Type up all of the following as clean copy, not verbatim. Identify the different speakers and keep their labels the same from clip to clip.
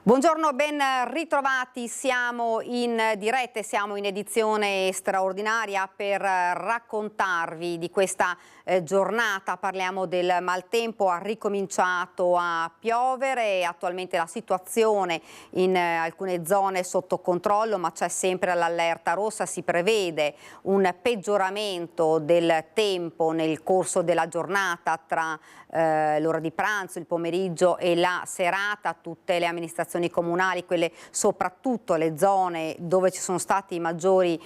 Speaker 1: Buongiorno, ben ritrovati, siamo in diretta e siamo in edizione straordinaria per raccontarvi di questa giornata. Parliamo del maltempo, ha ricominciato a piovere e attualmente la situazione in alcune zone sotto controllo, ma c'è sempre l'allerta rossa. Si prevede un peggioramento del tempo nel corso della giornata tra l'ora di pranzo, il pomeriggio e la serata. Tutte le amministrazioni comunali, quelle soprattutto le zone dove ci sono stati i maggiori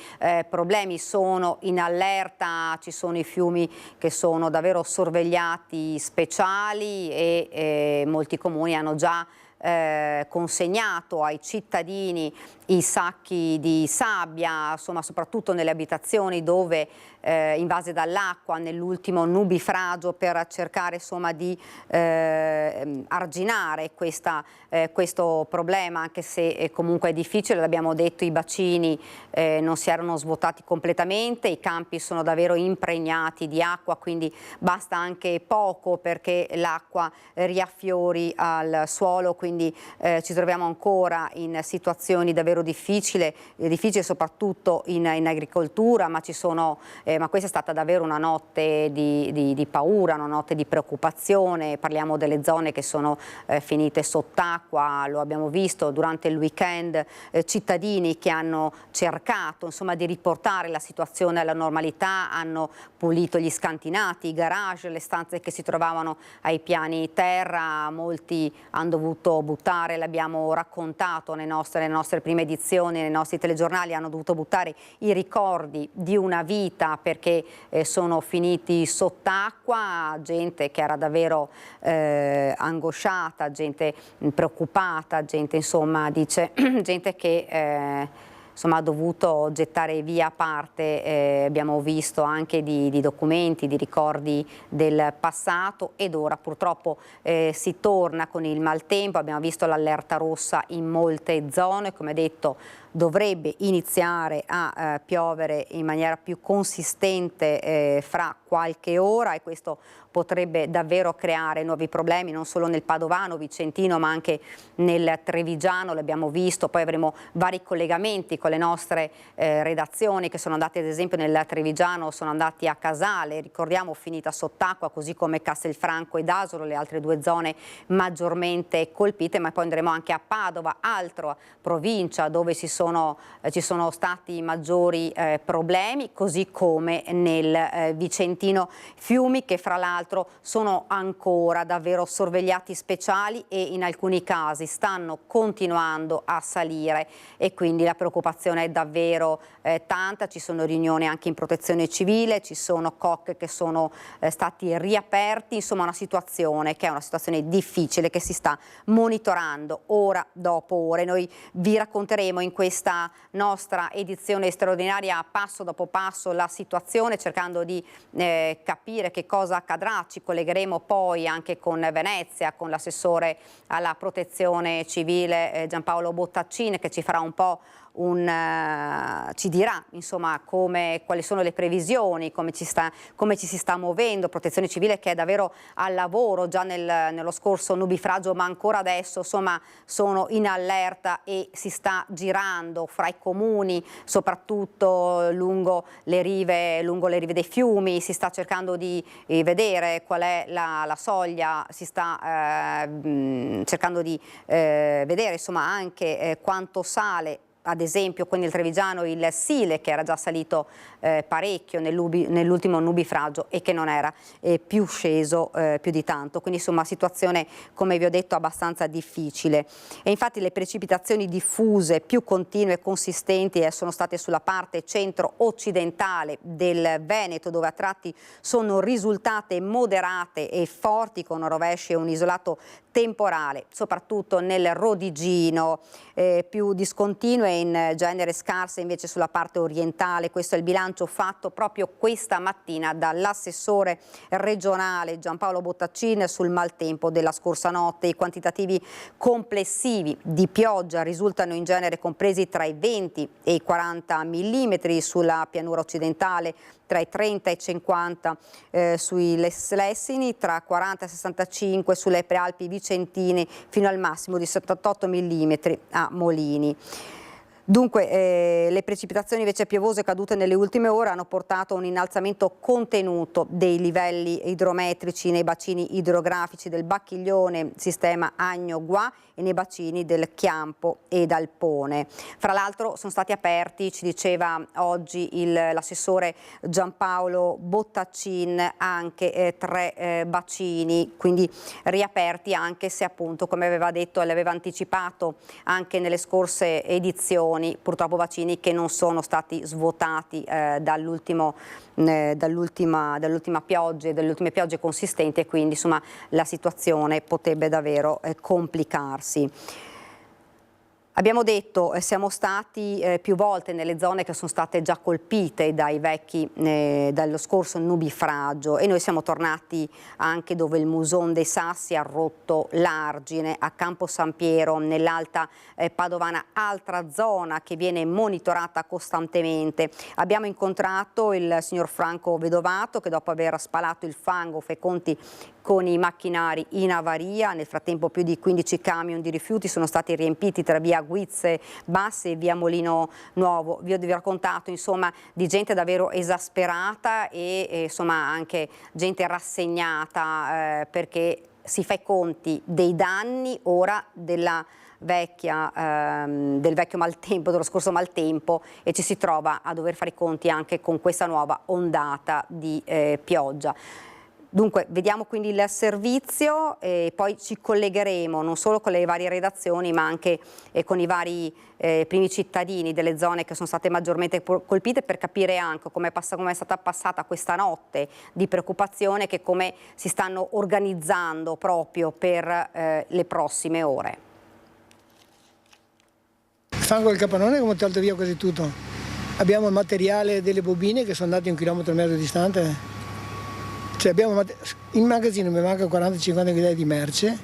Speaker 1: problemi, sono in allerta. Ci sono i fiumi che sono davvero sorvegliati speciali e molti comuni hanno già consegnato ai cittadini i sacchi di sabbia, insomma, soprattutto nelle abitazioni dove invase dall'acqua nell'ultimo nubifragio, per cercare insomma di arginare questo problema, anche se comunque è difficile. L'abbiamo detto, i bacini non si erano svuotati completamente, i campi sono davvero impregnati di acqua, quindi basta anche poco perché l'acqua riaffiori al suolo, quindi ci troviamo ancora in situazioni davvero difficili soprattutto in agricoltura, ma questa è stata davvero una notte di paura, una notte di preoccupazione. Parliamo delle zone che sono finite sott'acqua, lo abbiamo visto durante il weekend, cittadini che hanno cercato insomma di riportare la situazione alla normalità, hanno pulito gli scantinati, i garage, le stanze che si trovavano ai piani terra. Molti hanno dovuto buttare, l'abbiamo raccontato nelle nostre prime edizioni, nei nostri telegiornali, hanno dovuto buttare i ricordi di una vita perché sono finiti sott'acqua. Gente che era davvero angosciata, gente preoccupata, gente insomma dice gente che insomma ha dovuto gettare via parte, abbiamo visto anche di documenti, di ricordi del passato, ed ora purtroppo si torna con il maltempo. Abbiamo visto l'allerta rossa in molte zone, come detto dovrebbe iniziare a piovere in maniera più consistente fra qualche ora, e questo potrebbe davvero creare nuovi problemi non solo nel padovano, vicentino, ma anche nel trevigiano. L'abbiamo visto. Poi avremo vari collegamenti con le nostre redazioni che sono andate, ad esempio nel trevigiano, sono andati a Casale, ricordiamo, finita sott'acqua, così come Castelfranco ed Asolo, le altre due zone maggiormente colpite. Ma poi andremo anche a Padova, altra provincia dove ci sono stati maggiori problemi, così come nel vicentino. Fiumi che fra l'altro sono ancora davvero sorvegliati speciali e in alcuni casi stanno continuando a salire, e quindi la preoccupazione è davvero tanta. Ci sono riunioni anche in protezione civile, ci sono COC che sono stati riaperti, insomma una situazione che è una situazione difficile, che si sta monitorando ora dopo ore. Noi vi racconteremo in questa nostra edizione straordinaria passo dopo passo la situazione, cercando di capire che cosa accadrà. Ci collegheremo poi anche con Venezia, con l'assessore alla protezione civile Giampaolo Bottaccini, che ci farà un po' ci dirà insomma quali sono le previsioni, come ci si sta muovendo. Protezione civile che è davvero al lavoro già nello scorso nubifragio, ma ancora adesso insomma sono in allerta e si sta girando fra i comuni, soprattutto lungo le rive dei fiumi. Si sta cercando di vedere qual è la soglia, si sta cercando di vedere insomma anche quanto sale. Ad esempio, qui nel trevigiano il Sile, che era già salito parecchio nell'ultimo nubifragio e che non era più sceso più di tanto. Quindi insomma situazione, come vi ho detto, abbastanza difficile. E infatti le precipitazioni diffuse più continue e consistenti sono state sulla parte centro-occidentale del Veneto, dove a tratti sono risultate moderate e forti, con rovesci e un isolato temporale, soprattutto nel Rodigino, più discontinue in genere scarsa invece sulla parte orientale. Questo è il bilancio fatto proprio questa mattina dall'assessore regionale Giampaolo Bottaccin sul maltempo della scorsa notte. I quantitativi complessivi di pioggia risultano in genere compresi tra i 20 e i 40 mm sulla pianura occidentale, tra i 30 e i 50 sui Lessini, tra 40 e 65 sulle prealpi vicentine, fino al massimo di 78 mm a Molini. Dunque le precipitazioni invece piovose cadute nelle ultime ore hanno portato a un innalzamento contenuto dei livelli idrometrici nei bacini idrografici del Bacchiglione, sistema Agno-Guà, e nei bacini del Chiampo e d'Alpone. Fra l'altro sono stati aperti, ci diceva oggi l'assessore Giampaolo Bottaccin, anche 3 bacini, quindi riaperti, anche se appunto, come aveva detto e l'aveva anticipato anche nelle scorse edizioni, purtroppo bacini che non sono stati svuotati dall'ultima pioggia, dalle ultime piogge consistenti, e quindi insomma la situazione potrebbe davvero complicarsi. Abbiamo detto, siamo stati più volte nelle zone che sono state già colpite dallo scorso nubifragio, e noi siamo tornati anche dove il Muson dei Sassi ha rotto l'argine, a Campo San Piero, nell'Alta Padovana, altra zona che viene monitorata costantemente. Abbiamo incontrato il signor Franco Vedovato, che dopo aver spalato il fango fa i conti con i macchinari in avaria. Nel frattempo più di 15 camion di rifiuti sono stati riempiti tra via Guizze Basse e via Molino Nuovo. Vi ho raccontato insomma di gente davvero esasperata e insomma anche gente rassegnata, perché si fa i conti dei danni ora del vecchio maltempo, dello scorso maltempo, e ci si trova a dover fare i conti anche con questa nuova ondata di pioggia. Dunque vediamo quindi il servizio e poi ci collegheremo non solo con le varie redazioni, ma anche con i vari primi cittadini delle zone che sono state maggiormente colpite, per capire anche come è stata passata questa notte di preoccupazione, che come si stanno organizzando proprio per le prossime ore.
Speaker 2: Il fango del capannone come tolto via quasi tutto. Abbiamo il materiale delle bobine che sono andati 1,5 km distante. Cioè in magazzino mi manca 40-50 kg di merce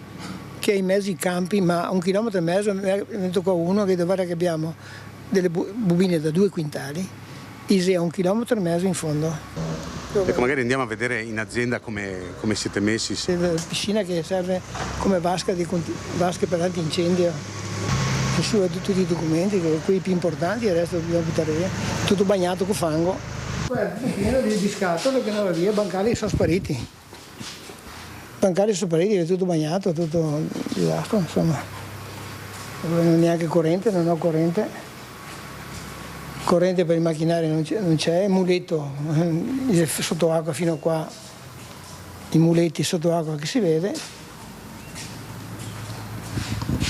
Speaker 2: che è in mezzo ai campi, ma a 1,5 km ne tocca uno che guarda che abbiamo delle bobine da 2 quintali, Ise a 1,5 km in fondo.
Speaker 3: Ecco, magari andiamo a vedere in azienda come siete messi.
Speaker 2: La piscina che serve come vasca per antincendio, ci sono tutti i documenti, quelli più importanti, e il resto dobbiamo buttare via, tutto bagnato con fango. Guarda, pieno di scatole che andava via, i bancali sono spariti. I bancali sono spariti, è tutto bagnato, tutto disastro, insomma. Non ho neanche corrente, non ho corrente. Corrente per i macchinari non c'è, muletto sotto acqua fino a qua, i muletti sotto acqua che si vede.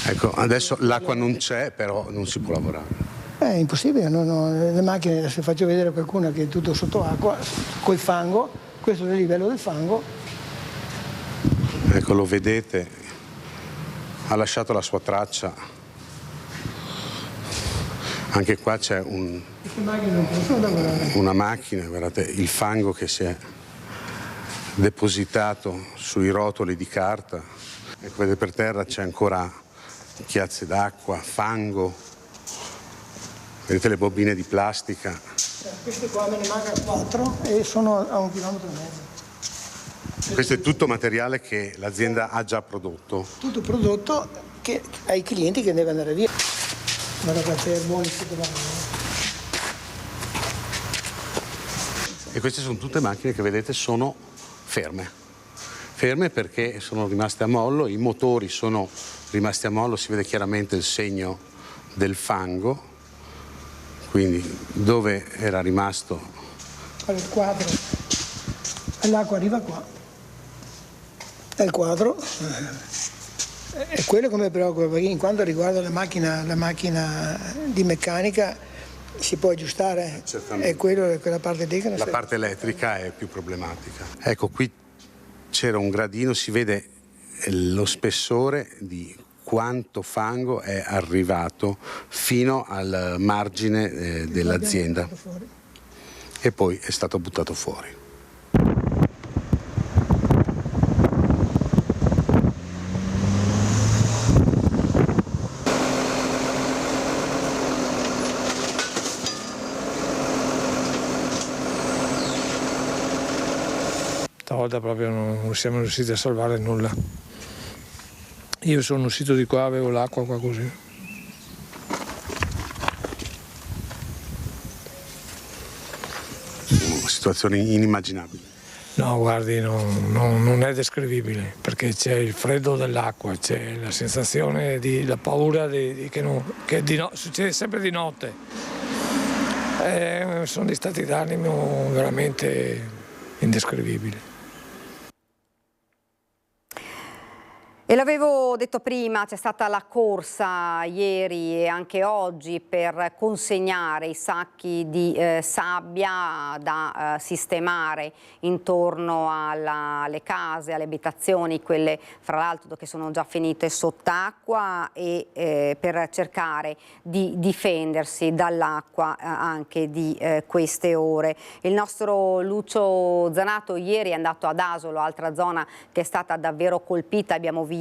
Speaker 3: Ecco, adesso l'acqua non c'è, però non si può lavorare.
Speaker 2: È impossibile, le macchine, se faccio vedere a qualcuno che è tutto sotto acqua, col fango, questo è il livello del fango.
Speaker 3: Ecco, lo vedete, ha lasciato la sua traccia. Anche qua c'è una macchina, guardate il fango che si è depositato sui rotoli di carta. Ecco, vedete per terra c'è ancora chiazze d'acqua, fango. Vedete le bobine di plastica?
Speaker 2: Queste qua me ne mancano 4 e sono a 1,5 km.
Speaker 3: Questo è tutto materiale che l'azienda ha già prodotto?
Speaker 2: Tutto prodotto che ai clienti che deve andare via. Guarda qua c'è buoni sotto la mano.
Speaker 3: E queste sono tutte macchine che vedete sono ferme. Ferme perché sono rimaste a mollo, i motori sono rimasti a mollo, si vede chiaramente il segno del fango. Quindi dove era rimasto?
Speaker 2: Guarda il quadro, l'acqua arriva qua, è il quadro, è quello che mi preoccupa, perché in quanto riguarda la macchina di meccanica si può aggiustare, è quella parte lì che non
Speaker 3: la parte elettrica è più problematica. Ecco, qui c'era un gradino, si vede lo spessore di quanto fango è arrivato fino al margine dell'azienda e poi è stato buttato fuori.
Speaker 4: Stavolta proprio non siamo riusciti a salvare nulla. Io sono uscito di qua, avevo l'acqua qua così.
Speaker 3: Una situazione inimmaginabile.
Speaker 4: No, guardi, non è descrivibile, perché c'è il freddo dell'acqua, c'è la sensazione la paura succede sempre di notte. Sono dei stati d'animo veramente indescrivibili.
Speaker 1: E l'avevo detto prima, c'è stata la corsa ieri e anche oggi per consegnare i sacchi di sabbia da sistemare intorno alle case, alle abitazioni, quelle fra l'altro che sono già finite sott'acqua, e per cercare di difendersi dall'acqua anche di queste ore. Il nostro Lucio Zanato ieri è andato ad Asolo, altra zona che è stata davvero colpita, abbiamo visto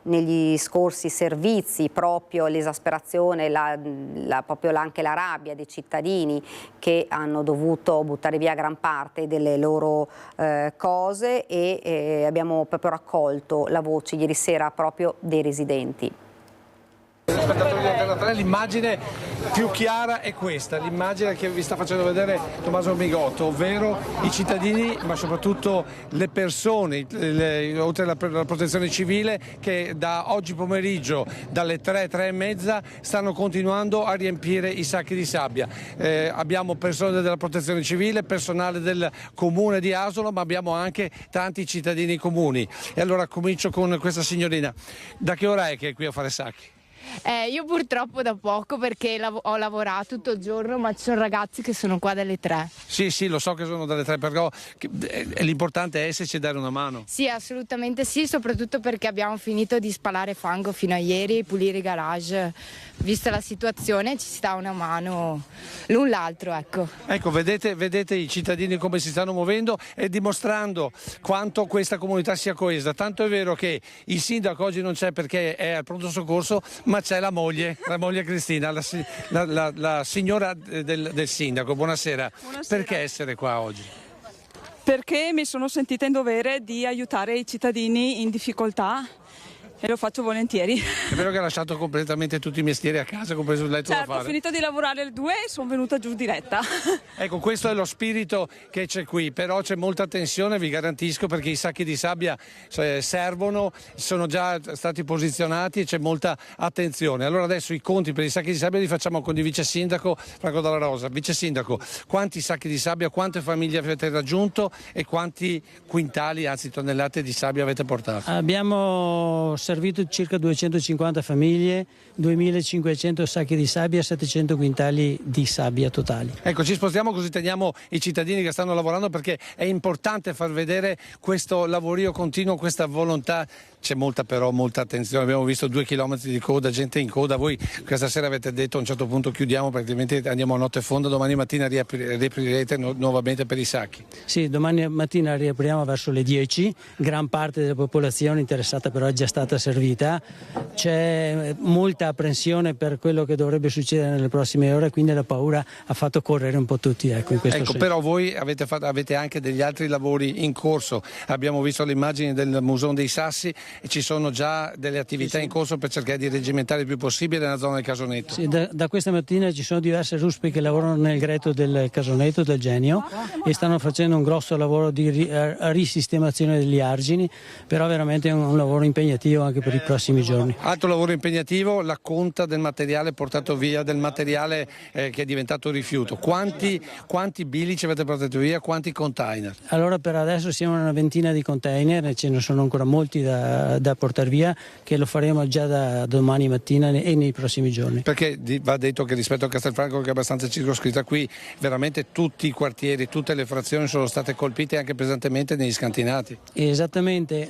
Speaker 1: negli scorsi servizi proprio l'esasperazione, anche la rabbia dei cittadini che hanno dovuto buttare via gran parte delle loro cose, e abbiamo proprio raccolto la voce ieri sera proprio dei residenti.
Speaker 4: Spettatori di Antena 3, l'immagine più chiara è questa, l'immagine che vi sta facendo vedere Tommaso Migotto, ovvero i cittadini, ma soprattutto le persone, oltre alla protezione civile, che da oggi pomeriggio, dalle 3:30, stanno continuando a riempire i sacchi di sabbia. Abbiamo persone della protezione civile, personale del comune di Asolo, ma abbiamo anche tanti cittadini comuni. E allora comincio con questa signorina. Da che ora è che è qui a fare sacchi?
Speaker 5: Io purtroppo da poco, perché ho lavorato tutto il giorno, ma ci sono ragazzi che sono qua dalle 3.
Speaker 4: Sì, lo so che sono dalle 3, però l'importante è esserci e dare una mano.
Speaker 5: Sì, assolutamente sì, soprattutto perché abbiamo finito di spalare fango fino a ieri e pulire i garage. Vista la situazione ci si dà una mano l'un l'altro, ecco.
Speaker 4: Ecco, vedete i cittadini come si stanno muovendo e dimostrando quanto questa comunità sia coesa. Tanto è vero che il sindaco oggi non c'è perché è al pronto soccorso, ma c'è la moglie Cristina, la signora del sindaco. Buonasera.
Speaker 6: Buonasera.
Speaker 4: Perché essere qua oggi?
Speaker 6: Perché mi sono sentita in dovere di aiutare i cittadini in difficoltà e lo faccio volentieri.
Speaker 4: È vero che ha lasciato completamente tutti i mestieri a casa, compreso il letto da
Speaker 6: Certo,
Speaker 4: fare.
Speaker 6: ho finito di lavorare alle 2 e sono venuta giù diretta.
Speaker 4: Ecco, questo è lo spirito che c'è qui, però c'è molta tensione, vi garantisco, perché i sacchi di sabbia servono, sono già stati posizionati e c'è molta attenzione. Allora adesso i conti per i sacchi di sabbia li facciamo con il vice sindaco Franco Dalla Rosa. Vice sindaco, quanti sacchi di sabbia, quante famiglie avete raggiunto e quanti quintali, anzi tonnellate di sabbia avete portato?
Speaker 7: Abbiamo servito circa 250 famiglie, 2500 sacchi di sabbia, 700 quintali di sabbia totali.
Speaker 4: Ecco, ci spostiamo così teniamo i cittadini che stanno lavorando, perché è importante far vedere questo lavorio continuo, questa volontà. C'è molta attenzione, abbiamo visto 2 chilometri di coda, gente in coda. Voi questa sera avete detto a un certo punto chiudiamo perché altrimenti andiamo a notte fonda, domani mattina riaprirete nuovamente per i sacchi.
Speaker 7: Sì, domani mattina riapriamo verso le 10, gran parte della popolazione interessata però è già stata servita, c'è molta apprensione per quello che dovrebbe succedere nelle prossime ore, quindi la paura ha fatto correre un po' tutti. Ecco,
Speaker 4: Però voi avete anche degli altri lavori in corso, abbiamo visto le immagini del Museo dei Sassi e ci sono già delle attività in corso per cercare di reggimentare il più possibile nella zona del Casonetto.
Speaker 7: Sì, da questa mattina ci sono diverse ruspe che lavorano nel greto del Casonetto, del Genio, e stanno facendo un grosso lavoro di risistemazione degli argini, però veramente è un lavoro impegnativo anche per i prossimi giorni.
Speaker 4: Altro lavoro impegnativo, la conta del materiale portato via, del materiale che è diventato rifiuto. Quanti bilici avete portato via, quanti container?
Speaker 7: Allora per adesso siamo a una ventina di container e ce ne sono ancora molti da portare via, che lo faremo già da domani mattina e nei prossimi giorni.
Speaker 4: Perché va detto che rispetto a Castelfranco, che è abbastanza circoscritta, qui veramente tutti i quartieri, tutte le frazioni sono state colpite anche pesantemente negli scantinati.
Speaker 7: Esattamente,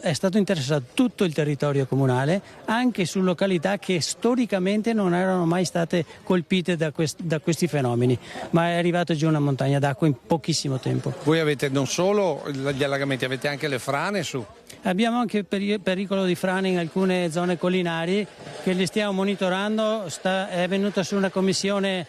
Speaker 7: è stato interessato tutto tutto il territorio comunale, anche su località che storicamente non erano mai state colpite da questi fenomeni, ma è arrivata giù una montagna d'acqua in pochissimo tempo.
Speaker 4: Voi avete non solo gli allagamenti, avete anche le frane su?
Speaker 7: Abbiamo anche pericolo di frane in alcune zone collinari che li stiamo monitorando. È venuta su una commissione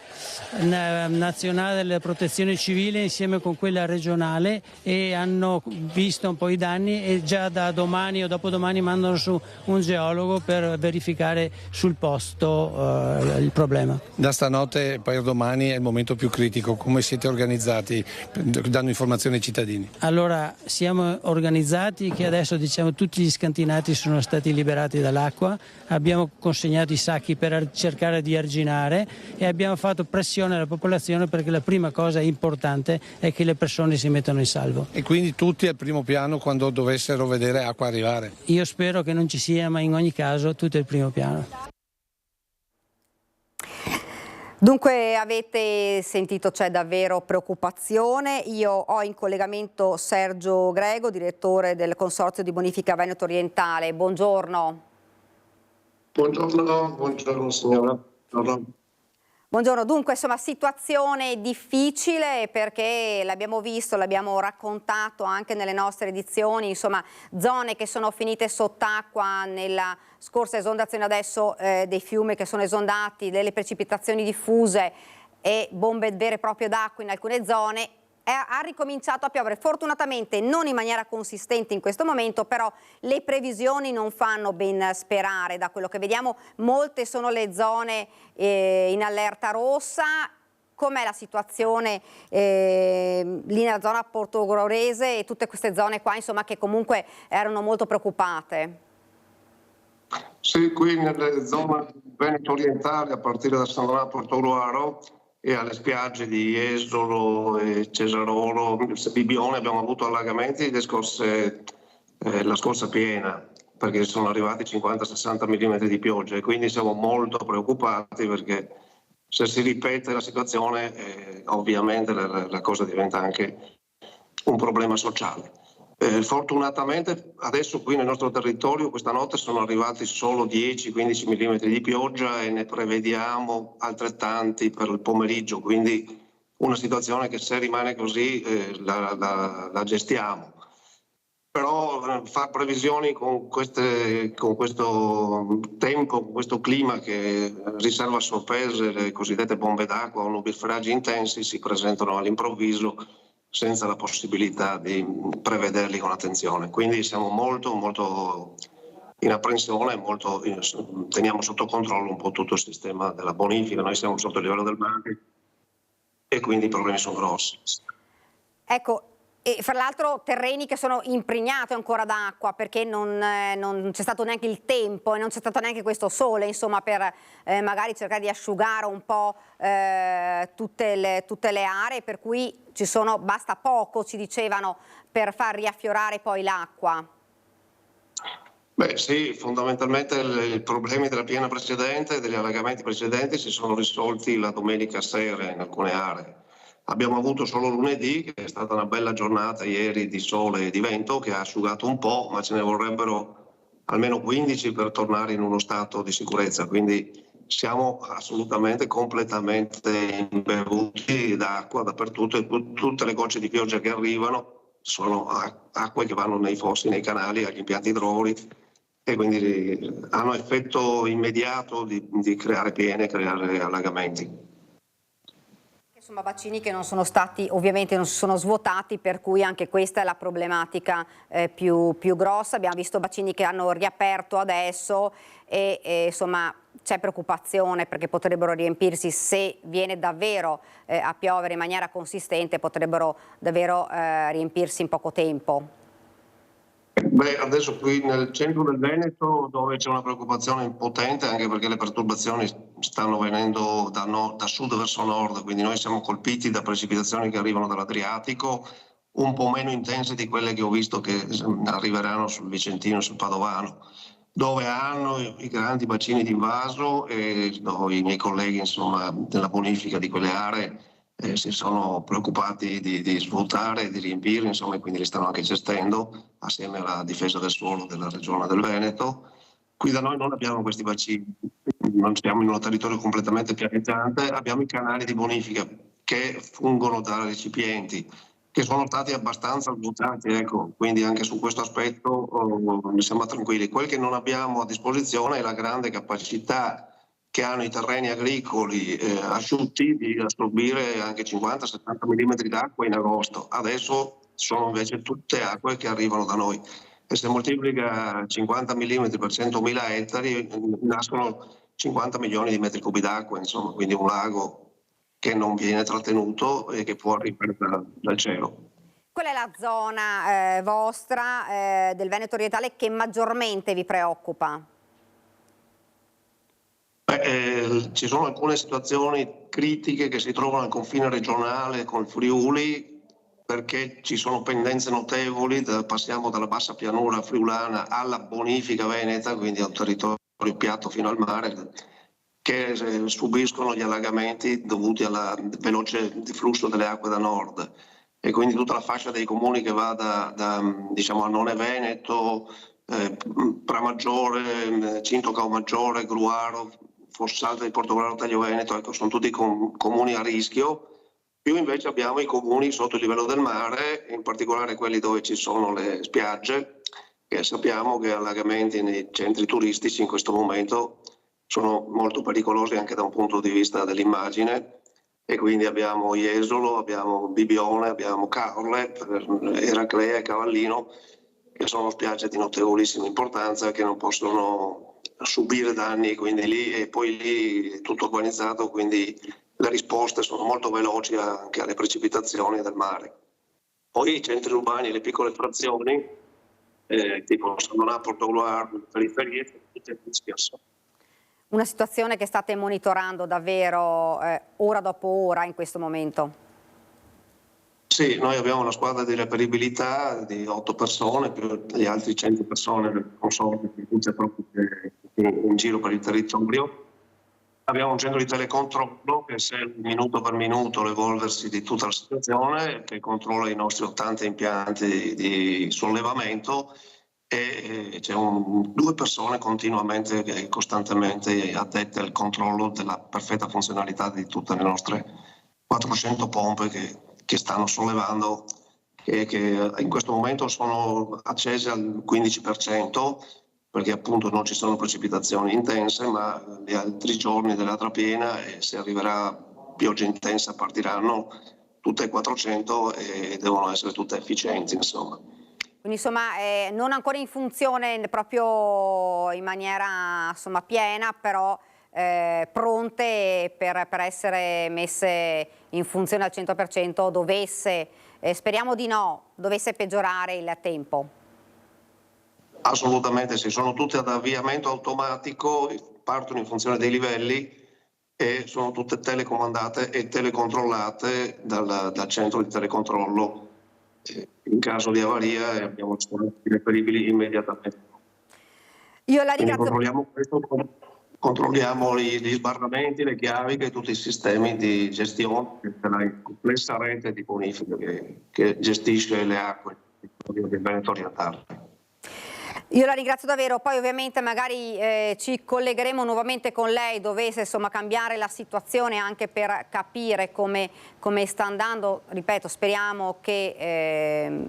Speaker 7: nazionale delle protezione civile insieme con quella regionale e hanno visto un po' i danni e già da domani o dopodomani mandano su un geologo per verificare sul posto il problema.
Speaker 4: Da stanotte e poi domani è il momento più critico. Come siete organizzati? Danno informazioni ai cittadini?
Speaker 7: Allora, siamo organizzati che adesso diciamo tutti gli scantinati sono stati liberati dall'acqua, abbiamo consegnato i sacchi per cercare di arginare e abbiamo fatto pressione alla popolazione perché la prima cosa importante è che le persone si mettano in salvo.
Speaker 4: E quindi tutti al primo piano quando dovessero vedere acqua arrivare?
Speaker 7: Io spero che non ci sia, ma in ogni caso tutti al primo piano.
Speaker 1: Dunque avete sentito, c'è davvero preoccupazione. Io ho in collegamento Sergio Grego, direttore del Consorzio di Bonifica Veneto Orientale. Buongiorno.
Speaker 8: Buongiorno signora.
Speaker 1: Buongiorno, dunque insomma situazione difficile perché l'abbiamo visto, l'abbiamo raccontato anche nelle nostre edizioni, insomma zone che sono finite sott'acqua nella scorsa esondazione, adesso dei fiumi che sono esondati, delle precipitazioni diffuse e bombe vere e proprie d'acqua in alcune zone. Ha ricominciato a piovere, fortunatamente non in maniera consistente in questo momento, però le previsioni non fanno ben sperare. Da quello che vediamo molte sono le zone in allerta rossa. Com'è la situazione lì nella zona portogruarese e tutte queste zone qua, insomma, che comunque erano molto preoccupate?
Speaker 8: Sì, qui nelle zone veneto orientali, a partire da San Donato a Portogruaro e alle spiagge di Jesolo e Cesarolo, Bibione, abbiamo avuto allagamenti la scorsa piena, perché sono arrivati 50-60 mm di pioggia e quindi siamo molto preoccupati perché se si ripete la situazione ovviamente la cosa diventa anche un problema sociale. Fortunatamente adesso qui nel nostro territorio questa notte sono arrivati solo 10-15 mm di pioggia e ne prevediamo altrettanti per il pomeriggio, quindi una situazione che se rimane così la gestiamo. Però fare previsioni con questo tempo, con questo clima che riserva a sorprese, le cosiddette bombe d'acqua o nubifragi intensi si presentano all'improvviso senza la possibilità di prevederli con attenzione. Quindi siamo molto in apprensione, teniamo sotto controllo un po' tutto il sistema della bonifica, noi siamo sotto il livello del mare e quindi i problemi sono grossi.
Speaker 1: Ecco, e fra l'altro terreni che sono impregnati ancora d'acqua perché non c'è stato neanche il tempo e non c'è stato neanche questo sole, insomma, per magari cercare di asciugare un po' tutte le aree, per cui basta poco, ci dicevano, per far riaffiorare poi l'acqua.
Speaker 8: Beh sì, fondamentalmente i problemi della piena precedente, degli allagamenti precedenti si sono risolti la domenica sera in alcune aree. Abbiamo avuto solo lunedì, che è stata una bella giornata ieri di sole e di vento, che ha asciugato un po', ma ce ne vorrebbero almeno 15 per tornare in uno stato di sicurezza. Quindi siamo assolutamente completamente imbevuti d'acqua dappertutto e tutte le gocce di pioggia che arrivano sono acque che vanno nei fossi, nei canali, agli impianti idrovoli e quindi hanno effetto immediato di creare piene, creare allagamenti.
Speaker 1: Insomma, bacini che non sono stati, ovviamente non si sono svuotati, per cui anche questa è la problematica più grossa. Abbiamo visto bacini che hanno riaperto adesso e insomma c'è preoccupazione perché potrebbero riempirsi, se viene davvero a piovere in maniera consistente, potrebbero davvero riempirsi in poco tempo.
Speaker 8: Beh, adesso qui nel centro del Veneto, dove c'è una preoccupazione potente, anche perché le perturbazioni stanno venendo da sud verso nord, quindi noi siamo colpiti da precipitazioni che arrivano dall'Adriatico, un po' meno intense di quelle che ho visto che arriveranno sul Vicentino, sul Padovano, dove hanno i grandi bacini di invaso e i miei colleghi, insomma, della bonifica di quelle aree si sono preoccupati di svuotare, di riempire, insomma, e quindi li stanno anche gestendo assieme alla difesa del suolo della regione del Veneto. Qui da noi non abbiamo questi bacini, non siamo in un territorio completamente pianeggiante, abbiamo i canali di bonifica che fungono da recipienti, che sono stati abbastanza svuotati, ecco, quindi anche su questo aspetto mi sembra tranquilli. Quel che non abbiamo a disposizione è la grande capacità che hanno i terreni agricoli asciutti di assorbire anche 50-70 mm d'acqua in agosto. Adesso sono invece tutte acque che arrivano da noi. E se moltiplica 50 mm per 100.000 ettari, nascono 50 milioni di metri cubi d'acqua, insomma, quindi un lago che non viene trattenuto e che può arrivare dal cielo.
Speaker 1: Qual è la zona vostra del Veneto orientale che maggiormente vi preoccupa?
Speaker 8: Ci sono alcune situazioni critiche che si trovano al confine regionale con il Friuli, perché ci sono pendenze notevoli, passiamo dalla bassa pianura friulana alla bonifica veneta, quindi a un territorio piatto fino al mare, che subiscono gli allagamenti dovuti al veloce flusso delle acque da nord. E quindi tutta la fascia dei comuni che va da diciamo, Annone Veneto, Pramaggiore, Cinto Caomaggiore, Gruaro, Fossalta di Portogruaro, Taglio Veneto, ecco, sono tutti comuni a rischio. Più invece abbiamo i comuni sotto il livello del mare, in particolare quelli dove ci sono le spiagge, che sappiamo che allagamenti nei centri turistici in questo momento sono molto pericolosi anche da un punto di vista dell'immagine, e quindi abbiamo Jesolo, abbiamo Bibione, abbiamo Caorle, Eraclea e Cavallino, che sono spiagge di notevolissima importanza che non possono subire danni, quindi lì, e poi lì è tutto urbanizzato, quindi le risposte sono molto veloci anche alle precipitazioni del mare. Poi i centri urbani e le piccole frazioni, tipo Sandonà, Portogruaro, periferie, sono tutte a rischio.
Speaker 1: Una situazione che state monitorando davvero ora dopo ora in questo momento?
Speaker 8: Sì, noi abbiamo una squadra di reperibilità di 8 persone, più gli altri 100 persone del consorzio che tutte proprio in giro per il territorio. Abbiamo un centro di telecontrollo che segue minuto per minuto l'evolversi di tutta la situazione, che controlla i nostri 80 impianti di sollevamento, e c'è 2 persone continuamente e costantemente addette al controllo della perfetta funzionalità di tutte le nostre 400 pompe che stanno sollevando, che in questo momento sono accese al 15%, perché appunto non ci sono precipitazioni intense, ma gli altri giorni dell'altra piena, e se arriverà pioggia intensa partiranno tutte e 400 e devono essere tutte efficienti, insomma.
Speaker 1: Quindi insomma non ancora in funzione proprio in maniera insomma, piena, però pronte per essere messe in funzione al 100% dovesse, speriamo di no, dovesse peggiorare il tempo.
Speaker 8: Assolutamente sì, sono tutte ad avviamento automatico, partono in funzione dei livelli e sono tutte telecomandate e telecontrollate dal centro di telecontrollo. In caso di avaria abbiamo strumenti reperibili immediatamente.
Speaker 1: Io la ringrazio.
Speaker 8: Controlliamo gli sbarramenti, le chiavi e tutti i sistemi di gestione della complessa rete di bonifica che gestisce le acque del Veneto orientale.
Speaker 1: Io la ringrazio davvero, poi ovviamente magari ci collegheremo nuovamente con lei, dovesse insomma cambiare la situazione, anche per capire come sta andando. Ripeto, speriamo che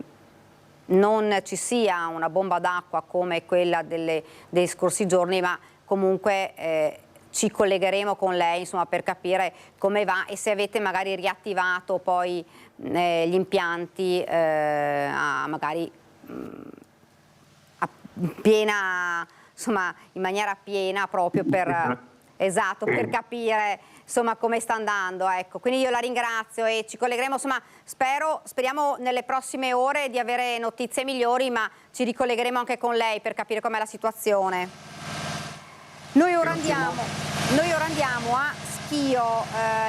Speaker 1: non ci sia una bomba d'acqua come quella dei scorsi giorni, ma comunque ci collegheremo con lei insomma, per capire come va e se avete magari riattivato poi gli impianti magari piena, insomma, in maniera piena proprio per, esatto, per capire insomma come sta andando, ecco. Quindi io la ringrazio e ci collegheremo, insomma, speriamo nelle prossime ore di avere notizie migliori, ma ci ricollegheremo anche con lei per capire com'è la situazione. Noi ora andiamo a Schio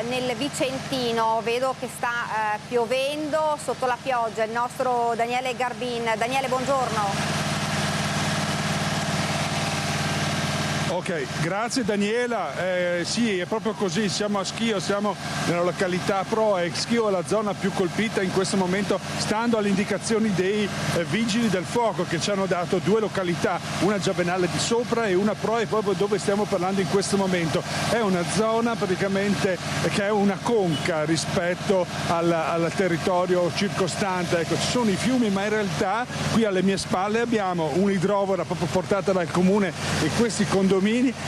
Speaker 1: nel Vicentino, vedo che sta piovendo, sotto la pioggia il nostro Daniele Garbin. Daniele, buongiorno.
Speaker 9: Ok, grazie Daniela. Sì, è proprio così, siamo a Schio, siamo nella località Pro e Schio è la zona più colpita in questo momento, stando alle indicazioni dei vigili del fuoco che ci hanno dato 2 località, una Giavenale di sopra e una Pro, e proprio dove stiamo parlando in questo momento. È una zona praticamente che è una conca rispetto al territorio circostante. Ecco, ci sono i fiumi, ma in realtà qui alle mie spalle abbiamo un'idrovora proprio portata dal comune e questi condomini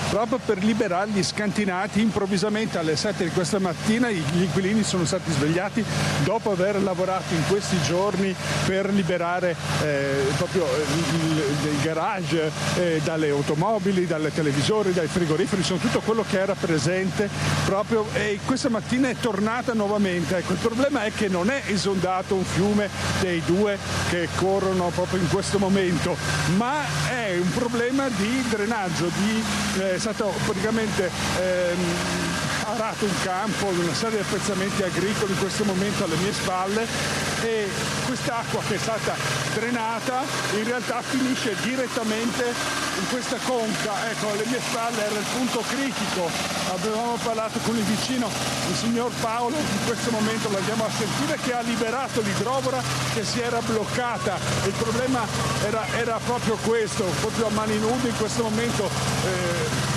Speaker 9: proprio per liberare gli scantinati. Improvvisamente alle 7 di questa mattina gli inquilini sono stati svegliati dopo aver lavorato in questi giorni per liberare proprio il garage dalle automobili, dalle televisori, dai frigoriferi, insomma tutto quello che era presente proprio, e questa mattina è tornata nuovamente. Ecco, il problema è che non è esondato un fiume dei 2 che corrono proprio in questo momento, ma è un problema di drenaggio, è stato praticamente arato un campo, una serie di appezzamenti agricoli in questo momento alle mie spalle, e quest'acqua che è stata drenata in realtà finisce direttamente in questa conca. Ecco, alle mie spalle era il punto critico. Avevamo parlato con il vicino, il signor Paolo, in questo momento lo andiamo a sentire, che ha liberato l'idrovora che si era bloccata. Il problema era proprio questo, proprio a mani nude in questo momento.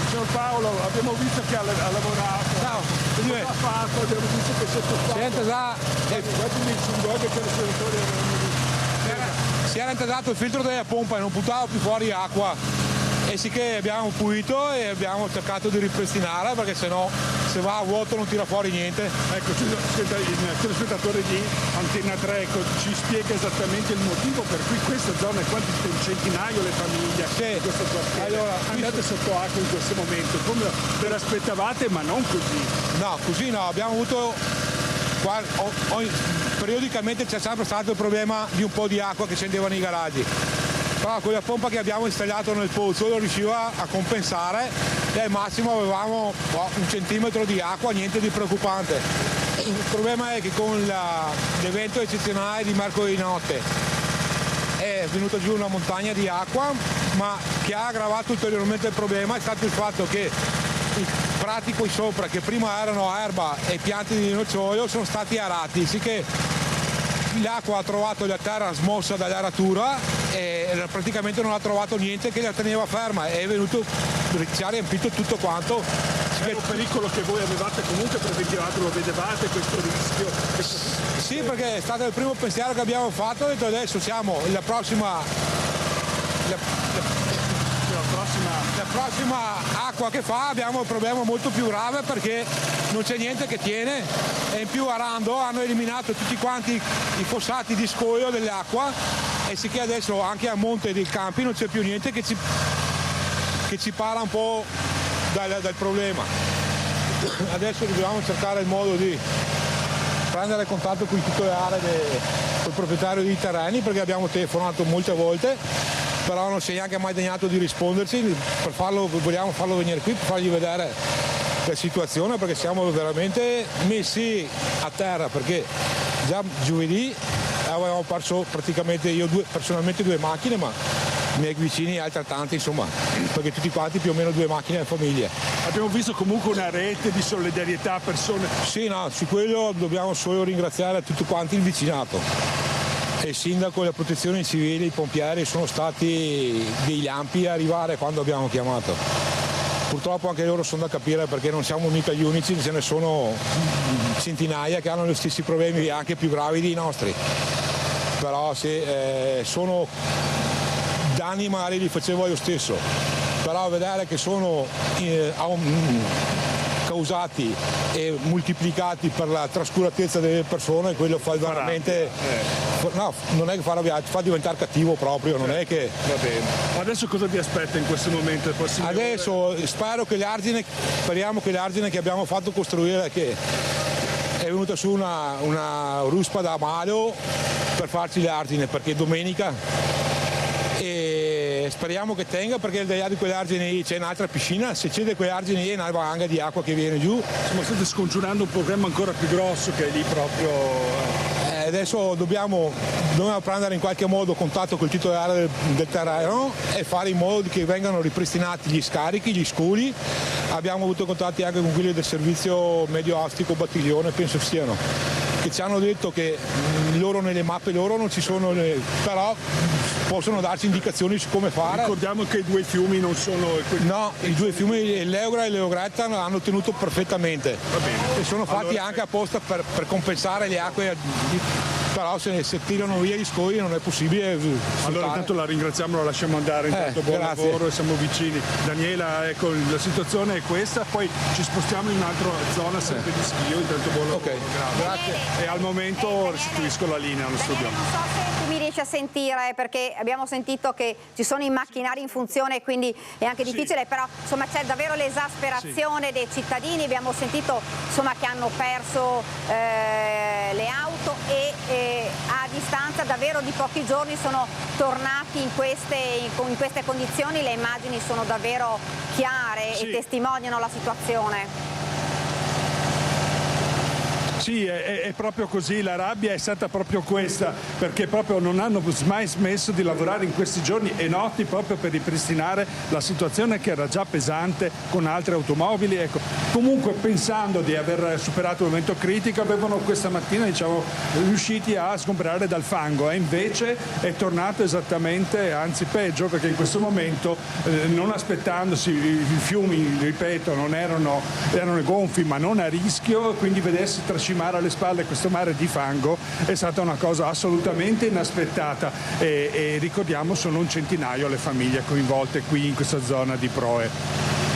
Speaker 9: Signor Paolo, abbiamo visto che ha lavorato.
Speaker 10: Ciao,
Speaker 9: cosa ha fatto? Abbiamo visto che si è
Speaker 10: si era intesato il filtro della pompa e non buttava più fuori acqua, e sì che abbiamo pulito e abbiamo cercato di ripristinarla, perché sennò se va a vuoto non tira fuori niente.
Speaker 9: Ecco, il telespettatore di Antenna 3 ci spiega esattamente il motivo per cui questa zona, quanti centinaio le famiglie di questo quartiere andate sotto acqua in questo momento, come ve l'aspettavate, ma non così.
Speaker 10: No, così no, abbiamo avuto periodicamente c'è sempre stato il problema di un po' di acqua che scendeva nei garaggi, però con la pompa che abbiamo installato nel pozzo lo riusciva a compensare, e al massimo avevamo 1 centimetro di acqua, niente di preoccupante. Il problema è che con l'evento eccezionale di mercoledì notte è venuta giù una montagna di acqua, ma che ha aggravato ulteriormente il problema è stato il fatto che i prati qui sopra, che prima erano erba e piante di nocciolo, sono stati arati, sì che l'acqua ha trovato la terra smossa dall'aratura e praticamente non ha trovato niente che la teneva ferma, è venuto, ci ha riempito tutto quanto.
Speaker 9: È un pericolo che voi avevate comunque preventivato, lo vedevate questo rischio?
Speaker 10: Sì, perché è stato il primo pensiero che abbiamo fatto, ho detto adesso siamo la prossima acqua che fa abbiamo un problema molto più grave, perché non c'è niente che tiene, e in più arando hanno eliminato tutti quanti i fossati di scoglio dell'acqua, e sì che adesso anche a monte dei campi non c'è più niente che ci para un po' dal problema. Adesso dobbiamo cercare il modo di prendere contatto con tutte le aree col proprietario dei terreni, perché abbiamo telefonato molte volte, però non si è neanche mai degnato di risponderci. Vogliamo farlo venire qui per fargli vedere la situazione, perché siamo veramente messi a terra, perché già giovedì avevamo perso praticamente io personalmente 2 macchine, ma i miei vicini altrettanti, insomma, perché tutti quanti più o meno 2 macchine e famiglie.
Speaker 9: Abbiamo visto comunque una rete di solidarietà, persone.
Speaker 10: Sì, no, su quello dobbiamo solo ringraziare tutti quanti il vicinato. Il sindaco, la protezione civile, i pompieri sono stati dei lampi a arrivare quando abbiamo chiamato. Purtroppo anche loro sono da capire, perché non siamo mica gli unici, ce ne sono centinaia che hanno gli stessi problemi, anche più gravi dei nostri. Però sì, sono danni magari li facevo io stesso, però vedere che sono causati e moltiplicati per la trascuratezza delle persone, quello fa veramente no, non è che fa diventare cattivo proprio, non è che
Speaker 9: va bene. Adesso cosa vi aspetta in questo momento?
Speaker 10: Adesso speriamo che l'argine che abbiamo fatto costruire, che è venuta su una ruspa da malo per farci l'argine, perché domenica, e speriamo che tenga, perché al di là di quell'argine c'è un'altra piscina, se c'è di quell'argine è una valanga di acqua che viene giù.
Speaker 9: Insomma, state scongiurando un problema ancora più grosso che è lì proprio.
Speaker 10: adesso dobbiamo prendere in qualche modo contatto col titolare del terreno e fare in modo che vengano ripristinati gli scarichi, gli scuri. Abbiamo avuto contatti anche con quelli del servizio medio astico Battiglione, penso siano, che ci hanno detto che loro nelle mappe loro non ci sono, però possono darci indicazioni su come fare.
Speaker 9: Ricordiamo che i due fiumi non sono...
Speaker 10: No, i due fiumi, l'Eugra e l'Eugretta, hanno tenuto perfettamente.
Speaker 9: Va bene.
Speaker 10: E sono fatti
Speaker 9: allora,
Speaker 10: anche apposta per compensare le acque, però se tirano via gli scogli non è possibile.
Speaker 9: Allora intanto la ringraziamo, la lasciamo andare, intanto buon
Speaker 10: grazie.
Speaker 9: lavoro e siamo vicini. Daniela, ecco, la situazione è questa, poi ci spostiamo in un'altra zona sempre di schio, intanto buon lavoro.
Speaker 10: Okay.
Speaker 9: Grazie. E al momento restituisco la linea allo studio.
Speaker 1: Non so se tu mi riesci a sentire, perché abbiamo sentito che ci sono i macchinari in funzione, quindi è anche difficile, però insomma c'è davvero l'esasperazione dei cittadini. Abbiamo sentito insomma che hanno perso le auto e a distanza davvero di pochi giorni sono tornati in queste condizioni. Le immagini sono davvero chiare e testimoniano la situazione.
Speaker 9: Sì, è proprio così, la rabbia è stata proprio questa, perché proprio non hanno mai smesso di lavorare in questi giorni e notti proprio per ripristinare la situazione che era già pesante con altre automobili. Ecco. Comunque, pensando di aver superato il momento critico, avevano questa mattina riusciti a sgombrare dal fango, e invece è tornato esattamente, anzi peggio, perché in questo momento non aspettandosi i fiumi, ripeto, non erano gonfi ma non a rischio, quindi vedersi trascinare alle spalle questo mare di fango è stata una cosa assolutamente inaspettata e ricordiamo sono un centinaio le famiglie coinvolte qui in questa zona di Proe.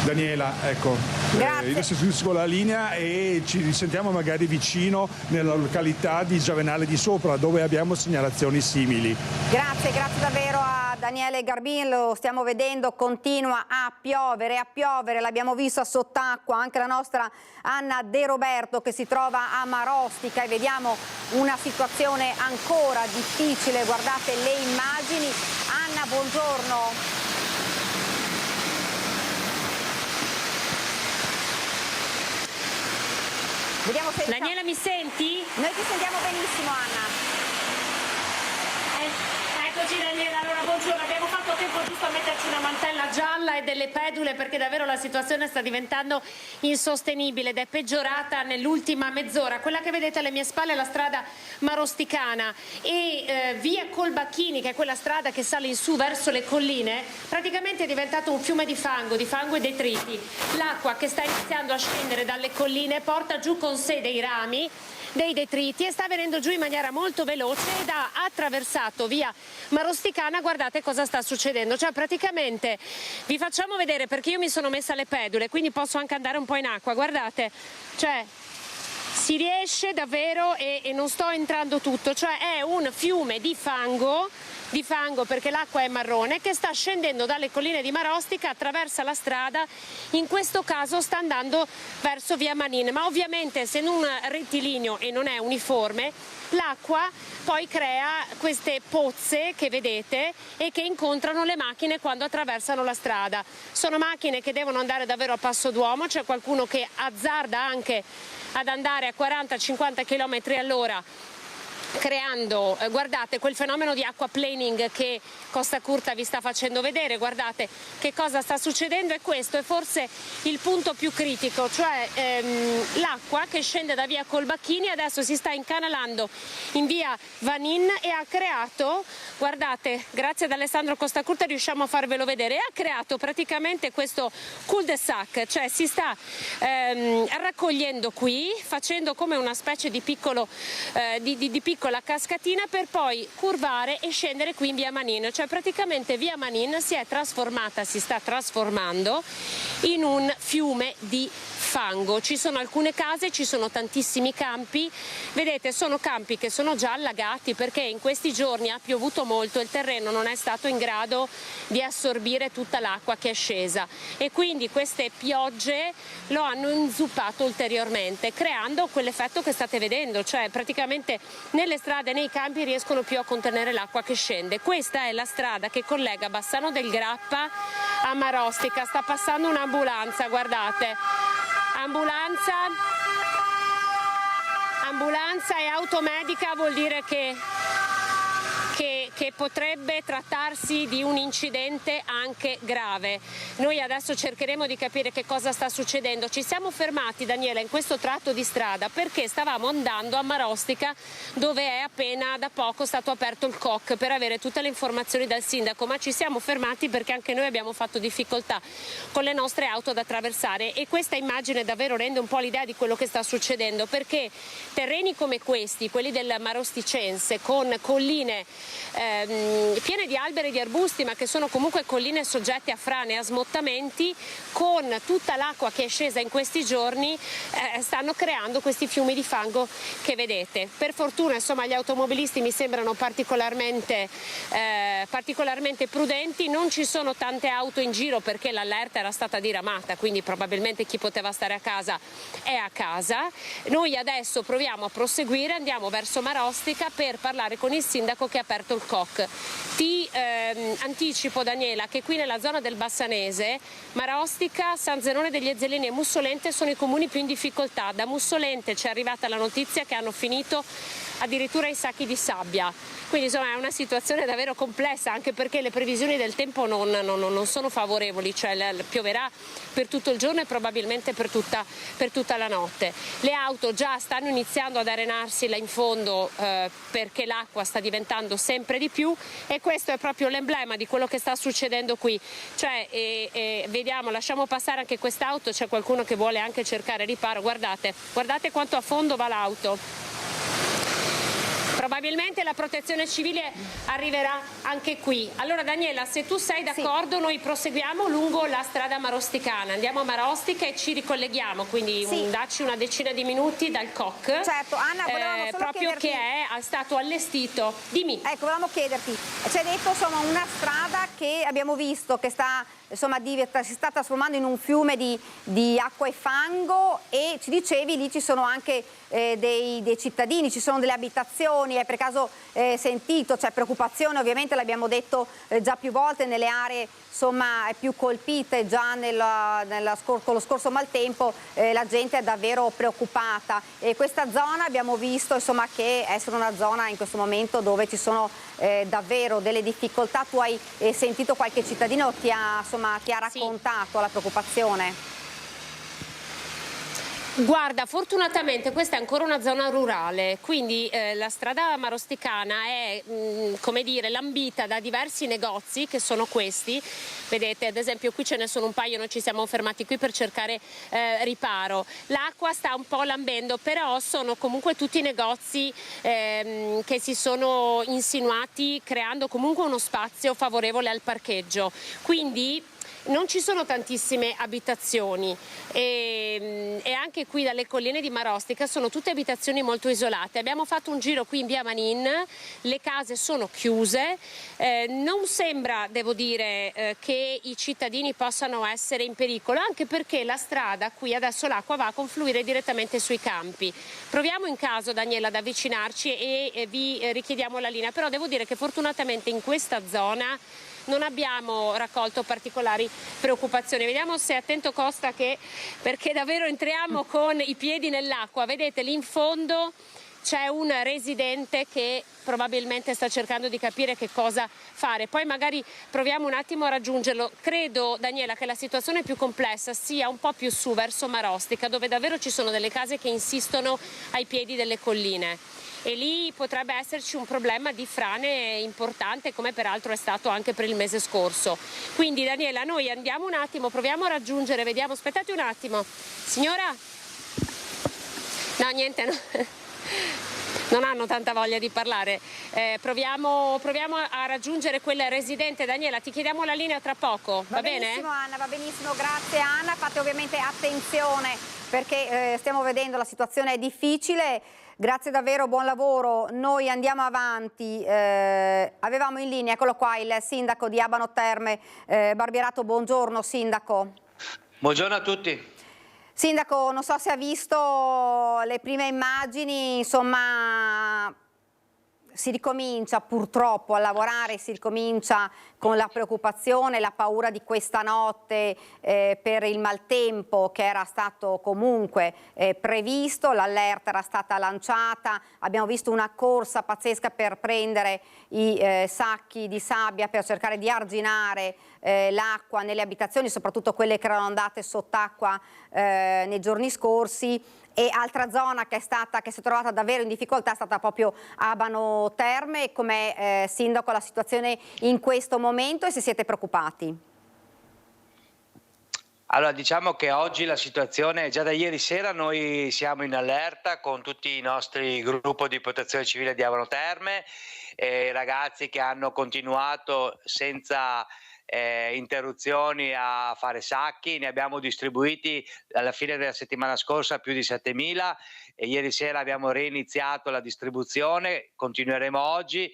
Speaker 9: Daniela, ecco, io restituisco la linea e ci risentiamo magari vicino nella località di Giavenale di Sopra, dove abbiamo segnalazioni simili.
Speaker 1: Grazie davvero a Daniele Garbin, lo stiamo vedendo, continua a piovere, l'abbiamo visto a sott'acqua anche la nostra Anna De Roberto che si trova a Marostica e vediamo una situazione ancora difficile, guardate le immagini. Anna, buongiorno. Vediamo se...
Speaker 11: Daniela, mi senti?
Speaker 1: Noi ti sentiamo benissimo, Anna.
Speaker 11: Eccoci Daniela, allora buongiorno, abbiamo fatto tempo giusto a metterci una mantella gialla e delle pedule perché davvero la situazione sta diventando insostenibile ed è peggiorata nell'ultima mezz'ora. Quella che vedete alle mie spalle è la strada Marosticana e via Colbacchini, che è quella strada che sale in su verso le colline, praticamente è diventato un fiume di fango e detriti. L'acqua che sta iniziando a scendere dalle colline porta giù con sé dei rami, dei detriti e sta venendo giù in maniera molto veloce ed ha attraversato via Marosticana. Guardate cosa sta succedendo, cioè praticamente vi facciamo vedere perché io mi sono messa le pedule quindi posso anche andare un po' in acqua, guardate, cioè si riesce davvero e non sto entrando tutto, cioè è un fiume di fango perché l'acqua è marrone che sta scendendo dalle colline di Marostica, attraversa la strada, in questo caso sta andando verso via Manin, ma ovviamente se non rettilineo e non è uniforme l'acqua poi crea queste pozze che vedete e che incontrano le macchine quando attraversano la strada. Sono macchine che devono andare davvero a passo d'uomo, c'è qualcuno che azzarda anche ad andare a 40-50 km all'ora creando, guardate, quel fenomeno di aquaplaning che Costa Curta vi sta facendo vedere, guardate che cosa sta succedendo e questo è forse il punto più critico, cioè l'acqua che scende da via Colbacchini adesso si sta incanalando in via Vanin e ha creato, guardate, grazie ad Alessandro Costa Curta riusciamo a farvelo vedere, e ha creato praticamente questo cul-de-sac, cioè si sta raccogliendo qui, facendo come una specie di piccolo di piccola cascatina per poi curvare e scendere qui in via Manin, cioè praticamente via Manin si sta trasformando in un fiume di fango. Ci sono alcune case, ci sono tantissimi campi, vedete sono campi che sono già allagati perché in questi giorni ha piovuto molto, il terreno non è stato in grado di assorbire tutta l'acqua che è scesa e quindi queste piogge lo hanno inzuppato ulteriormente creando quell'effetto che state vedendo, cioè praticamente nelle strade, nei campi riescono più a contenere l'acqua che scende. Questa è la strada che collega Bassano del Grappa a Marostica, sta passando un'ambulanza, guardate, ambulanza ambulanza e automedica vuol dire che potrebbe trattarsi di un incidente anche grave. Noi adesso cercheremo di capire che cosa sta succedendo. Ci siamo fermati, Daniela, in questo tratto di strada perché stavamo andando a Marostica, dove è appena da poco stato aperto il COC, per avere tutte le informazioni dal sindaco, ma ci siamo fermati perché anche noi abbiamo fatto difficoltà con le nostre auto ad attraversare, e questa immagine davvero rende un po' l'idea di quello che sta succedendo, perché terreni come questi, quelli del Marosticense, con colline piene di alberi e di arbusti, ma che sono comunque colline soggette a frane e a smottamenti, con tutta l'acqua che è scesa in questi giorni, stanno creando questi fiumi di fango che vedete. Per fortuna, insomma, gli automobilisti mi sembrano particolarmente prudenti, non ci sono tante auto in giro perché l'allerta era stata diramata, quindi probabilmente chi poteva stare a casa è a casa. Noi adesso proviamo a proseguire, andiamo verso Marostica per parlare con il sindaco che ha aperto il COC. Ti anticipo, Daniela, che qui nella zona del Bassanese, Marostica, San Zenone degli Ezzelini e Mussolente sono i comuni più in difficoltà. Da Mussolente ci è arrivata la notizia che hanno finito addirittura i sacchi di sabbia. Quindi insomma è una situazione davvero complessa, anche perché le previsioni del tempo non sono favorevoli, cioè pioverà per tutto il giorno e probabilmente per tutta la notte. Le auto già stanno iniziando ad arenarsi là in fondo perché l'acqua sta diventando sempre di più, e questo è proprio l'emblema di quello che sta succedendo qui. Cioè, vediamo, lasciamo passare anche quest'auto, c'è qualcuno che vuole anche cercare riparo. Guardate quanto a fondo va l'auto. Probabilmente la protezione civile arriverà anche qui. Allora Daniela, se tu sei d'accordo, sì, noi proseguiamo lungo la strada marosticana, andiamo a Marostica e ci ricolleghiamo, quindi sì, dacci una decina di minuti dal COC.
Speaker 1: Certo, Anna, volevamo solo
Speaker 11: proprio
Speaker 1: chiederti...
Speaker 11: che è stato allestito. Dimmi.
Speaker 1: Ecco, volevamo chiederti, ci hai detto insomma una strada che abbiamo visto che sta, insomma, si sta trasformando in un fiume di acqua e fango, e ci dicevi lì ci sono anche dei cittadini, ci sono delle abitazioni. Hai per caso sentito, c'è preoccupazione, ovviamente l'abbiamo detto già più volte, nelle aree insomma più colpite già con lo scorso maltempo, la gente è davvero preoccupata, e questa zona abbiamo visto insomma che essere una zona in questo momento dove ci sono davvero delle difficoltà. Tu hai sentito qualche cittadino, ti ha raccontato la preoccupazione?
Speaker 11: Guarda, fortunatamente questa è ancora una zona rurale, quindi la strada marosticana è, come dire, lambita da diversi negozi che sono questi. Vedete, ad esempio qui ce ne sono un paio, noi ci siamo fermati qui per cercare riparo. L'acqua sta un po' lambendo, però sono comunque tutti negozi che si sono insinuati, creando comunque uno spazio favorevole al parcheggio. Quindi non ci sono tantissime abitazioni, e anche qui dalle colline di Marostica sono tutte abitazioni molto isolate. Abbiamo fatto un giro qui in via Manin, le case sono chiuse, non sembra, devo dire, che i cittadini possano essere in pericolo, anche perché la strada qui adesso l'acqua va a confluire direttamente sui campi. Proviamo in caso, Daniela, ad avvicinarci e vi richiediamo la linea, però devo dire che fortunatamente in questa zona non abbiamo raccolto particolari preoccupazioni. Vediamo se è attento Costa, perché davvero entriamo con i piedi nell'acqua. Vedete lì in fondo c'è un residente che probabilmente sta cercando di capire che cosa fare. Poi magari proviamo un attimo a raggiungerlo. Credo, Daniela, che la situazione più complessa sia un po' più su verso Marostica, dove davvero ci sono delle case che insistono ai piedi delle colline. E lì potrebbe esserci un problema di frane importante, come peraltro è stato anche per il mese scorso. Quindi Daniela, noi andiamo un attimo, proviamo a raggiungere, vediamo, aspettate un attimo. Signora? No, niente, no. Non hanno tanta voglia di parlare. Proviamo a raggiungere quel residente. Daniela, ti chiediamo la linea tra poco, va bene?
Speaker 1: Va benissimo Anna, va benissimo, grazie Anna. Fate ovviamente attenzione perché stiamo vedendo la situazione è difficile. Grazie davvero, buon lavoro. Noi andiamo avanti. Avevamo in linea, eccolo qua, il sindaco di Abano Terme, Barbierato. Buongiorno sindaco.
Speaker 12: Buongiorno a tutti.
Speaker 1: Sindaco, non so se ha visto le prime immagini, insomma si ricomincia purtroppo a lavorare, si ricomincia con la preoccupazione, la paura di questa notte per il maltempo che era stato comunque previsto, l'allerta era stata lanciata, abbiamo visto una corsa pazzesca per prendere i sacchi di sabbia per cercare di arginare l'acqua nelle abitazioni, soprattutto quelle che erano andate sott'acqua nei giorni scorsi. E altra zona che si è trovata davvero in difficoltà è stata proprio Abano Terme. Com'è, Sindaco, la situazione in questo momento e se siete preoccupati?
Speaker 12: Allora, diciamo che oggi la situazione, già da ieri sera noi siamo in allerta con tutti i nostri gruppi di protezione civile di Abano Terme, ragazzi che hanno continuato senza interruzioni a fare sacchi, ne abbiamo distribuiti alla fine della settimana scorsa più di 7.000 e ieri sera abbiamo reiniziato la distribuzione, continueremo oggi.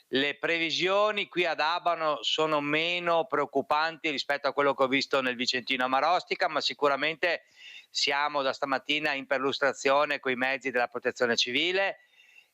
Speaker 12: Le previsioni qui ad Abano sono meno preoccupanti rispetto a quello che ho visto nel Vicentino Amarostica, ma sicuramente siamo da stamattina in perlustrazione con i mezzi della protezione civile,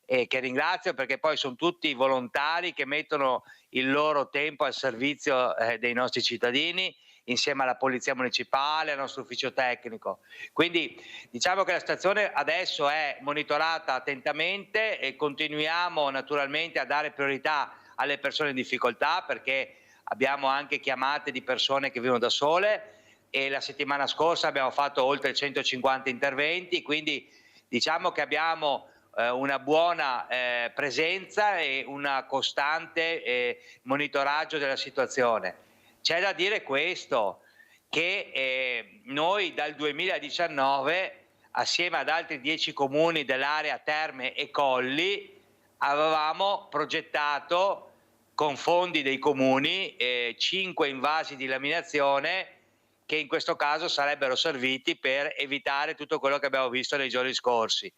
Speaker 12: che ringrazio perché poi sono tutti volontari che mettono il loro tempo al servizio dei nostri cittadini insieme alla Polizia Municipale, al nostro ufficio tecnico. Quindi diciamo che la situazione adesso è monitorata attentamente e continuiamo naturalmente a dare priorità alle persone in difficoltà perché abbiamo anche chiamate di persone che vivono da sole e la settimana scorsa abbiamo fatto oltre 150 interventi, quindi diciamo che abbiamo una buona presenza e una costante monitoraggio della situazione. C'è da dire questo, che noi dal 2019 assieme ad altri 10 comuni dell'area Terme e Colli avevamo progettato con fondi dei comuni 5 invasi di laminazione che in questo caso sarebbero serviti per evitare tutto quello che abbiamo visto nei giorni scorsi.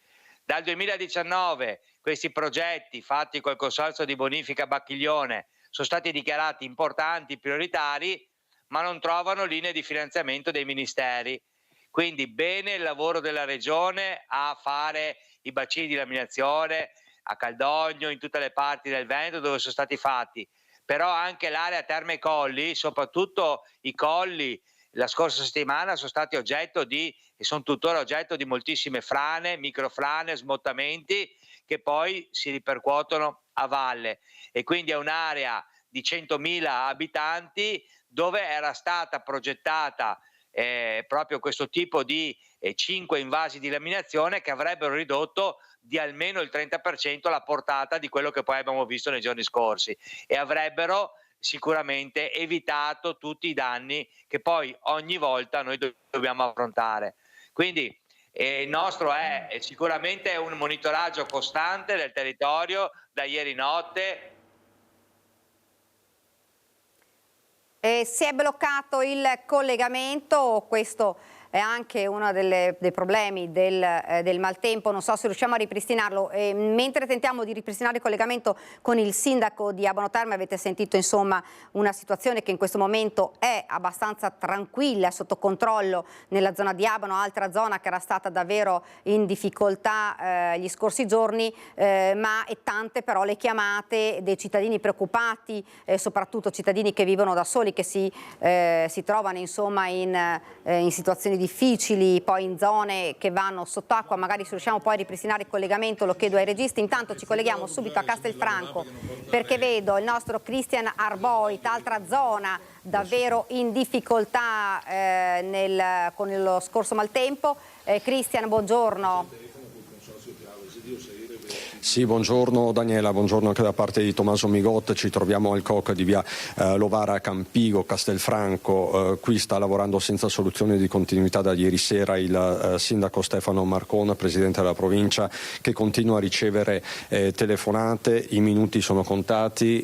Speaker 12: Dal 2019 questi progetti fatti col Consorzio di Bonifica Bacchiglione sono stati dichiarati importanti, prioritari, ma non trovano linee di finanziamento dei ministeri. Quindi bene il lavoro della Regione a fare i bacini di laminazione a Caldogno, in tutte le parti del Veneto dove sono stati fatti, però anche l'area Terme Colli, soprattutto i colli, la scorsa settimana sono stati oggetto di, e sono tuttora oggetto di moltissime frane, microfrane, smottamenti che poi si ripercuotono a valle e quindi è un'area di 100.000 abitanti dove era stata progettata proprio questo tipo di 5 invasi di laminazione che avrebbero ridotto di almeno il 30% la portata di quello che poi abbiamo visto nei giorni scorsi e avrebbero sicuramente evitato tutti i danni che poi ogni volta noi dobbiamo affrontare. Quindi il nostro è sicuramente un monitoraggio costante del territorio da ieri notte.
Speaker 1: Si è bloccato il collegamento, questo è anche uno dei problemi del maltempo, non so se riusciamo a ripristinarlo. Mentre tentiamo di ripristinare il collegamento con il sindaco di Abano Terme, avete sentito insomma una situazione che in questo momento è abbastanza tranquilla, sotto controllo nella zona di Abano, altra zona che era stata davvero in difficoltà gli scorsi giorni, ma è tante però le chiamate dei cittadini preoccupati, soprattutto cittadini che vivono da soli, che si trovano insomma in situazioni difficili, poi in zone che vanno sott'acqua. Magari se riusciamo poi a ripristinare il collegamento lo chiedo ai registi. Intanto ci colleghiamo subito a Castelfranco perché vedo il nostro Christian Arboit, altra zona davvero in difficoltà con lo scorso maltempo. Christian, buongiorno.
Speaker 13: Sì, buongiorno Daniela, buongiorno anche da parte di Tommaso Migot. Ci troviamo al COC di via Lovara Campigo, Castelfranco. Qui sta lavorando senza soluzione di continuità da ieri sera il sindaco Stefano Marcon, presidente della provincia, che continua a ricevere telefonate. I minuti sono contati.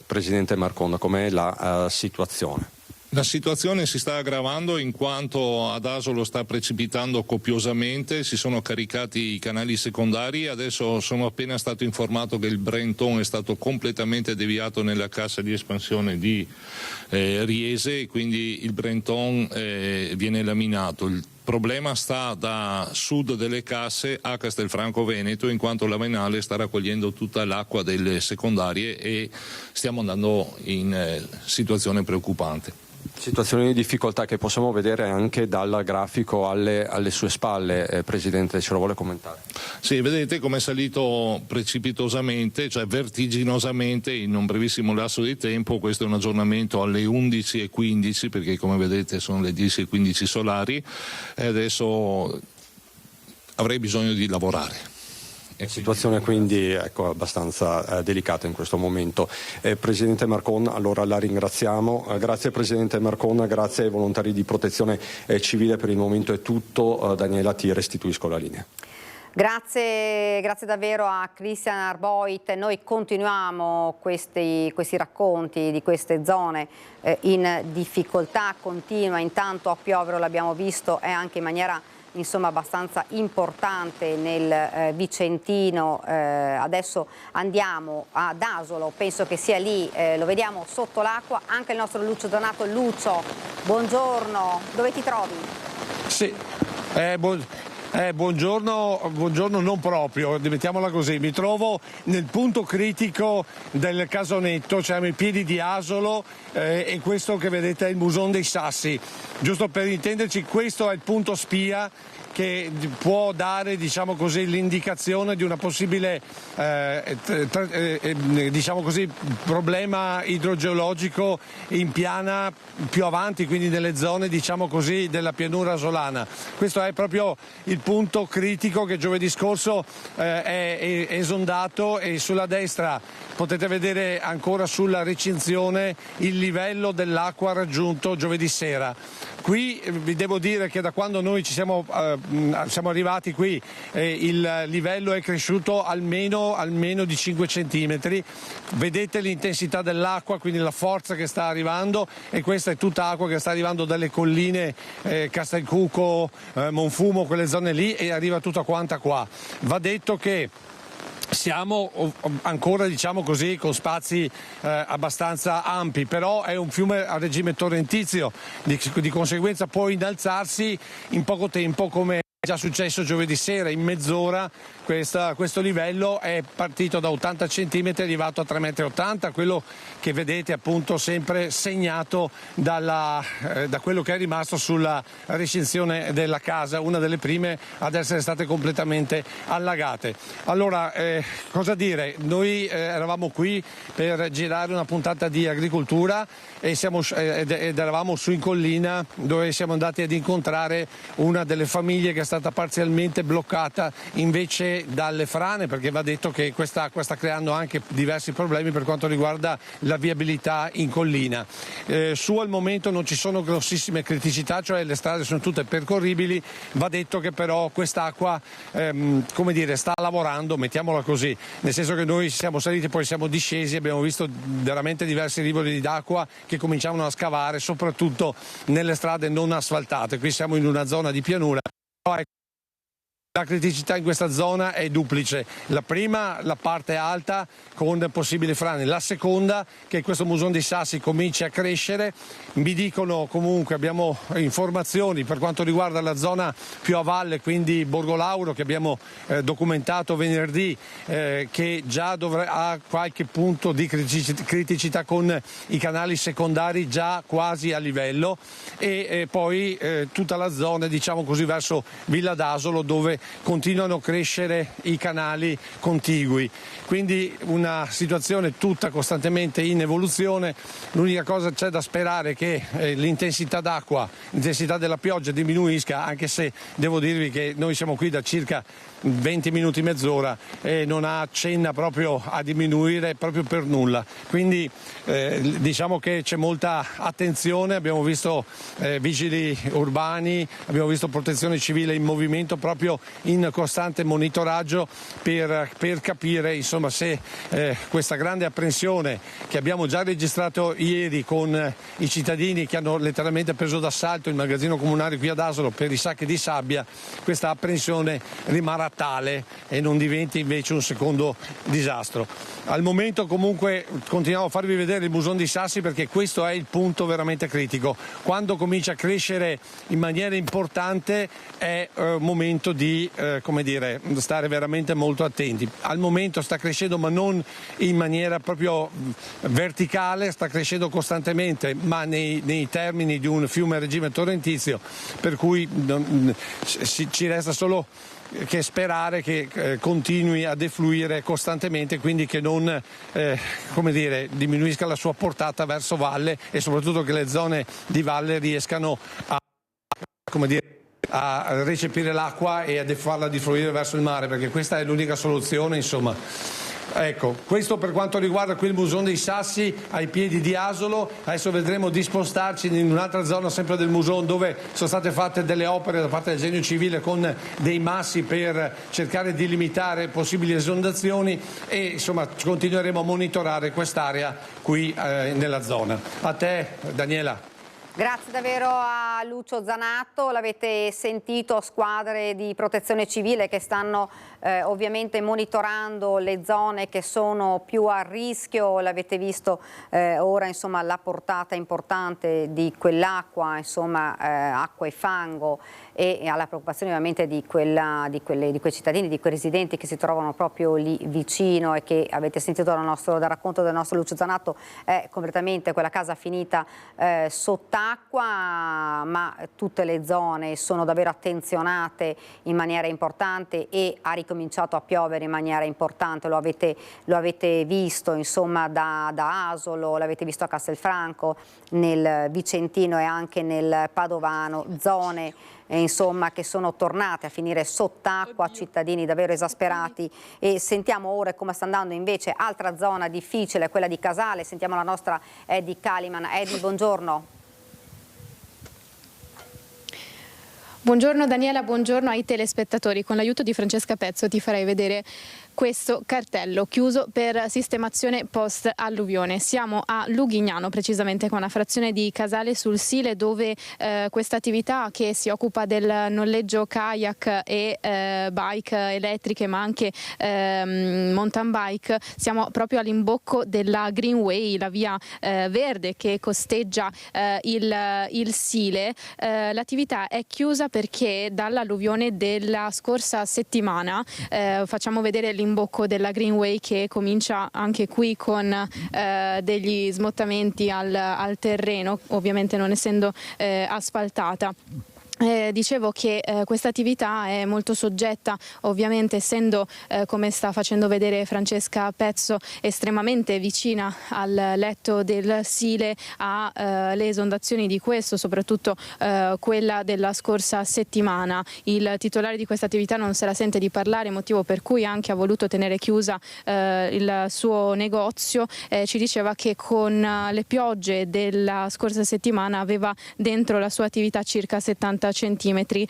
Speaker 13: Presidente Marcon, com'è la situazione?
Speaker 14: La situazione si sta aggravando in quanto ad Asolo sta precipitando copiosamente, si sono caricati i canali secondari, adesso sono appena stato informato che il Brenton è stato completamente deviato nella cassa di espansione di Riese e quindi il Brenton viene laminato. Il problema sta da sud delle Casse a Castelfranco Veneto, in quanto la Venale sta raccogliendo tutta l'acqua delle secondarie e stiamo andando in situazione preoccupante.
Speaker 13: Situazioni di difficoltà che possiamo vedere anche dal grafico alle sue spalle. Presidente, ce lo vuole commentare?
Speaker 14: Sì, vedete come è salito precipitosamente, cioè vertiginosamente in un brevissimo lasso di tempo. Questo è un aggiornamento alle 11:15, perché come vedete sono le 10:15 solari e adesso avrei bisogno di lavorare.
Speaker 13: Situazione quindi abbastanza delicata in questo momento. Presidente Marcon, allora la ringraziamo. Grazie Presidente Marcon, grazie ai volontari di protezione civile, per il momento è tutto. Daniela, ti restituisco la linea.
Speaker 1: Grazie davvero a Christian Arboit. Noi continuiamo questi racconti di queste zone in difficoltà continua, intanto a piovere, l'abbiamo visto, e anche in maniera abbastanza importante nel Vicentino. Adesso andiamo ad Asolo, penso che sia lì, lo vediamo sotto l'acqua, anche il nostro Lucio Donato. Lucio, buongiorno, dove ti trovi?
Speaker 4: Sì, buongiorno non proprio, mettiamola così, mi trovo nel punto critico del Casonetto, cioè ai piedi di Asolo, e questo che vedete è il Muson dei Sassi. Giusto per intenderci, questo è il punto spia che può dare, diciamo così, l'indicazione di una possibile diciamo così, problema idrogeologico in piana più avanti, quindi nelle zone, diciamo così, della pianura asolana. Questo è proprio il punto critico che giovedì scorso è esondato, e sulla destra potete vedere ancora sulla recinzione il livello dell'acqua raggiunto giovedì sera. Qui vi devo dire che da quando noi siamo arrivati qui il livello è cresciuto almeno di 5 centimetri. Vedete l'intensità dell'acqua, quindi la forza che sta arrivando, e questa è tutta acqua che sta arrivando dalle colline Castelcuco, Monfumo, quelle zone lì, e arriva tutta quanta qua. Va detto che siamo ancora, diciamo così, con spazi abbastanza ampi, però è un fiume a regime torrentizio, di conseguenza può innalzarsi in poco tempo, come è già successo giovedì sera. In mezz'ora questo livello è partito da 80 cm, è arrivato a 3,80 m, quello che vedete appunto sempre segnato da quello che è rimasto sulla recinzione della casa, una delle prime ad essere state completamente allagate. Allora, cosa dire? Noi eravamo qui per girare una puntata di agricoltura ed eravamo su in collina, dove siamo andati ad incontrare una delle famiglie che è stata parzialmente bloccata invece dalle frane, perché va detto che questa acqua sta creando anche diversi problemi per quanto riguarda la viabilità in collina. Su al momento non ci sono grossissime criticità, cioè le strade sono tutte percorribili. Va detto che però quest'acqua come dire, sta lavorando, mettiamola così, nel senso che noi siamo saliti, poi siamo discesi, abbiamo visto veramente diversi rivoli d'acqua che cominciavano a scavare, soprattutto nelle strade non asfaltate. Qui siamo in una zona di pianura. La criticità in questa zona è duplice: la prima, la parte alta con possibili frane; la seconda, che questo Muson dei Sassi comincia a crescere. Mi dicono, comunque abbiamo informazioni per quanto riguarda la zona più a valle, quindi Borgo Lauro, che abbiamo documentato venerdì, che già ha qualche punto di criticità con i canali secondari già quasi a livello, e poi tutta la zona, diciamo così, verso Villa d'Asolo, dove continuano a crescere i canali contigui. Quindi una situazione tutta costantemente in evoluzione. L'unica cosa c'è da sperare è che l'intensità d'acqua, l'intensità della pioggia diminuisca, anche se devo dirvi che noi siamo qui da circa 20 minuti, mezz'ora, e non accenna proprio a diminuire proprio per nulla. Quindi diciamo che c'è molta attenzione, abbiamo visto vigili urbani, abbiamo visto protezione civile in movimento proprio in costante monitoraggio per capire insomma se questa grande apprensione che abbiamo già registrato ieri con i cittadini che hanno letteralmente preso d'assalto il magazzino comunale qui ad Asolo per i sacchi di sabbia, questa apprensione rimarrà tale e non diventi invece un secondo disastro. Al momento comunque continuiamo a farvi vedere il Muson di Sassi perché questo è il punto veramente critico. Quando comincia a crescere in maniera importante è momento di stare veramente molto attenti. Al momento sta crescendo ma non in maniera proprio verticale, sta crescendo costantemente ma nei termini di un fiume a regime torrentizio, per cui ci resta solo che sperare che continui a defluire costantemente, quindi che non diminuisca la sua portata verso valle e soprattutto che le zone di valle riescano a recepire l'acqua e a farla defluire verso il mare, perché questa è l'unica soluzione, insomma. Ecco, questo per quanto riguarda qui il Muson dei Sassi ai piedi di Asolo. Adesso vedremo di spostarci in un'altra zona sempre del Muson dove sono state fatte delle opere da parte del Genio Civile con dei massi per cercare di limitare possibili esondazioni e insomma continueremo a monitorare quest'area qui nella zona. A te Daniela.
Speaker 1: Grazie davvero a Lucio Zanato, l'avete sentito, squadre di protezione civile che stanno ovviamente monitorando le zone che sono più a rischio, l'avete visto ora insomma la portata importante di quell'acqua, insomma acqua e fango e alla preoccupazione ovviamente di quei cittadini, di quei residenti che si trovano proprio lì vicino e che avete sentito dal racconto del nostro Lucio Zanato è completamente quella casa finita sott'acqua, ma tutte le zone sono davvero attenzionate in maniera importante e ha ricominciato a piovere in maniera importante, lo avete visto insomma da Asolo, l'avete visto a Castelfranco, nel Vicentino e anche nel Padovano, zone insomma che sono tornate a finire sott'acqua, cittadini davvero esasperati. E sentiamo ora come sta andando invece altra zona difficile, quella di Casale. Sentiamo la nostra Eddie Kaliman. Eddie, buongiorno.
Speaker 15: Buongiorno Daniela, buongiorno ai telespettatori. Con l'aiuto di Francesca Pezzo ti farei vedere questo cartello chiuso per sistemazione post alluvione. Siamo a Lughignano, precisamente con una frazione di Casale sul Sile, dove questa attività che si occupa del noleggio kayak e bike elettriche ma anche mountain bike, siamo proprio all'imbocco della Greenway, la via verde che costeggia il Sile. L'attività è chiusa perché dall'alluvione della scorsa settimana, facciamo vedere l'imbocco della Greenway che comincia anche qui con degli smottamenti al terreno, ovviamente non essendo asfaltata. Dicevo che questa attività è molto soggetta, ovviamente essendo, come sta facendo vedere Francesca Pezzo, estremamente vicina al letto del Sile, alle esondazioni di questo, soprattutto quella della scorsa settimana. Il titolare di questa attività non se la sente di parlare, motivo per cui anche ha voluto tenere chiusa il suo negozio. Ci diceva che con le piogge della scorsa settimana aveva dentro la sua attività circa 70 centimetri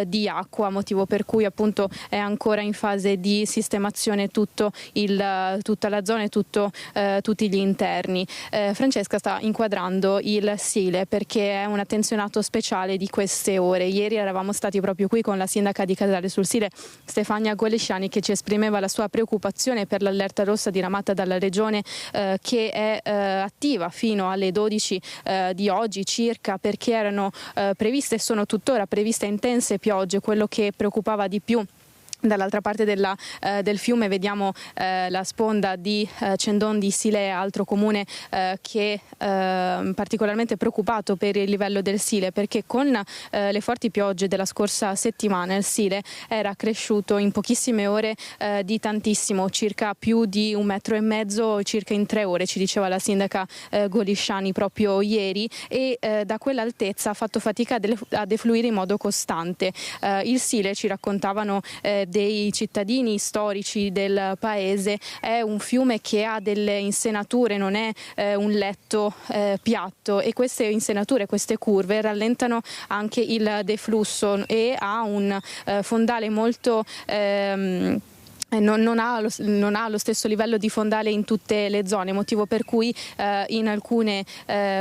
Speaker 15: di acqua, motivo per cui appunto è ancora in fase di sistemazione tutta la zona e tutti gli interni. Francesca sta inquadrando il Sile perché è un attenzionato speciale di queste ore. Ieri eravamo stati proprio qui con la sindaca di Casale sul Sile, Stefania Golisciani, che ci esprimeva la sua preoccupazione per l'allerta rossa diramata dalla regione che è attiva fino alle 12 di oggi circa, perché erano previste e sono tuttora previste intense piogge. Quello che preoccupava di più, dall'altra parte del fiume vediamo la sponda di Cendon di Sile, altro comune che è particolarmente preoccupato per il livello del Sile, perché con le forti piogge della scorsa settimana il Sile era cresciuto in pochissime ore di tantissimo, circa più di 1,5 metri circa in 3 ore, ci diceva la sindaca Golisciani proprio ieri, e da quell'altezza ha fatto fatica a defluire in modo costante. Il Sile, ci raccontavano dei cittadini storici del paese. È un fiume che ha delle insenature, non è un letto piatto, e queste insenature, queste curve rallentano anche il deflusso e ha un fondale molto non ha lo stesso livello di fondale in tutte le zone, motivo per cui in alcune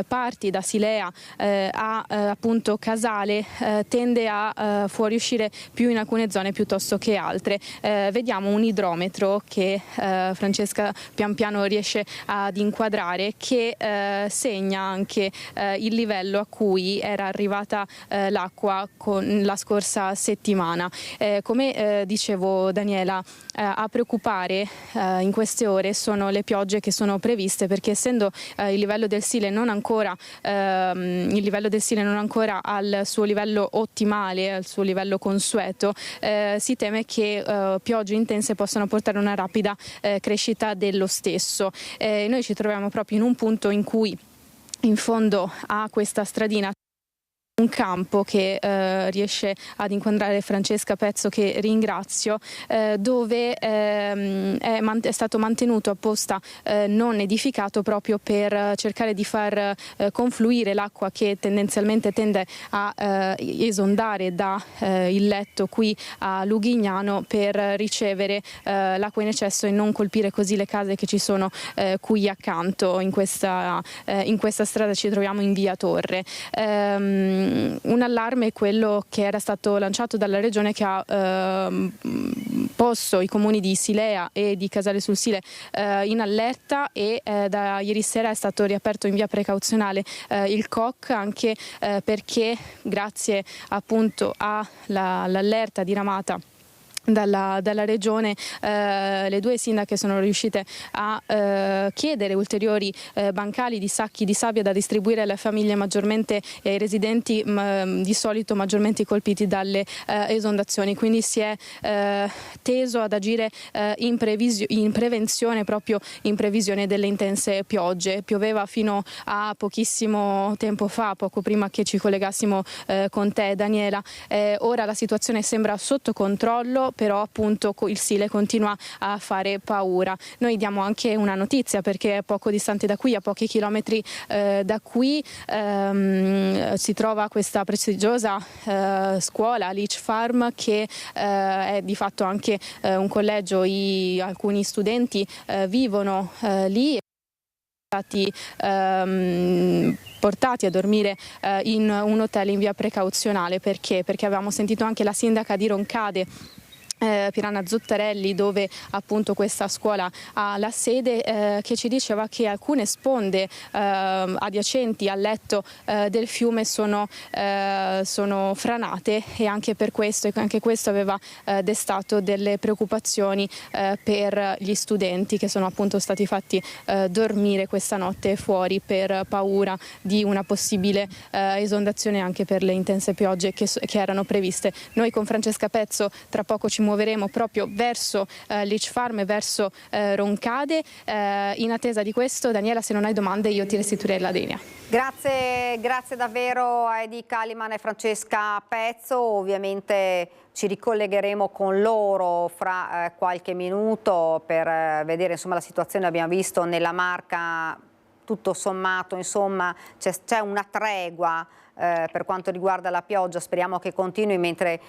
Speaker 15: parti, da Silea a appunto Casale, tende a fuoriuscire più in alcune zone piuttosto che altre. Vediamo un idrometro che Francesca pian piano riesce ad inquadrare, che segna anche il livello a cui era arrivata l'acqua con la scorsa settimana. Come dicevo, Daniela, a preoccupare in queste ore sono le piogge che sono previste, perché essendo il livello del Sile non ancora al suo livello ottimale, al suo livello consueto, si teme che piogge intense possano portare a una rapida crescita dello stesso. Noi ci troviamo proprio in un punto in cui in fondo a questa stradina un campo che riesce ad inquadrare Francesca Pezzo, che ringrazio, dove è stato mantenuto apposta non edificato proprio per cercare di far confluire l'acqua che tendenzialmente tende a esondare da il letto qui a Lughignano, per ricevere l'acqua in eccesso e non colpire così le case che ci sono qui accanto. In questa strada ci troviamo in via Torre. Un allarme è quello che era stato lanciato dalla Regione, che ha posto i comuni di Silea e di Casale sul Sile in allerta, e da ieri sera è stato riaperto in via precauzionale il COC, anche perché grazie appunto all'allerta diramata dalla Regione, le due sindache sono riuscite a chiedere ulteriori bancali di sacchi di sabbia da distribuire alle famiglie maggiormente ai residenti di solito maggiormente colpiti dalle esondazioni. Quindi si è teso ad agire in prevenzione, proprio in previsione delle intense piogge. Pioveva fino a pochissimo tempo fa, poco prima che ci collegassimo con te, Daniela. Ora la situazione sembra sotto controllo, però appunto il Sile continua a fare paura. Noi diamo anche una notizia, perché poco distante da qui, a pochi chilometri da qui, si trova questa prestigiosa scuola, Leach Farm, che è di fatto anche un collegio. Alcuni studenti vivono lì, stati portati a dormire in un hotel in via precauzionale. Perché avevamo sentito anche la sindaca di Roncade, Piranha Zottarelli, dove appunto questa scuola ha la sede, che ci diceva che alcune sponde adiacenti al letto del fiume sono franate, e anche questo aveva destato delle preoccupazioni per gli studenti, che sono appunto stati fatti dormire questa notte fuori per paura di una possibile esondazione, anche per le intense piogge che erano previste. Noi con Francesca Pezzo tra poco ci muoveremo proprio verso Leach Farm e verso Roncade. In attesa di questo, Daniela, se non hai domande io ti restituirei la linea.
Speaker 1: Grazie davvero a Edi Kaliman e Francesca Pezzo. Ovviamente ci ricollegheremo con loro fra qualche minuto per vedere insomma la situazione. Abbiamo visto nella Marca, tutto sommato, insomma, c'è una tregua per quanto riguarda la pioggia. Speriamo che continui, mentre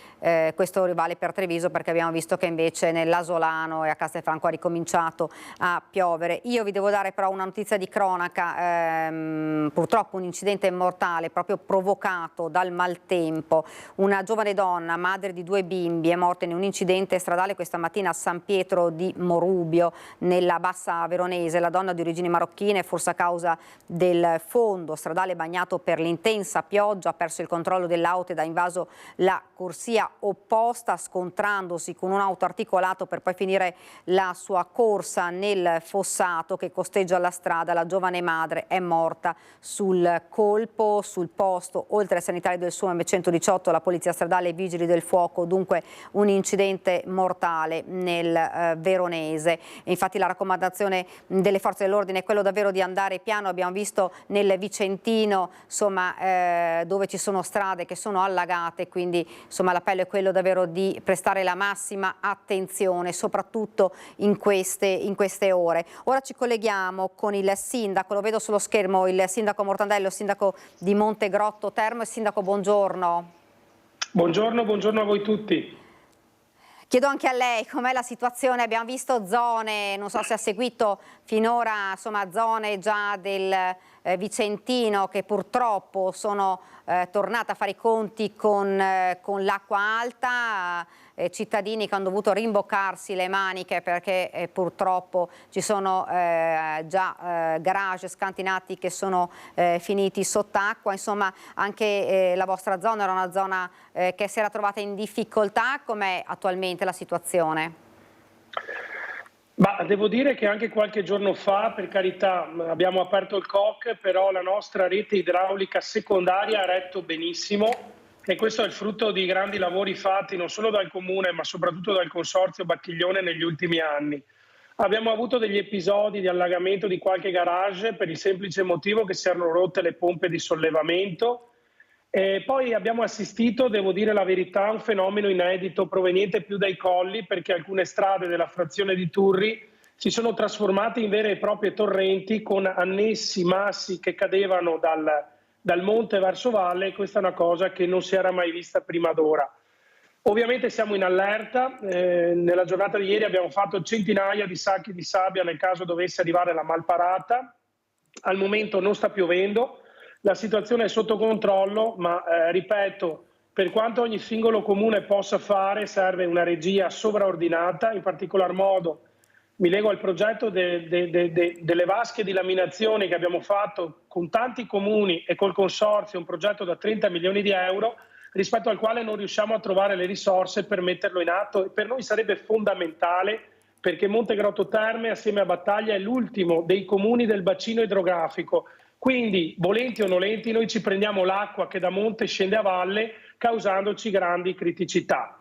Speaker 1: questo vale per Treviso, perché abbiamo visto che invece nell'Asolano e a Castelfranco ha ricominciato a piovere. Io vi devo dare però una notizia di cronaca, purtroppo un incidente mortale proprio provocato dal maltempo. Una giovane donna, madre di 2 bimbi, è morta in un incidente stradale questa mattina a San Pietro di Morubio, nella Bassa Veronese. La donna di origini marocchine, forse a causa del fondo stradale bagnato per l'intensa pioggia, ha perso il controllo dell'auto ed ha invaso la corsia opposta, scontrandosi con un'auto articolato, per poi finire la sua corsa nel fossato che costeggia la strada. La giovane madre è morta sul colpo, sul posto. Oltre ai sanitari del SUAM 118, la polizia stradale e i vigili del fuoco. Dunque un incidente mortale nel Veronese. E infatti la raccomandazione delle forze dell'ordine è quello davvero di andare piano. Abbiamo visto nel Vicentino, insomma, dove ci sono strade che sono allagate, quindi insomma l'appello è quello davvero di prestare la massima attenzione, soprattutto in queste ore. Ora ci colleghiamo con il sindaco, lo vedo sullo schermo, il sindaco Mortandello, sindaco di Montegrotto Terme. Sindaco, buongiorno.
Speaker 16: Buongiorno a voi tutti.
Speaker 1: Chiedo anche a lei com'è la situazione. Abbiamo visto zone, non so se ha seguito finora, insomma, zone già del Vicentino che purtroppo sono tornate a fare i conti con l'acqua alta, cittadini che hanno dovuto rimboccarsi le maniche perché purtroppo ci sono già garage scantinati che sono finiti sott'acqua. Insomma, anche la vostra zona era una zona che si era trovata in difficoltà. Com'è attualmente la situazione?
Speaker 16: Ma devo dire che anche qualche giorno fa, per carità, abbiamo aperto il COC, però la nostra rete idraulica secondaria ha retto benissimo, e questo è il frutto di grandi lavori fatti non solo dal Comune ma soprattutto dal Consorzio Bacchiglione negli ultimi anni. Abbiamo avuto degli episodi di allagamento di qualche garage per il semplice motivo che si erano rotte le pompe di sollevamento. E poi abbiamo assistito, devo dire la verità, a un fenomeno inedito proveniente più dai colli, perché alcune strade della frazione di Turri si sono trasformate in vere e proprie torrenti con annessi massi che cadevano dal monte verso valle. Questa è una cosa che non si era mai vista prima d'ora. Ovviamente siamo in allerta, nella giornata di ieri abbiamo fatto centinaia di sacchi di sabbia nel caso dovesse arrivare la malparata. Al momento non sta piovendo. La situazione è sotto controllo, ma ripeto, per quanto ogni singolo comune possa fare, serve una regia sovraordinata. In particolar modo mi lego al progetto delle vasche di laminazione che abbiamo fatto con tanti comuni e col Consorzio, un progetto da 30 milioni di euro, rispetto al quale non riusciamo a trovare le risorse per metterlo in atto. E per noi sarebbe fondamentale, perché Montegrotto Terme, assieme a Battaglia, è l'ultimo dei comuni del bacino idrografico. Quindi, volenti o nolenti, noi ci prendiamo l'acqua che da monte scende a valle, causandoci grandi criticità.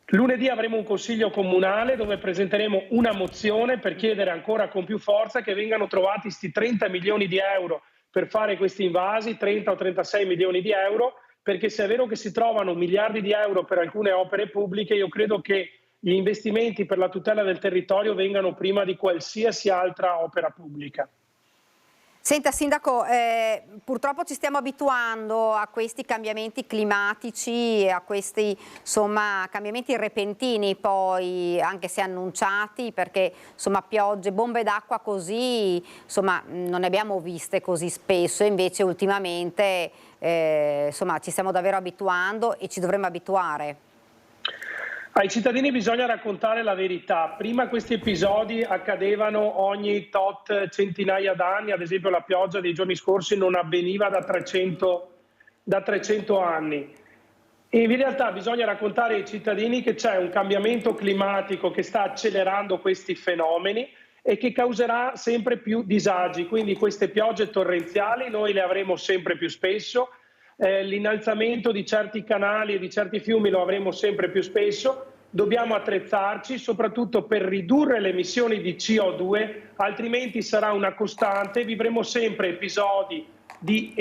Speaker 16: Lunedì avremo un consiglio comunale dove presenteremo una mozione per chiedere ancora con più forza che vengano trovati questi 30 milioni di euro per fare questi invasi, 30 o 36 milioni di euro, perché se è vero che si trovano miliardi di euro per alcune opere pubbliche, io credo che gli investimenti per la tutela del territorio vengano prima di qualsiasi altra opera pubblica.
Speaker 1: Senta Sindaco, purtroppo ci stiamo abituando a questi cambiamenti climatici, a questi insomma, cambiamenti repentini poi anche se annunciati, perché insomma piogge, bombe d'acqua così insomma non ne abbiamo viste così spesso, invece ultimamente insomma ci stiamo davvero abituando e ci dovremmo abituare.
Speaker 16: Ai cittadini bisogna raccontare la verità. Prima questi episodi accadevano ogni tot centinaia d'anni, ad esempio la pioggia dei giorni scorsi non avveniva da 300 anni. E in realtà bisogna raccontare ai cittadini che c'è un cambiamento climatico che sta accelerando questi fenomeni e che causerà sempre più disagi. Quindi queste piogge torrenziali noi le avremo sempre più spesso. L'innalzamento di certi canali e di certi fiumi lo avremo sempre più spesso. Dobbiamo attrezzarci soprattutto per ridurre le emissioni di CO2, altrimenti sarà una costante, vivremo sempre episodi di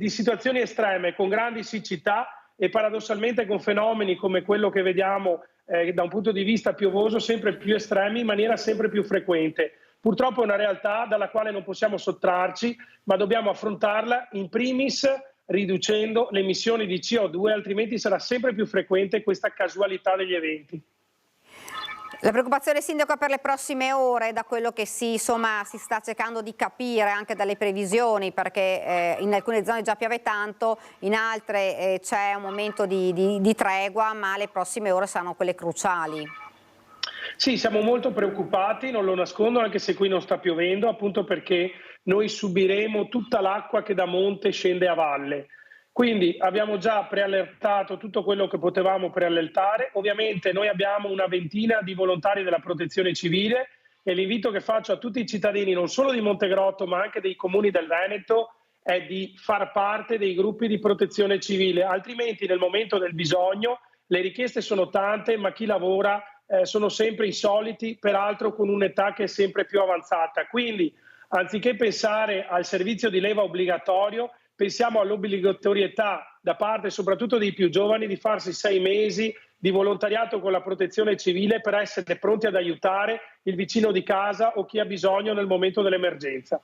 Speaker 16: situazioni estreme con grandi siccità e paradossalmente con fenomeni come quello che vediamo da un punto di vista piovoso sempre più estremi in maniera sempre più frequente. Purtroppo è una realtà dalla quale non possiamo sottrarci, ma dobbiamo affrontarla in primis riducendo le emissioni di CO2, altrimenti sarà sempre più frequente questa casualità degli eventi.
Speaker 1: La preoccupazione, Sindaco, per le prossime ore, da quello che si sta cercando di capire anche dalle previsioni, perché in alcune zone già piove tanto, in altre c'è un momento di tregua, ma le prossime ore saranno quelle cruciali.
Speaker 16: Sì, siamo molto preoccupati, non lo nascondo, anche se qui non sta piovendo, appunto perché noi subiremo tutta l'acqua che da monte scende a valle. Quindi abbiamo già preallertato tutto quello che potevamo preallertare. Ovviamente noi abbiamo una ventina di volontari della Protezione Civile e l'invito che faccio a tutti i cittadini, non solo di Montegrotto ma anche dei comuni del Veneto, è di far parte dei gruppi di Protezione Civile, altrimenti nel momento del bisogno le richieste sono tante, ma chi lavora sono sempre i soliti, peraltro con un'età che è sempre più avanzata. Quindi, anziché pensare al servizio di leva obbligatorio, pensiamo all'obbligatorietà da parte soprattutto dei più giovani di farsi 6 mesi di volontariato con la protezione civile per essere pronti ad aiutare il vicino di casa o chi ha bisogno nel momento dell'emergenza.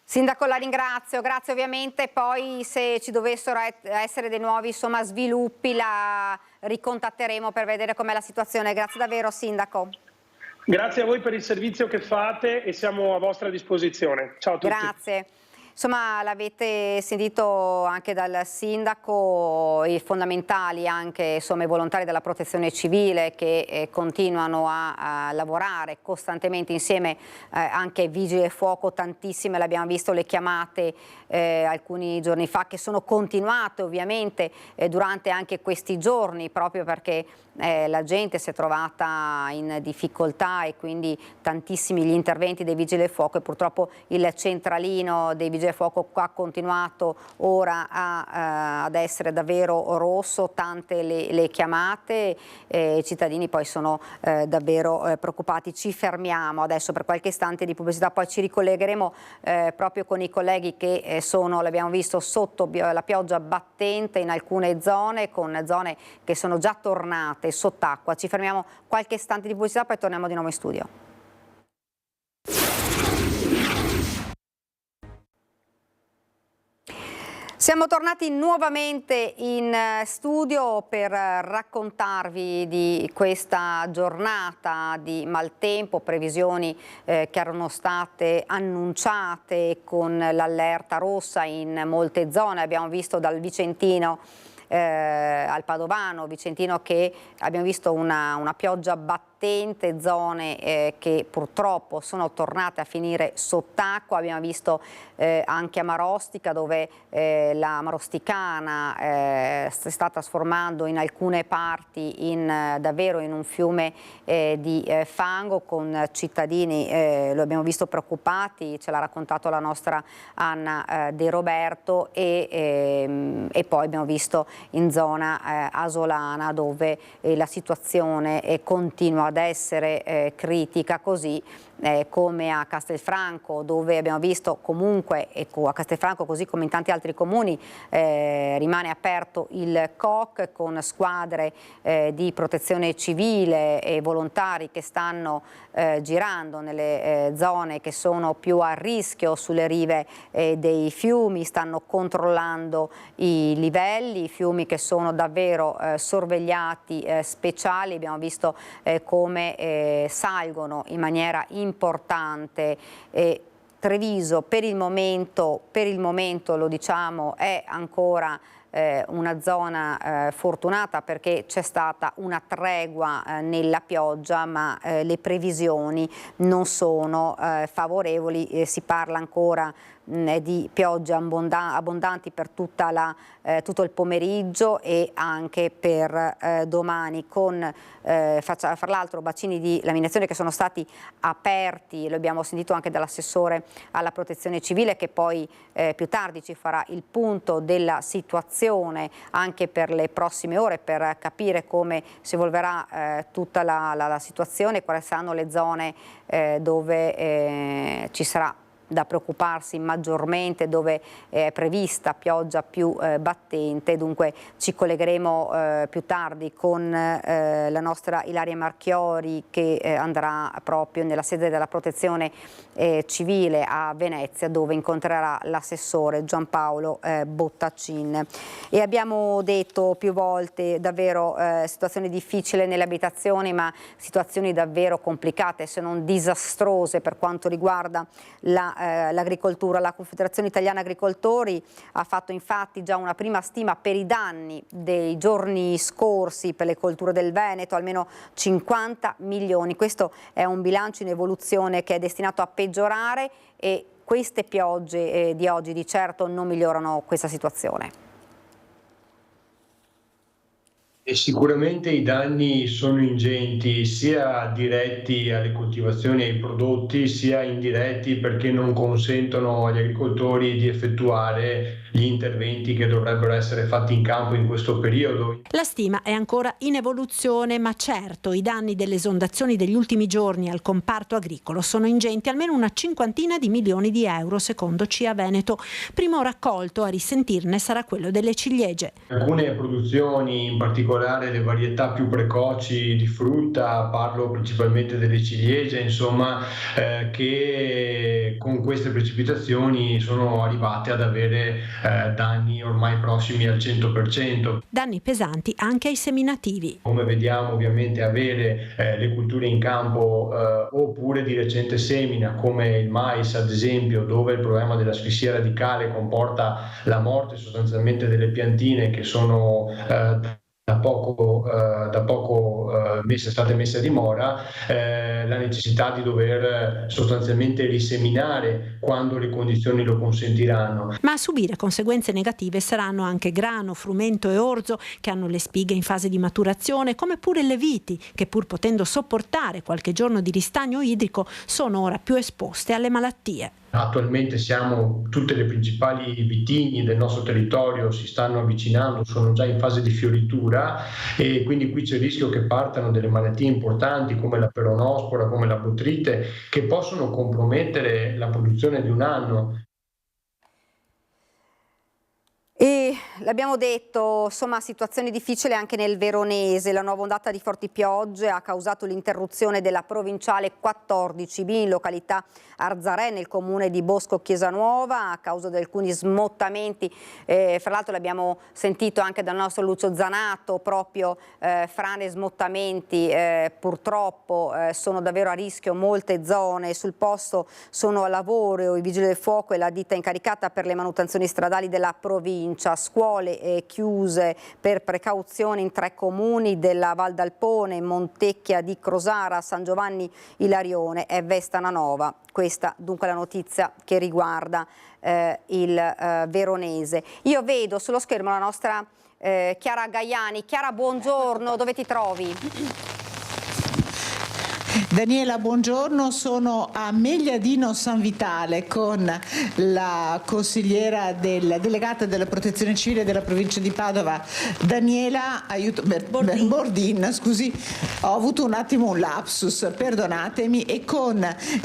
Speaker 1: Sindaco, la ringrazio, grazie ovviamente, poi se ci dovessero essere dei nuovi sviluppi la ricontatteremo per vedere com'è la situazione. Grazie davvero Sindaco.
Speaker 16: Grazie a voi per il servizio che fate e siamo a vostra disposizione. Ciao a tutti.
Speaker 1: Grazie. Insomma, l'avete sentito anche dal sindaco, i fondamentali anche i volontari della protezione civile che continuano a lavorare costantemente insieme anche ai vigili del fuoco, tantissime, l'abbiamo visto le chiamate alcuni giorni fa che sono continuate ovviamente durante anche questi giorni proprio perché la gente si è trovata in difficoltà e quindi tantissimi gli interventi dei vigili del fuoco e purtroppo il centralino dei vigili del fuoco ha continuato ora ad essere davvero rosso, tante le chiamate, i cittadini poi sono davvero preoccupati. Ci fermiamo adesso per qualche istante di pubblicità, poi ci ricollegheremo proprio con i colleghi che sono, l'abbiamo visto, sotto la pioggia battente in alcune zone, con zone che sono già tornate sott'acqua. Ci fermiamo qualche istante di pubblicità, poi torniamo di nuovo in studio. Siamo tornati nuovamente in studio per raccontarvi di questa giornata di maltempo, previsioni che erano state annunciate con l'allerta rossa in molte zone. Abbiamo visto dal Vicentino al Padovano, Vicentino, che abbiamo visto una pioggia battente, zone che purtroppo sono tornate a finire sott'acqua. Abbiamo visto anche a Marostica, dove la Marosticana si sta trasformando in alcune parti davvero in un fiume di fango, con cittadini, lo abbiamo visto, preoccupati, ce l'ha raccontato la nostra Anna De Roberto, e poi abbiamo visto in zona asolana, dove la situazione continua ad essere critica, così come a Castelfranco, dove abbiamo visto comunque, a Castelfranco così come in tanti altri comuni, rimane aperto il COC con squadre di protezione civile e volontari che stanno girando nelle zone che sono più a rischio sulle rive dei fiumi, stanno controllando i livelli, i fiumi che sono davvero sorvegliati speciali. Abbiamo visto come salgono in maniera importante. Treviso per il momento lo diciamo, è ancora una zona fortunata perché c'è stata una tregua nella pioggia, ma le previsioni non sono favorevoli. Si parla ancora di piogge abbondanti per tutto il pomeriggio e anche per domani, con fra l'altro bacini di laminazione che sono stati aperti, lo abbiamo sentito anche dall'assessore alla protezione civile, che poi più tardi ci farà il punto della situazione anche per le prossime ore, per capire come si evolverà tutta la situazione, quali saranno le zone dove ci sarà da preoccuparsi maggiormente, dove è prevista pioggia più battente. Dunque ci collegheremo più tardi con la nostra Ilaria Marchiori, che andrà proprio nella sede della protezione civile a Venezia, dove incontrerà l'assessore Giampaolo Bottacin. E abbiamo detto più volte, davvero situazioni difficili nelle abitazioni, ma situazioni davvero complicate, se non disastrose per quanto riguarda l'agricoltura. La Confederazione Italiana Agricoltori ha fatto infatti già una prima stima per i danni dei giorni scorsi per le colture del Veneto, almeno 50 milioni. Questo è un bilancio in evoluzione che è destinato a peggiorare, e queste piogge di oggi di certo non migliorano questa situazione.
Speaker 17: E sicuramente i danni sono ingenti, sia diretti alle coltivazioni e ai prodotti, sia indiretti perché non consentono agli agricoltori di effettuare gli interventi che dovrebbero essere fatti in campo in questo periodo.
Speaker 18: La stima è ancora in evoluzione, ma certo i danni delle esondazioni degli ultimi giorni al comparto agricolo sono ingenti, almeno una 50 di milioni di euro secondo CIA Veneto. Primo raccolto a risentirne sarà quello delle ciliegie.
Speaker 17: Alcune produzioni, in particolare le varietà più precoci di frutta, parlo principalmente delle ciliegie, insomma, che con queste precipitazioni sono arrivate ad avere danni ormai prossimi al 100%.
Speaker 18: Danni pesanti anche ai seminativi.
Speaker 17: Come vediamo, ovviamente avere le culture in campo oppure di recente semina come il mais ad esempio, dove il problema dell'asfissia radicale comporta la morte sostanzialmente delle piantine che sono da poco state messe a dimora, la necessità di dover sostanzialmente riseminare quando le condizioni lo consentiranno.
Speaker 18: Ma a subire conseguenze negative saranno anche grano, frumento e orzo, che hanno le spighe in fase di maturazione, come pure le viti, che pur potendo sopportare qualche giorno di ristagno idrico sono ora più esposte alle malattie.
Speaker 17: Attualmente tutte le principali vitigni del nostro territorio si stanno avvicinando, sono già in fase di fioritura e quindi qui c'è il rischio che partano delle malattie importanti come la peronospora, come la botrite, che possono compromettere la produzione di un anno.
Speaker 1: E l'abbiamo detto, insomma, situazione difficile anche nel Veronese. La nuova ondata di forti piogge ha causato l'interruzione della provinciale 14B in località Arzarè, nel comune di Bosco Chiesanuova, a causa di alcuni smottamenti. Fra l'altro l'abbiamo sentito anche dal nostro Lucio Zanato, proprio frane e smottamenti purtroppo sono davvero a rischio molte zone. Sul posto sono a lavoro i vigili del fuoco e la ditta incaricata per le manutenzioni stradali della provincia. Scuole chiuse per precauzione in 3 comuni della Val d'Alpone, Montecchia di Crosara, San Giovanni Ilarione e Vestananova. Questa dunque la notizia che riguarda il Veronese. Io vedo sullo schermo la nostra Chiara Gaiani. Chiara, buongiorno, dove ti trovi?
Speaker 19: Daniela, buongiorno, sono a Megliadino San Vitale con la consigliera delegata della Protezione Civile della provincia di Padova, Daniela Bordin, scusi, ho avuto un attimo un lapsus, perdonatemi, e con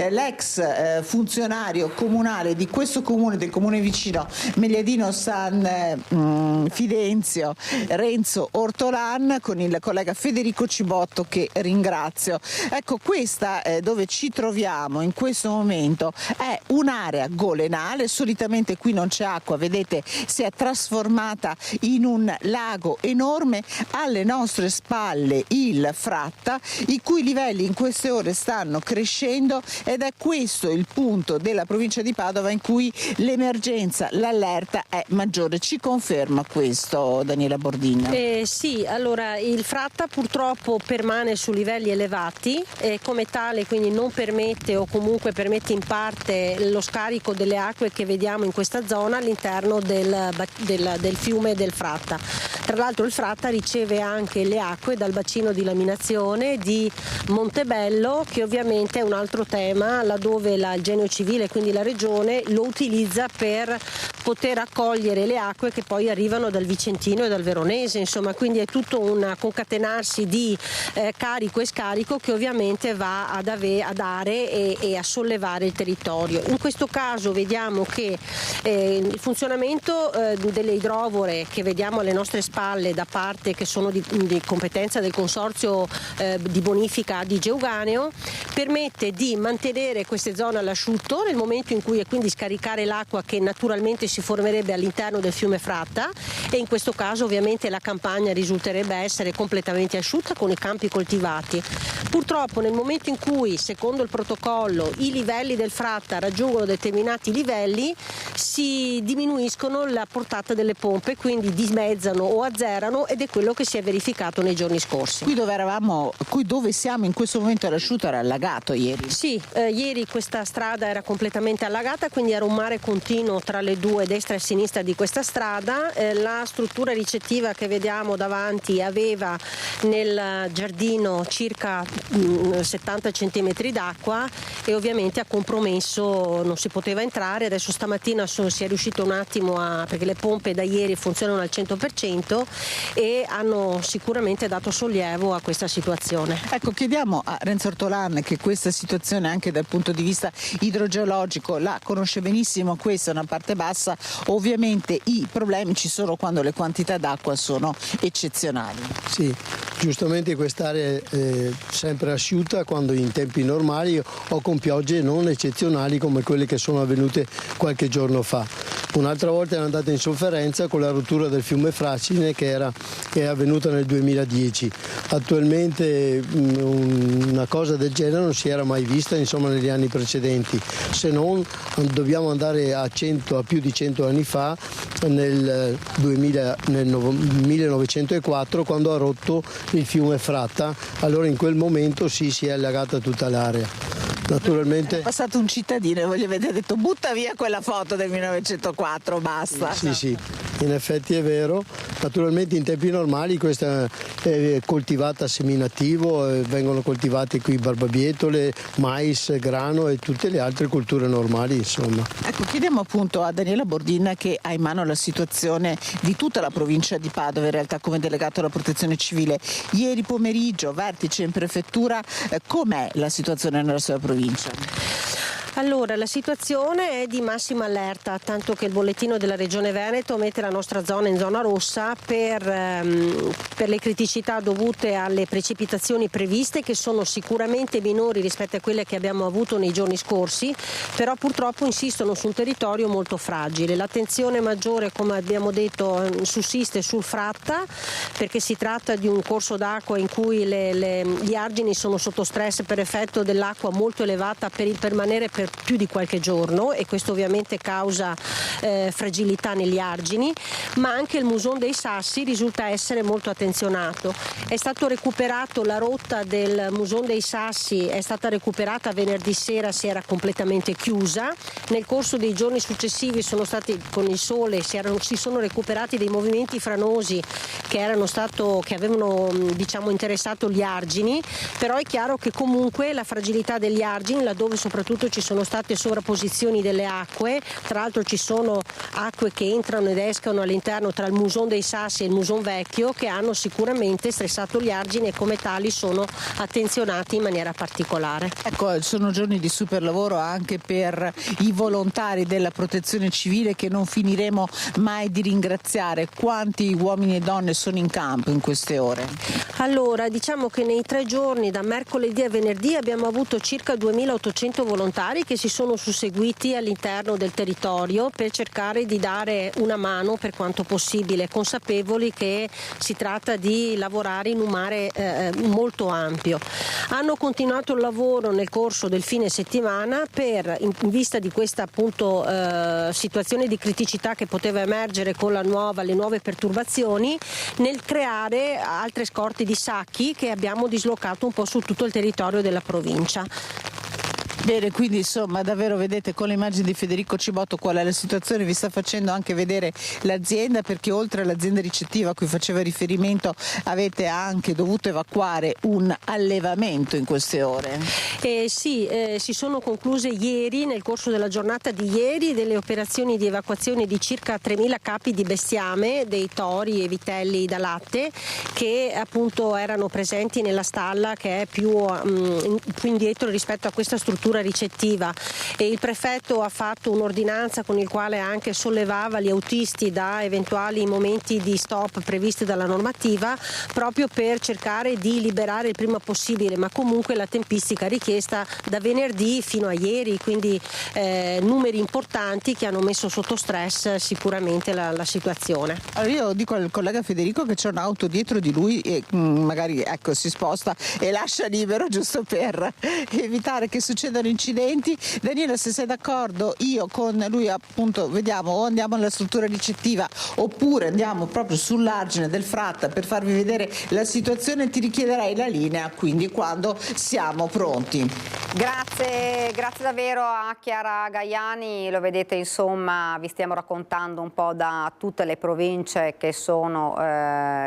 Speaker 19: l'ex funzionario comunale di questo comune, del comune vicino, Megliadino San Fidenzio, Renzo Ortolan, con il collega Federico Cibotto che ringrazio. Ecco, questa dove ci troviamo in questo momento è un'area golenale, solitamente qui non c'è acqua, vedete si è trasformata in un lago enorme, alle nostre spalle il Fratta, i cui livelli in queste ore stanno crescendo ed è questo il punto della provincia di Padova in cui l'emergenza, l'allerta è maggiore. Ci conferma questo Daniela Bordin?
Speaker 20: Sì, allora il Fratta purtroppo permane su livelli elevati e come tale quindi non permette o comunque permette in parte lo scarico delle acque che vediamo in questa zona all'interno del fiume del Fratta. Tra l'altro il Fratta riceve anche le acque dal bacino di laminazione di Montebello, che ovviamente è un altro tema laddove il Genio Civile, quindi la regione, lo utilizza per poter accogliere le acque che poi arrivano dal Vicentino e dal Veronese, insomma, quindi è tutto un concatenarsi di carico e scarico che ovviamente va a dare e a sollevare il territorio. In questo caso vediamo che il funzionamento delle idrovore che vediamo alle nostre spalle da parte che sono di competenza del consorzio di bonifica di Geuganeo permette di mantenere queste zone all'asciutto nel momento in cui e quindi scaricare l'acqua che naturalmente si formerebbe all'interno del fiume Fratta, e in questo caso ovviamente la campagna risulterebbe essere completamente asciutta con i campi coltivati. Purtroppo nel momento in cui, secondo il protocollo, i livelli del Fratta raggiungono determinati livelli, si diminuiscono la portata delle pompe, quindi dimezzano o azzerano, ed è quello che si è verificato nei giorni scorsi.
Speaker 19: Qui dove siamo in questo momento l'asciutto era allagato ieri?
Speaker 20: Sì, ieri questa strada era completamente allagata, quindi era un mare continuo tra le due, destra e sinistra di questa strada. La struttura ricettiva che vediamo davanti aveva nel giardino circa 70 centimetri d'acqua e ovviamente ha compromesso, non si poteva entrare. Adesso stamattina si è riuscito un attimo perché le pompe da ieri funzionano al 100% e hanno sicuramente dato sollievo a questa situazione.
Speaker 19: Ecco, chiediamo a Renzo Ortolan, che questa situazione anche dal punto di vista idrogeologico la conosce benissimo, questa è una parte bassa, ovviamente i problemi ci sono quando le quantità d'acqua sono eccezionali.
Speaker 2: Sì, giustamente quest'area è sempre asciutta quando in tempi normali o con piogge non eccezionali come quelle che sono avvenute qualche giorno fa. Un'altra volta è andata in sofferenza con la rottura del fiume Fracine che è avvenuta nel 2010. Attualmente una cosa del genere non si era mai vista negli anni precedenti, se non dobbiamo andare a più di 100 anni fa, nel 1904, quando ha rotto il fiume Fratta. Allora in quel momento sì, si è allagata tutta l'area. Naturalmente è
Speaker 19: passato un cittadino e voglio vedere, ha detto butta via quella foto del 1904, basta.
Speaker 2: Sì, in effetti è vero. Naturalmente in tempi normali questa è coltivata a seminativo, vengono coltivate qui barbabietole, mais, grano e tutte le altre culture normali, insomma.
Speaker 19: Ecco, chiediamo appunto a Daniela Bordin, che ha in mano la situazione di tutta la provincia di Padova, in realtà come delegato alla protezione civile. Ieri pomeriggio, vertice in prefettura, com'è la situazione nella sua provincia?
Speaker 20: Allora, la situazione è di massima allerta, tanto che il bollettino della Regione Veneto mette la nostra zona in zona rossa per le criticità dovute alle precipitazioni previste, che sono sicuramente minori rispetto a quelle che abbiamo avuto nei giorni scorsi, però purtroppo insistono su un territorio molto fragile. L'attenzione maggiore, come abbiamo detto, sussiste sul Fratta, perché si tratta di un corso d'acqua in cui gli argini sono sotto stress per effetto dell'acqua molto elevata per il permanere per più di qualche giorno, e questo ovviamente causa fragilità negli argini, ma anche il Muson dei Sassi risulta essere molto attenzionato. È stato recuperato, la rotta del Muson dei Sassi è stata recuperata venerdì sera, si era completamente chiusa. Nel corso dei giorni successivi sono stati, con il sole, si sono recuperati dei movimenti franosi che avevano interessato gli argini, però è chiaro che comunque la fragilità degli argini, laddove soprattutto ci sono state sovrapposizioni delle acque, tra l'altro ci sono acque che entrano ed escono all'interno tra il Muson dei Sassi e il Muson Vecchio, che hanno sicuramente stressato gli argini e come tali sono attenzionati in maniera particolare.
Speaker 19: Ecco, sono giorni di super lavoro anche per i volontari della protezione civile, che non finiremo mai di ringraziare. Quanti uomini e donne sono in campo in queste ore?
Speaker 20: Allora, diciamo che nei 3 giorni, da mercoledì a venerdì, abbiamo avuto circa 2800 volontari che si sono susseguiti all'interno del territorio per cercare di dare una mano per quanto possibile, consapevoli che si tratta di lavorare in un mare molto ampio. Hanno continuato il lavoro nel corso del fine settimana in vista di questa appunto situazione di criticità che poteva emergere con le nuove perturbazioni, nel creare altre scorte di sacchi che abbiamo dislocato un po' su tutto il territorio della provincia.
Speaker 19: Bene, quindi insomma davvero vedete con le immagini di Federico Cibotto qual è la situazione, vi sta facendo anche vedere l'azienda, perché oltre all'azienda ricettiva a cui faceva riferimento avete anche dovuto evacuare un allevamento in queste ore.
Speaker 20: Sì, si sono concluse ieri, nel corso della giornata di ieri, delle operazioni di evacuazione di circa 3.000 capi di bestiame, dei tori e vitelli da latte, che appunto erano presenti nella stalla che è più indietro rispetto a questa struttura ricettiva, e il prefetto ha fatto un'ordinanza con il quale anche sollevava gli autisti da eventuali momenti di stop previsti dalla normativa, proprio per cercare di liberare il prima possibile, ma comunque la tempistica richiesta da venerdì fino a ieri, quindi numeri importanti che hanno messo sotto stress sicuramente la situazione.
Speaker 19: Allora io dico al collega Federico che c'è un'auto dietro di lui e magari si sposta e lascia libero, giusto per evitare che succedano succedono incidenti. Daniela, se sei d'accordo, io con lui appunto vediamo, o andiamo nella struttura ricettiva oppure andiamo proprio sull'argine del Fratta per farvi vedere la situazione. Ti richiederei la linea, quindi quando siamo pronti.
Speaker 1: Grazie davvero a Chiara Gaiani, lo vedete, insomma vi stiamo raccontando un po' da tutte le province che sono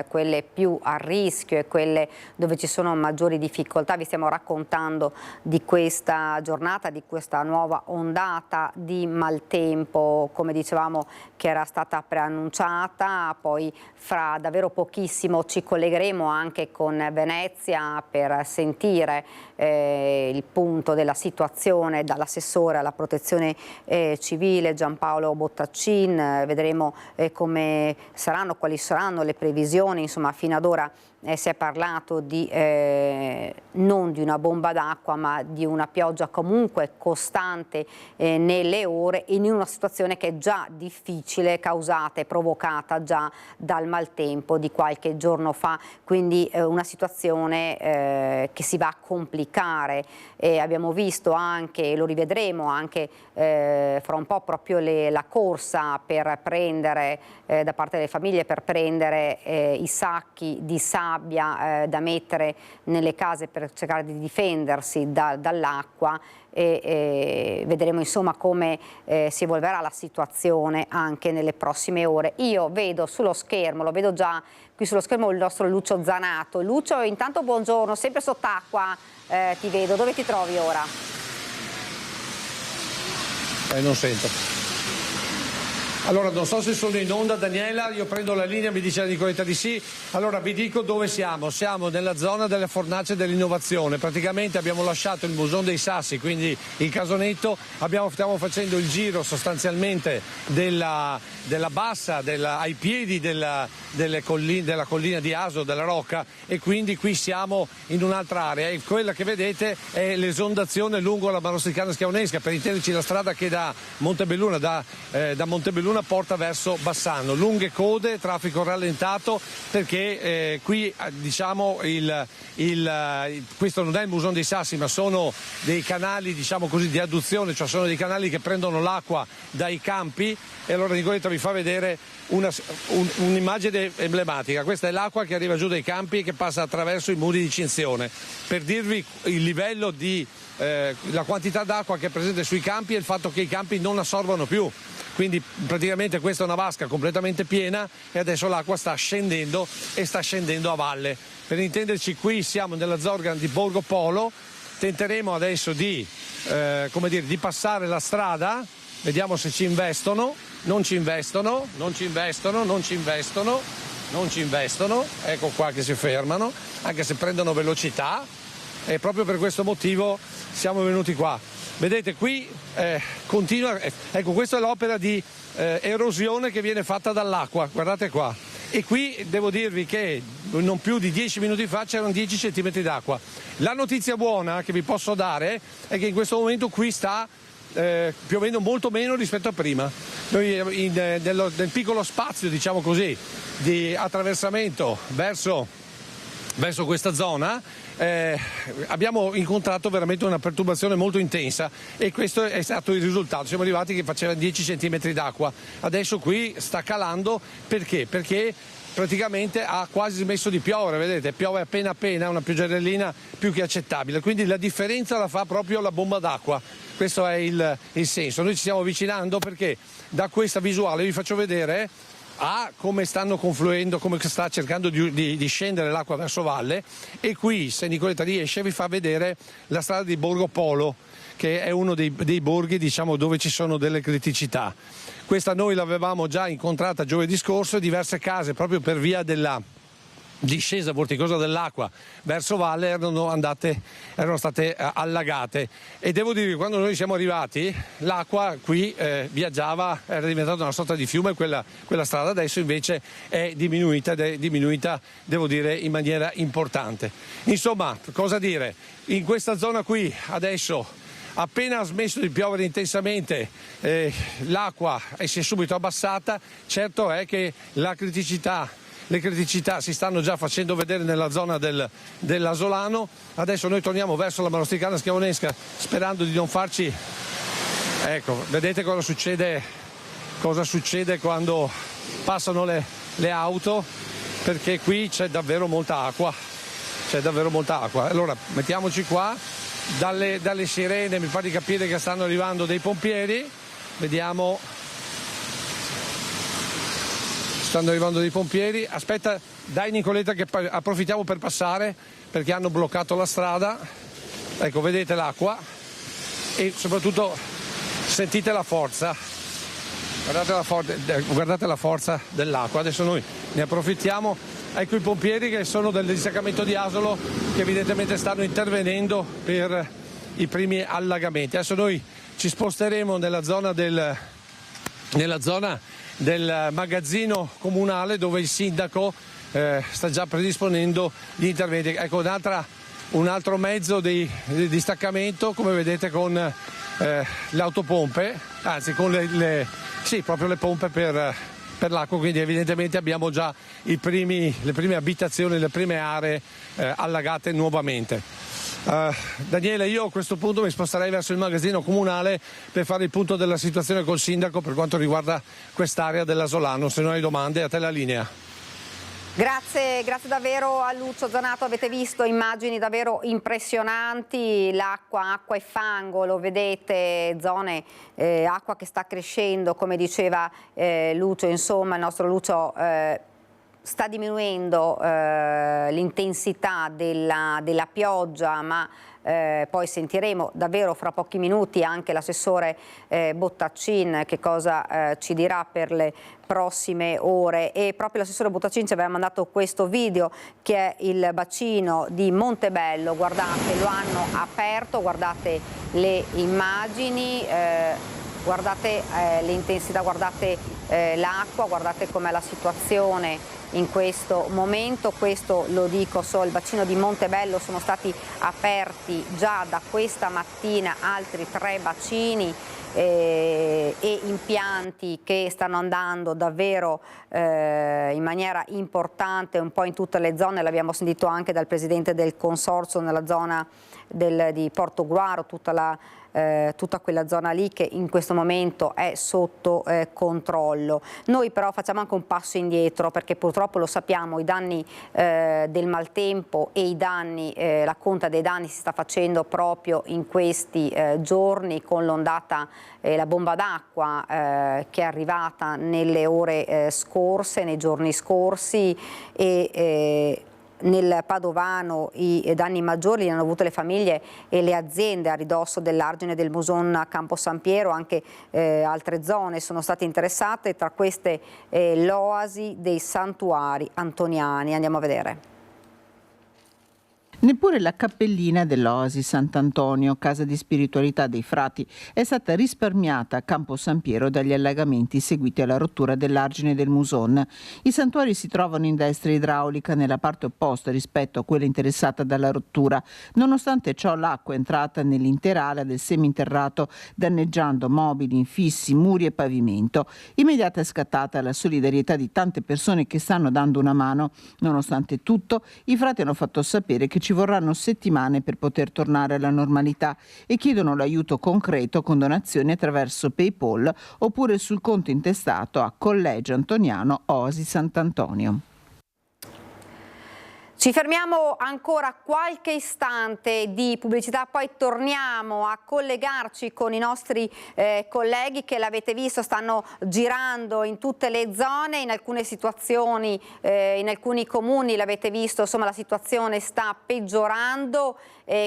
Speaker 1: quelle più a rischio e quelle dove ci sono maggiori difficoltà. Vi stiamo raccontando di questa giornata, di questa nuova ondata di maltempo, come dicevamo, che era stata preannunciata. Poi fra davvero pochissimo ci collegheremo anche con Venezia per sentire il punto della situazione dall'assessore alla protezione civile Giampaolo Bottaccin. Vedremo come saranno, quali saranno le previsioni. Insomma, fino ad ora si è parlato di non di una bomba d'acqua, ma di una pioggia comunque costante nelle ore, in una situazione che è già difficile, causata e provocata già dal maltempo di qualche giorno fa, quindi una situazione che si va a complicare. Abbiamo visto anche, lo rivedremo anche fra un po', proprio la corsa per prendere da parte delle famiglie, per prendere i sacchi di sabbia da mettere nelle case per cercare di difendersi dall'acqua, e vedremo insomma come si evolverà la situazione anche nelle prossime ore. Io vedo sullo schermo, lo vedo già qui sullo schermo, il nostro Lucio Zanato. Lucio, intanto buongiorno, sempre sott'acqua ti vedo, dove ti trovi ora?
Speaker 4: Non sento. Allora, non so se sono in onda, Daniela, io prendo la linea, mi dice la Nicoletta di sì. Allora vi dico dove siamo. Siamo nella zona delle fornace dell'innovazione. Praticamente abbiamo lasciato il Musone dei Sassi, quindi il casonetto. Stiamo facendo il giro sostanzialmente della bassa, ai piedi della collina di Aso, della Rocca, e quindi qui siamo in un'altra area. E quella che vedete è l'esondazione lungo la Marosticana Schiavonesca, per intenderci la strada che da Montebelluna, da Montebelluna porta verso Bassano. Lunghe code, traffico rallentato, perché qui diciamo questo non è il Musone dei Sassi, ma sono dei canali, diciamo così, di adduzione, cioè sono dei canali che prendono l'acqua dai campi. E allora Nicoletta vi fa vedere un'immagine emblematica. Questa è l'acqua che arriva giù dai campi e che passa attraverso i muri di Cinzione, per dirvi il livello di la quantità d'acqua che è presente sui campi e il fatto che i campi non assorbono più. Quindi praticamente questa è una vasca completamente piena e adesso l'acqua sta scendendo e sta scendendo a valle. Per intenderci, qui siamo nella zona di Borgo Polo. Tenteremo adesso di passare la strada, vediamo se ci investono. Non ci investono, ecco qua che si fermano, anche se prendono velocità, e proprio per questo motivo siamo venuti qua. Vedete qui continua, ecco, questa è l'opera di erosione che viene fatta dall'acqua, guardate qua. E qui devo dirvi che non più di 10 minuti fa c'erano 10 centimetri d'acqua. La notizia buona che vi posso dare è che in questo momento qui sta piovendo molto meno rispetto a prima. Noi nel piccolo spazio, diciamo così, di attraversamento verso questa zona abbiamo incontrato veramente una perturbazione molto intensa, e questo è stato il risultato. Siamo arrivati che faceva 10 centimetri d'acqua, adesso qui sta calando. Perché? Perché praticamente ha quasi smesso di piovere, vedete, piove appena appena, una pioggerellina più che accettabile, quindi la differenza la fa proprio la bomba d'acqua. Questo è il senso. Noi ci stiamo avvicinando perché da questa visuale vi faccio vedere come stanno confluendo, come sta cercando di scendere l'acqua verso valle, e qui, se Nicoletta riesce, vi fa vedere la strada di Borgo Polo, che è uno dei borghi, diciamo, dove ci sono delle criticità. Questa noi l'avevamo già incontrata giovedì scorso, e diverse case, proprio per via della discesa vorticosa dell'acqua verso valle, erano state allagate. E devo dirvi, quando noi siamo arrivati, l'acqua qui viaggiava, era diventata una sorta di fiume quella strada. Adesso invece è diminuita, devo dire, in maniera importante. Insomma, cosa dire? In questa zona qui adesso, appena ha smesso di piovere intensamente, l'acqua si è subito abbassata. Certo è che la criticità le criticità si stanno già facendo vedere nella zona dell'Asolano. Adesso noi torniamo verso la Marosticana Schiavonesca sperando di non farci... Ecco, vedete cosa succede quando passano le auto, perché qui c'è davvero molta acqua. Allora mettiamoci qua, dalle sirene mi pare di capire che stanno arrivando dei pompieri, vediamo, stanno arrivando dei pompieri. Aspetta, dai Nicoletta che approfittiamo per passare perché hanno bloccato la strada. Ecco, vedete l'acqua e soprattutto sentite la forza. Guardate la forza dell'acqua. Adesso noi ne approfittiamo. Ecco i pompieri che sono del distaccamento di Asolo che evidentemente stanno intervenendo per i primi allagamenti. Adesso noi ci sposteremo nella zona del magazzino comunale dove il sindaco sta già predisponendo gli interventi. Ecco un altro mezzo di distaccamento, come vedete, con le autopompe, anzi con proprio le pompe per l'acqua, quindi evidentemente abbiamo già le prime abitazioni, le prime aree allagate nuovamente. Daniele, io a questo punto mi sposterei verso il magazzino comunale per fare il punto della situazione col sindaco per quanto riguarda quest'area dell'Asolano. Se non hai domande, a te la linea.
Speaker 1: Grazie davvero a Lucio Zanato, avete visto immagini davvero impressionanti, acqua e fango, lo vedete, zone, acqua che sta crescendo, come diceva Lucio, insomma il nostro Lucio sta diminuendo l'intensità della pioggia, ma poi sentiremo davvero fra pochi minuti anche l'assessore Bottaccin che cosa ci dirà per le prossime ore. E proprio l'assessore Bottaccin ci aveva mandato questo video che è il bacino di Montebello, guardate, lo hanno aperto, guardate le immagini, guardate l'intensità, guardate l'acqua, guardate com'è la situazione in questo momento. Questo lo dico solo, il bacino di Montebello, sono stati aperti già da questa mattina altri 3 bacini e impianti che stanno andando davvero in maniera importante un po' in tutte le zone, l'abbiamo sentito anche dal presidente del consorzio nella zona di Portogruaro, tutta quella zona lì che in questo momento è sotto controllo. Noi però facciamo anche un passo indietro perché purtroppo lo sappiamo, i danni del maltempo e la conta dei danni si sta facendo proprio in questi giorni con l'ondata, la bomba d'acqua che è arrivata nelle ore scorse, nei giorni scorsi e nel Padovano i danni maggiori li hanno avuto le famiglie e le aziende a ridosso dell'argine del Muson a Campo San Piero, anche altre zone sono state interessate, tra queste l'oasi dei santuari antoniani. Andiamo a vedere.
Speaker 19: Neppure la cappellina dell'Oasi Sant'Antonio, casa di spiritualità dei frati, è stata risparmiata a Campo San Piero dagli allagamenti seguiti alla rottura dell'argine del Muson. I santuari si trovano in destra idraulica nella parte opposta rispetto a quella interessata dalla rottura. Nonostante ciò l'acqua è entrata nell'intera ala del seminterrato danneggiando mobili, infissi, muri e pavimento. Immediata è scattata la solidarietà di tante persone che stanno dando una mano. Nonostante tutto, i frati hanno fatto sapere che ci vorranno settimane per poter tornare alla normalità e chiedono l'aiuto concreto con donazioni attraverso PayPal oppure sul conto intestato a Collegio Antoniano Oasi Sant'Antonio.
Speaker 1: Ci fermiamo ancora qualche istante di pubblicità, poi torniamo a collegarci con i nostri colleghi che l'avete visto stanno girando in tutte le zone, in alcune situazioni, in alcuni comuni l'avete visto, insomma la situazione sta peggiorando.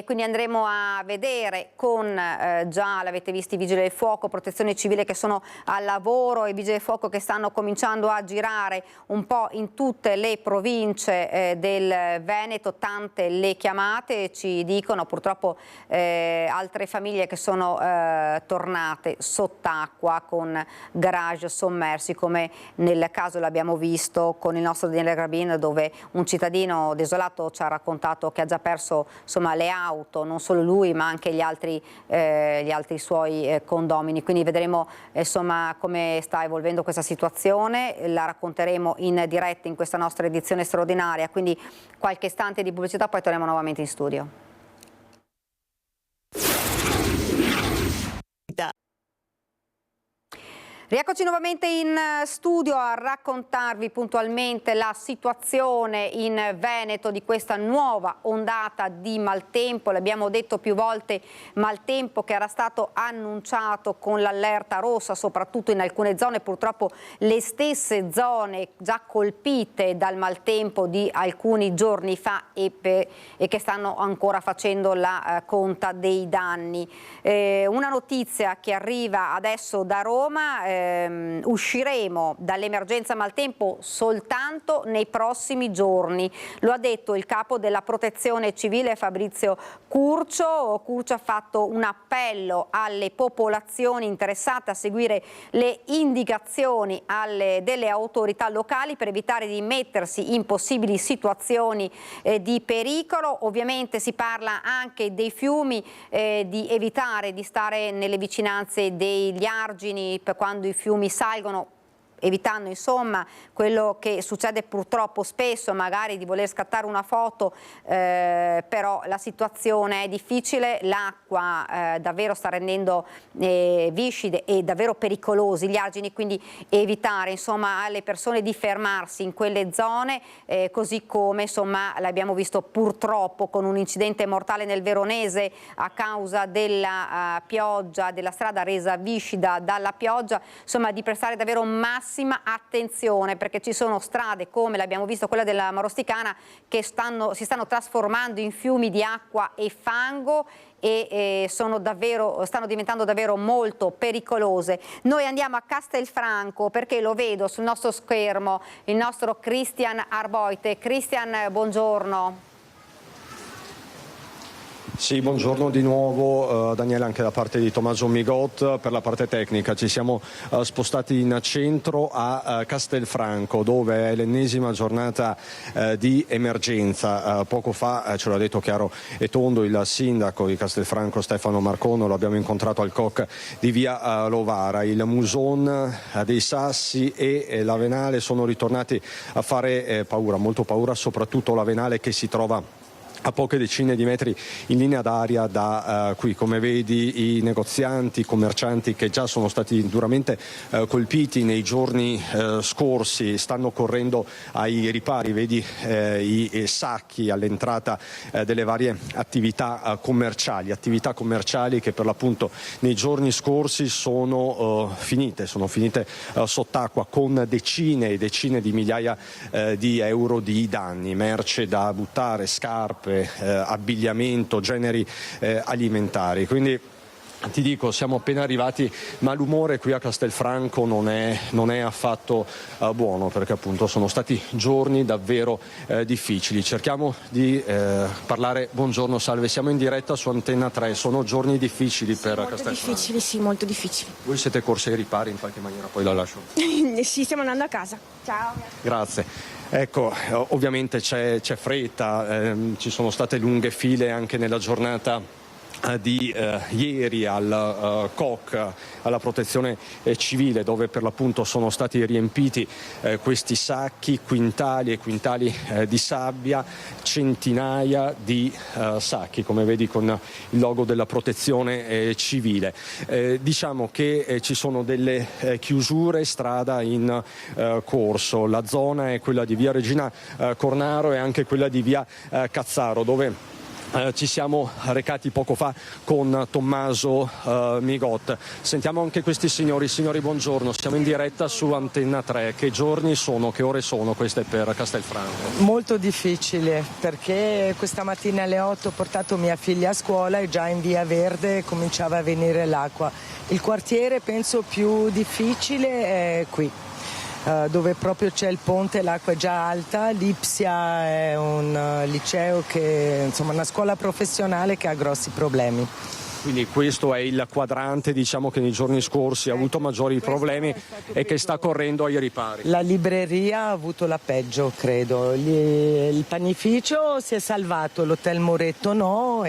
Speaker 1: Quindi andremo a vedere con, già l'avete visto, i vigili del fuoco, protezione civile che sono al lavoro, i vigili del fuoco che stanno cominciando a girare un po' in tutte le province del Veneto, tante le chiamate, ci dicono purtroppo altre famiglie che sono tornate sott'acqua con garage sommersi, come nel caso l'abbiamo visto con il nostro Daniele Grabin, dove un cittadino desolato ci ha raccontato che ha già perso insomma le auto, non solo lui ma anche gli altri suoi condomini. Quindi vedremo insomma come sta evolvendo questa situazione, la racconteremo in diretta in questa nostra edizione straordinaria, quindi qualche istante di pubblicità, poi torniamo nuovamente in studio. Rieccoci nuovamente in studio a raccontarvi puntualmente la situazione in Veneto di questa nuova ondata di maltempo. L'abbiamo detto più volte, maltempo che era stato annunciato con l'allerta rossa, soprattutto in alcune zone, purtroppo le stesse zone già colpite dal maltempo di alcuni giorni fa e che stanno ancora facendo la conta dei danni. Una notizia che arriva adesso da Roma: usciremo dall'emergenza maltempo soltanto nei prossimi giorni. Lo ha detto il capo della Protezione Civile Fabrizio Curcio. Curcio ha fatto un appello alle popolazioni interessate a seguire le indicazioni delle autorità locali per evitare di mettersi in possibili situazioni di pericolo. Ovviamente si parla anche dei fiumi, di evitare di stare nelle vicinanze degli argini quando i fiumi salgono, evitando insomma quello che succede purtroppo spesso, magari di voler scattare una foto, però la situazione è difficile, l'acqua davvero sta rendendo viscide e davvero pericolosi gli argini, quindi evitare insomma alle persone di fermarsi in quelle zone, così come insomma l'abbiamo visto purtroppo con un incidente mortale nel Veronese a causa della pioggia, della strada resa viscida dalla pioggia, insomma di prestare davvero massima attenzione, perché ci sono strade come l'abbiamo visto, quella della Marosticana, che si stanno trasformando in fiumi di acqua e fango e stanno diventando davvero molto pericolose. Noi andiamo a Castelfranco perché lo vedo sul nostro schermo il nostro Christian Arboite. Christian, buongiorno.
Speaker 13: Sì, buongiorno di nuovo Daniele, anche da parte di Tommaso Migot. Per la parte tecnica ci siamo spostati in centro a Castelfranco, dove è l'ennesima giornata di emergenza. Poco fa ce l'ha detto chiaro e tondo il sindaco di Castelfranco Stefano Marcono, lo abbiamo incontrato al COC di via Lovara. Il Muson dei Sassi e la Venale sono ritornati a fare paura, molto paura, soprattutto la Venale che si trova a poche decine di metri in linea d'aria da qui. Come vedi, i negozianti, i commercianti che già sono stati duramente colpiti nei giorni scorsi stanno correndo ai ripari. Vedi i sacchi all'entrata delle varie attività commerciali che per l'appunto nei giorni scorsi sono finite sott'acqua, con decine e decine di migliaia di euro di danni, merce da buttare, scarpe, abbigliamento, generi alimentari. Quindi ti dico, siamo appena arrivati, ma l'umore qui a Castelfranco non è affatto buono, perché appunto sono stati giorni davvero difficili. Cerchiamo di parlare. Buongiorno, salve, siamo in diretta su Antenna 3. Sono giorni difficili per Castelfranco?
Speaker 21: Difficili, sì, molto difficili.
Speaker 13: Voi siete corsi ai ripari in qualche maniera, poi la lascio.
Speaker 21: Sì, stiamo andando a casa. Ciao.
Speaker 13: Grazie. Ecco, ovviamente c'è fretta, ci sono state lunghe file anche nella giornata di ieri al COC, alla Protezione Civile, dove per l'appunto sono stati riempiti questi sacchi, quintali e quintali di sabbia, centinaia di sacchi, come vedi con il logo della Protezione Civile. Diciamo che ci sono delle chiusure strada in corso. La zona è quella di via Regina Cornaro e anche quella di via Cazzaro, dove ci siamo recati poco fa con Tommaso Migot. Sentiamo anche questi signori. Signori, buongiorno, siamo in diretta su Antenna 3. Che giorni sono, che ore sono queste per Castelfranco?
Speaker 22: Molto difficile, perché questa mattina alle 8 ho portato mia figlia a scuola e già in via Verde cominciava a venire l'acqua. Il quartiere penso più difficile è qui. dove proprio c'è il ponte, l'acqua è già alta. Lipsia è un liceo che, insomma, una scuola professionale che ha grossi problemi.
Speaker 13: Quindi questo è il quadrante, diciamo, che nei giorni scorsi ha avuto maggiori problemi e che sta correndo ai ripari.
Speaker 22: La libreria ha avuto la peggio, credo. Il panificio si è salvato, l'hotel Moretto no,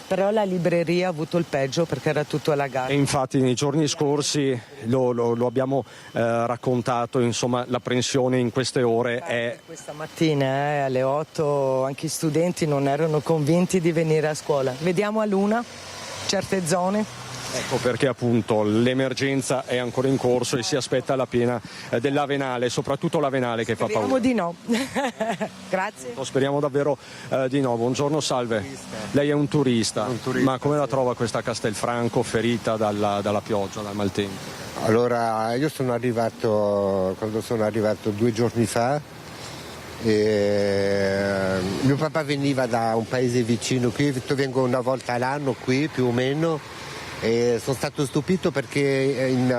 Speaker 22: però la libreria ha avuto il peggio perché era tutto allagato.
Speaker 13: E infatti nei giorni scorsi lo abbiamo raccontato, insomma, l'apprensione in queste ore è...
Speaker 22: Questa mattina alle 8 anche i studenti non erano convinti di venire a scuola. Vediamo a luna certe zone.
Speaker 13: Ecco perché appunto l'emergenza è ancora in corso e si aspetta la piena dell'Avenale, soprattutto l'Avenale che fa paura.
Speaker 22: Speriamo di no. Grazie.
Speaker 13: Speriamo davvero di no. Buongiorno, salve. Lei è un turista. Ma come la trova questa Castelfranco ferita dalla pioggia, dal maltempo?
Speaker 3: Allora, io sono arrivato 2 giorni fa. Mio papà veniva da un paese vicino qui, vengo una volta all'anno qui più o meno, e sono stato stupito perché il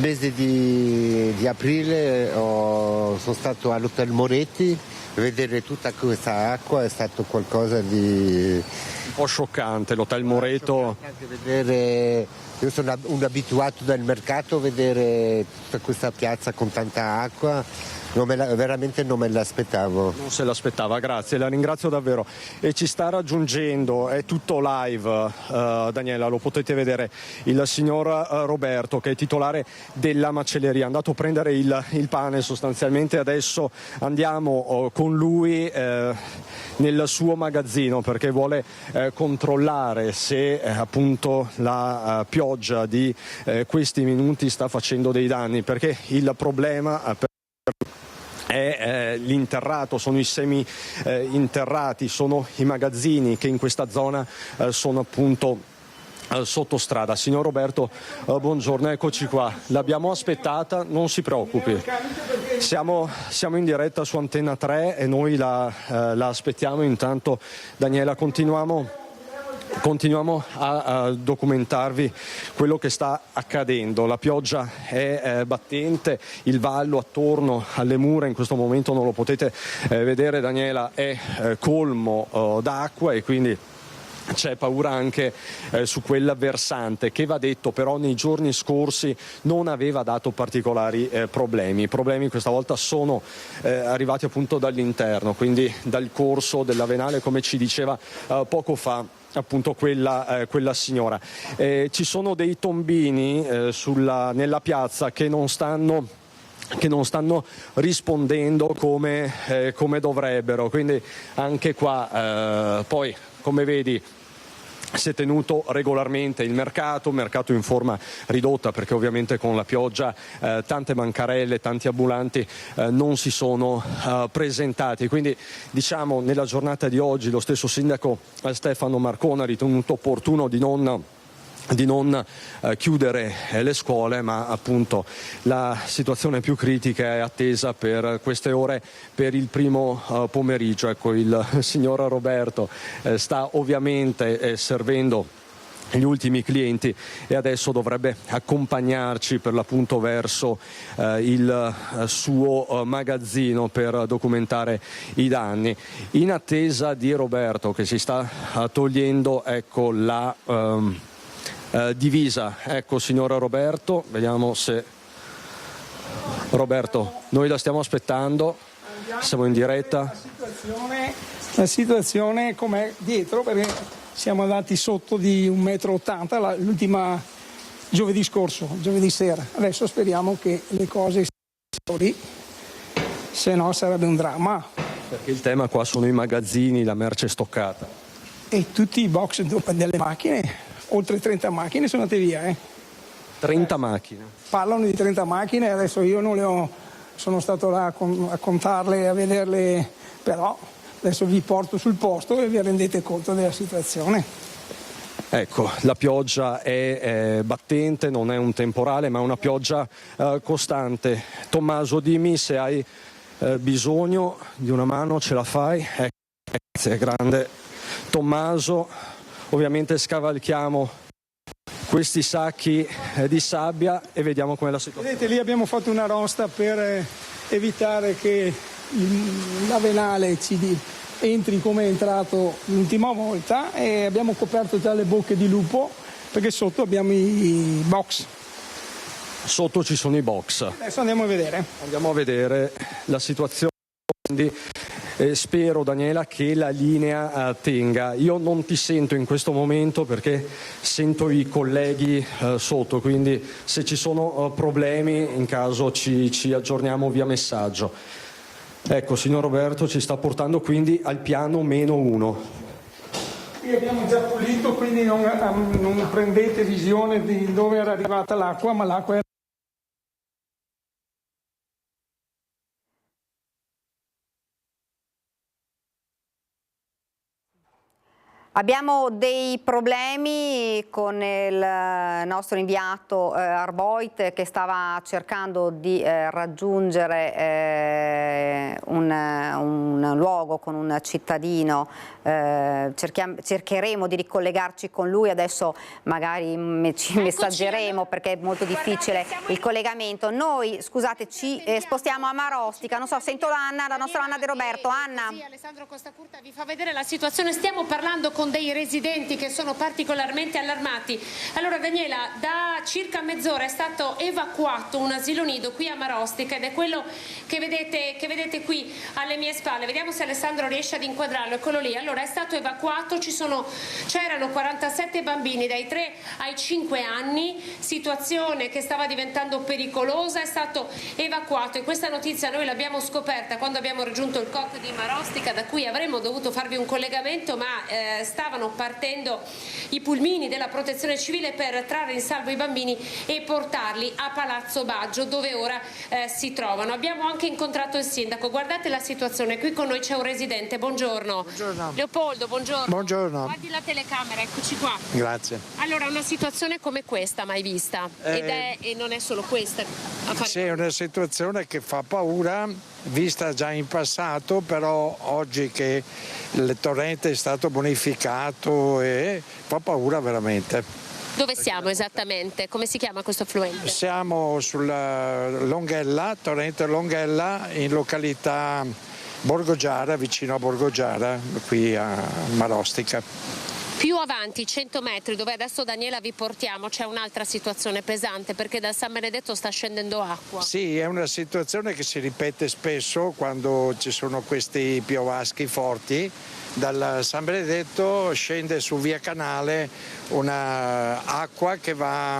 Speaker 3: mese di aprile sono stato all'Hotel Moretti. Vedere tutta questa acqua è stato qualcosa di
Speaker 13: un po' scioccante. L'Hotel Moreto,
Speaker 3: io sono un abituato del mercato, vedere tutta questa piazza con tanta acqua veramente non me l'aspettavo.
Speaker 13: Non se l'aspettava, grazie, la ringrazio davvero. E ci sta raggiungendo, è tutto live, Daniela, lo potete vedere, il signor Roberto, che è titolare della macelleria, è andato a prendere il pane sostanzialmente. Adesso andiamo con lui nel suo magazzino perché vuole controllare se appunto la pioggia di questi minuti sta facendo dei danni, perché il problema è l'interrato, sono i semi interrati, sono i magazzini che in questa zona sono appunto sotto strada. Signor Roberto, buongiorno, eccoci qua, l'abbiamo aspettata, non si preoccupi, siamo in diretta su Antenna 3 e noi la aspettiamo. Intanto, Daniela, continuiamo a documentarvi quello che sta accadendo. La pioggia è battente, il vallo attorno alle mura in questo momento non lo potete vedere, Daniela, è colmo d'acqua e quindi c'è paura anche su quel versante che, va detto, però nei giorni scorsi non aveva dato particolari problemi. I problemi questa volta sono arrivati appunto dall'interno, quindi dal corso dell'Avenale, come ci diceva poco fa appunto quella signora. Ci sono dei tombini nella piazza che non stanno rispondendo come dovrebbero, quindi anche qua poi, come vedi, si è tenuto regolarmente il mercato in forma ridotta perché ovviamente con la pioggia tante bancarelle, tanti ambulanti non si sono presentati, quindi diciamo nella giornata di oggi lo stesso sindaco Stefano Marcona ha ritenuto opportuno di non chiudere le scuole, ma appunto la situazione più critica è attesa per queste ore, per il primo pomeriggio. Ecco, il signor Roberto sta ovviamente servendo gli ultimi clienti e adesso dovrebbe accompagnarci per l'appunto verso il suo magazzino per documentare i danni. In attesa di Roberto, che si sta togliendo, ecco, la divisa. Ecco, signora Roberto, vediamo se Roberto, noi la stiamo aspettando, siamo in diretta.
Speaker 2: La situazione com'è dietro, perché siamo andati sotto di 1,80 m l'ultima giovedì sera. Adesso speriamo che le cose siano lì, se no sarebbe un dramma.
Speaker 13: Perché il tema qua sono i magazzini, la merce stoccata.
Speaker 2: E tutti i box delle macchine. Oltre 30 macchine sono andate via.
Speaker 13: 30 macchine?
Speaker 2: Parlano di 30 macchine, adesso io non sono stato là a contarle e a vederle, però adesso vi porto sul posto e vi rendete conto della situazione.
Speaker 13: Ecco, la pioggia è battente, non è un temporale ma è una pioggia costante. Tommaso, dimmi se hai bisogno di una mano, ce la fai? Grazie, grande Tommaso. Ovviamente scavalchiamo questi sacchi di sabbia e vediamo com'è la situazione.
Speaker 2: Vedete, lì abbiamo fatto una rosta per evitare che la venale entri come è entrato l'ultima volta, e abbiamo coperto già le bocche di lupo perché sotto abbiamo i box.
Speaker 13: Sotto ci sono i box.
Speaker 2: Adesso andiamo a vedere.
Speaker 13: Andiamo a vedere la situazione. Quindi spero, Daniela, che la linea tenga. Io non ti sento in questo momento perché sento i colleghi sotto, quindi se ci sono problemi in caso ci aggiorniamo via messaggio. Ecco, signor Roberto ci sta portando quindi al piano -1.
Speaker 2: Qui abbiamo già pulito, quindi non prendete visione di dove era arrivata l'acqua, ma l'acqua era...
Speaker 1: Abbiamo dei problemi con il nostro inviato Arboit, che stava cercando di raggiungere un luogo con un cittadino. Cercheremo di ricollegarci con lui, adesso magari ci messaggeremo perché è molto difficile il collegamento. Noi, scusate, ci spostiamo a Marostica, non so, sento la nostra Anna De Roberto. Anna.
Speaker 11: Sì, Alessandro Costacurta vi fa vedere la situazione, stiamo parlando con dei residenti che sono particolarmente allarmati. Allora Daniela, da circa mezz'ora è stato evacuato un asilo nido qui a Marostica ed è quello che vedete qui alle mie spalle. Vediamo se Alessandro riesce ad inquadrarlo, eccolo lì. Allora è stato evacuato, c'erano 47 bambini dai 3 ai 5 anni, situazione che stava diventando pericolosa, è stato evacuato, e questa notizia noi l'abbiamo scoperta quando abbiamo raggiunto il COC di Marostica, da cui avremmo dovuto farvi un collegamento, ma stavano partendo i pulmini della Protezione Civile per trarre in salvo i bambini e portarli a Palazzo Baggio, dove ora si trovano. Abbiamo anche incontrato il sindaco, guardate la situazione, qui con noi c'è un residente, buongiorno.
Speaker 5: Buongiorno.
Speaker 11: Leopoldo, buongiorno.
Speaker 5: Buongiorno.
Speaker 11: Guardi la telecamera, eccoci qua.
Speaker 5: Grazie.
Speaker 11: Allora, una situazione come questa mai vista, e non è solo questa.
Speaker 5: Sì, è una situazione che fa paura, vista già in passato, però oggi che il torrente è stato bonificato fa paura veramente.
Speaker 11: Dove siamo esattamente? Come si chiama questo affluente?
Speaker 5: Siamo sulla Longhella, torrente Longhella, in località Borgogiara, vicino a Borgogiara, qui a Marostica.
Speaker 11: Più avanti, 100 metri, dove adesso Daniela vi portiamo, c'è un'altra situazione pesante perché dal San Benedetto sta scendendo acqua.
Speaker 5: Sì, è una situazione che si ripete spesso quando ci sono questi piovaschi forti. Dal San Benedetto scende su via Canale una acqua che va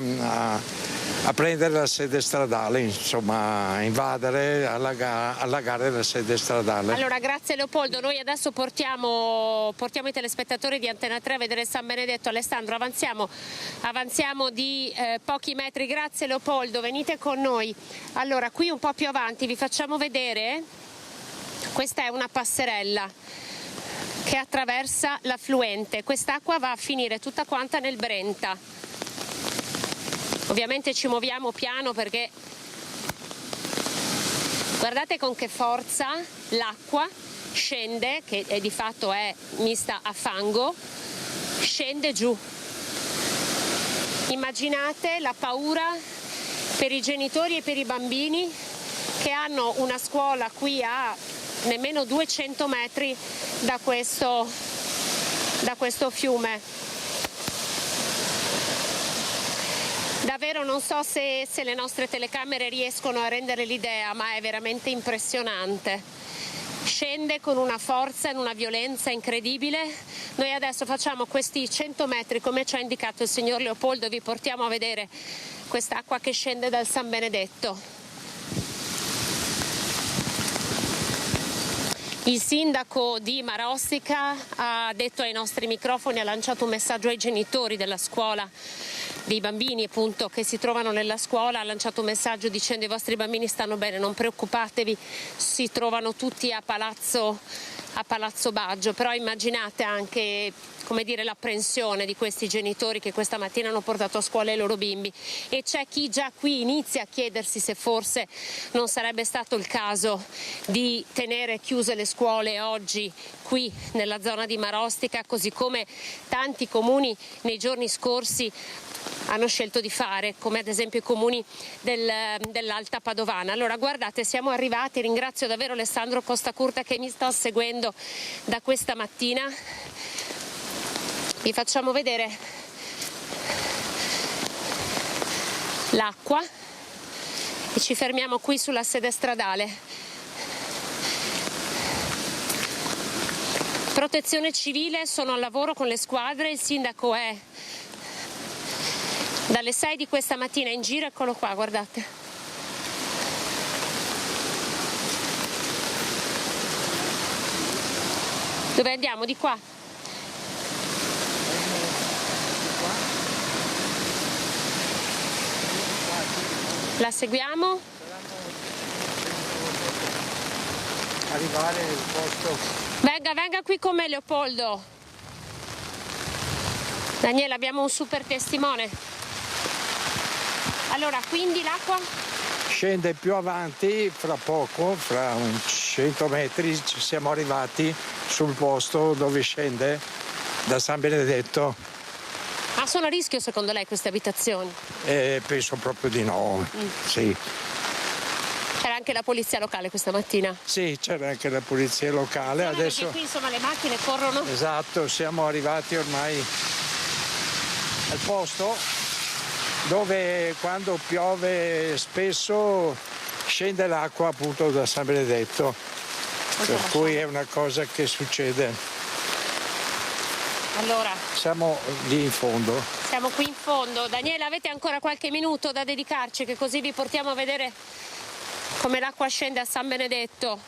Speaker 5: a prendere la sede stradale, insomma, invadere, allagare la sede stradale.
Speaker 11: Allora, grazie Leopoldo, noi adesso portiamo i telespettatori di Antena 3 a vedere San Benedetto. Alessandro, avanziamo di pochi metri, grazie Leopoldo, venite con noi. Allora, qui un po' più avanti vi facciamo vedere, questa è una passerella che attraversa l'affluente, quest'acqua va a finire tutta quanta nel Brenta. Ovviamente ci muoviamo piano perché guardate con che forza l'acqua scende, che di fatto è mista a fango, scende giù. Immaginate la paura per i genitori e per i bambini che hanno una scuola qui a nemmeno 200 metri da questo fiume. Davvero non so se le nostre telecamere riescono a rendere l'idea, ma è veramente impressionante. Scende con una forza e una violenza incredibile. Noi adesso facciamo questi 100 metri, come ci ha indicato il signor Leopoldo, vi portiamo a vedere quest'acqua che scende dal San Benedetto. Il sindaco di Marostica ha detto ai nostri microfoni, ha lanciato un messaggio ai genitori della scuola, dei bambini appunto che si trovano nella scuola, ha lanciato un messaggio dicendo: i vostri bambini stanno bene, non preoccupatevi, si trovano tutti a Palazzo Baggio. Però immaginate anche, come dire, l'apprensione di questi genitori che questa mattina hanno portato a scuola i loro bimbi, e c'è chi già qui inizia a chiedersi se forse non sarebbe stato il caso di tenere chiuse le scuole oggi qui nella zona di Marostica, così come tanti comuni nei giorni scorsi hanno scelto di fare, come ad esempio i comuni dell'Alta Padovana. Allora guardate, siamo arrivati, ringrazio davvero Alessandro Costacurta che mi sta seguendo da questa mattina. Vi facciamo vedere l'acqua e ci fermiamo qui sulla sede stradale. Protezione civile sono al lavoro con le squadre, il sindaco è dalle 6 di questa mattina in giro, eccolo qua, guardate. Dove andiamo? Di qua? La seguiamo?
Speaker 5: Arrivare nel posto.
Speaker 11: Venga qui con me, Leopoldo. Daniela, abbiamo un super testimone. Allora, quindi l'acqua?
Speaker 5: Scende più avanti, fra poco, fra 100 metri, ci siamo arrivati sul posto dove scende da San Benedetto.
Speaker 11: Ma sono a rischio secondo lei queste abitazioni?
Speaker 5: Penso proprio di no, sì.
Speaker 11: C'era anche la polizia locale questa mattina?
Speaker 5: Sì, c'era anche la polizia locale. Adesso...
Speaker 11: Perché qui insomma le macchine corrono?
Speaker 5: Esatto, siamo arrivati ormai al posto dove quando piove spesso scende l'acqua appunto da San Benedetto, per cui è una cosa che succede.
Speaker 11: Allora,
Speaker 5: siamo lì in fondo.
Speaker 11: Siamo qui in fondo. Daniela, avete ancora qualche minuto da dedicarci, che così vi portiamo a vedere come l'acqua scende a San Benedetto.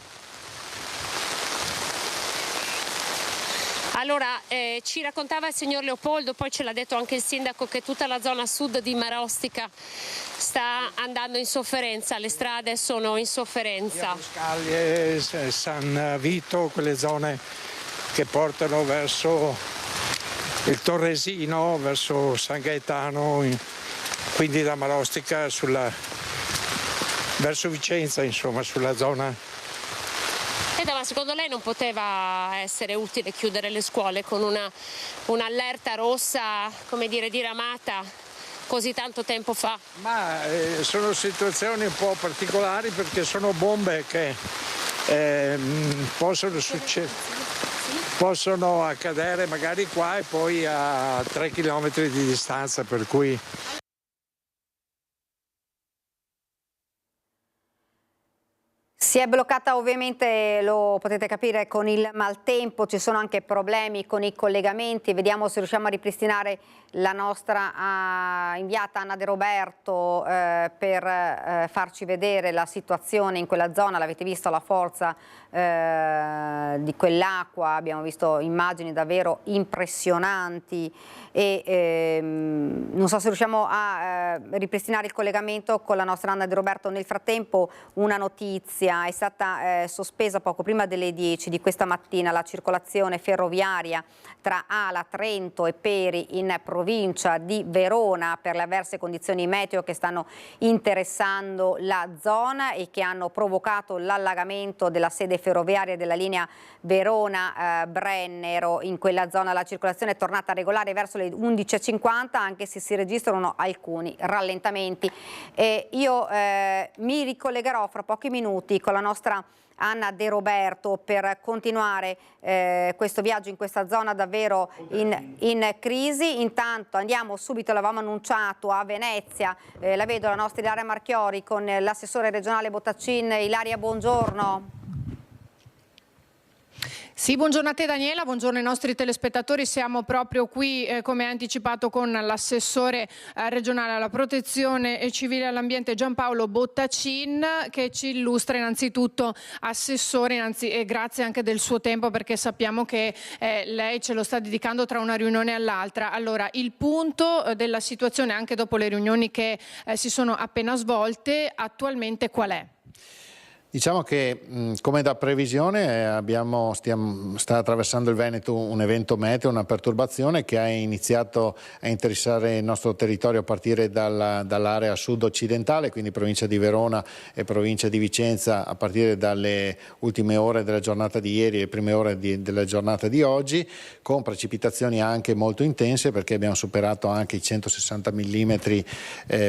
Speaker 11: Allora, ci raccontava il signor Leopoldo, poi ce l'ha detto anche il sindaco, che tutta la zona sud di Marostica sta andando in sofferenza, le strade sono in sofferenza.
Speaker 5: Scaglie, San Vito, quelle zone che portano verso il Torresino, verso San Gaetano, quindi da Marostica verso Vicenza, insomma, sulla zona.
Speaker 11: Ma secondo lei non poteva essere utile chiudere le scuole con un'allerta rossa, come dire, diramata così tanto tempo fa?
Speaker 5: Ma sono situazioni un po' particolari perché sono bombe che possono accadere magari qua e poi a 3 chilometri di distanza, per cui...
Speaker 1: Si è bloccata ovviamente, lo potete capire, con il maltempo, ci sono anche problemi con i collegamenti, vediamo se riusciamo a ripristinare la nostra inviata Anna De Roberto per farci vedere la situazione in quella zona. L'avete visto, la forza di quell'acqua, abbiamo visto immagini davvero impressionanti e non so se riusciamo a ripristinare il collegamento con la nostra Anna De Roberto. Nel frattempo una notizia: è stata sospesa poco prima delle 10 di questa mattina la circolazione ferroviaria tra Ala, Trento e Peri in provincia di Verona per le avverse condizioni meteo che stanno interessando la zona e che hanno provocato l'allagamento della sede ferroviaria della linea Verona-Brennero. In quella zona la circolazione è tornata regolare verso le 11.50, anche se si registrano alcuni rallentamenti. Io mi ricollegherò fra pochi minuti con la nostra Anna De Roberto per continuare questo viaggio in questa zona davvero in crisi. Intanto andiamo subito, l'avevamo annunciato, a Venezia. La vedo la nostra Ilaria Marchiori con l'assessore regionale Bottacin. Ilaria, buongiorno.
Speaker 6: Sì, buongiorno a te Daniela, buongiorno ai nostri telespettatori. Siamo proprio qui, come anticipato, con l'assessore regionale alla protezione civile e all'ambiente Giampaolo Bottacin, che ci illustra innanzitutto, assessore, e grazie anche del suo tempo, perché sappiamo che lei ce lo sta dedicando tra una riunione all'altra. Allora, il punto della situazione, anche dopo le riunioni che si sono appena svolte, attualmente qual è?
Speaker 7: Diciamo che come da previsione sta attraversando il Veneto un evento meteo, una perturbazione che ha iniziato a interessare il nostro territorio a partire dall'area sud-occidentale, quindi provincia di Verona e provincia di Vicenza, a partire dalle ultime ore della giornata di ieri e le prime ore della giornata di oggi, con precipitazioni anche molto intense, perché abbiamo superato anche i 160 mm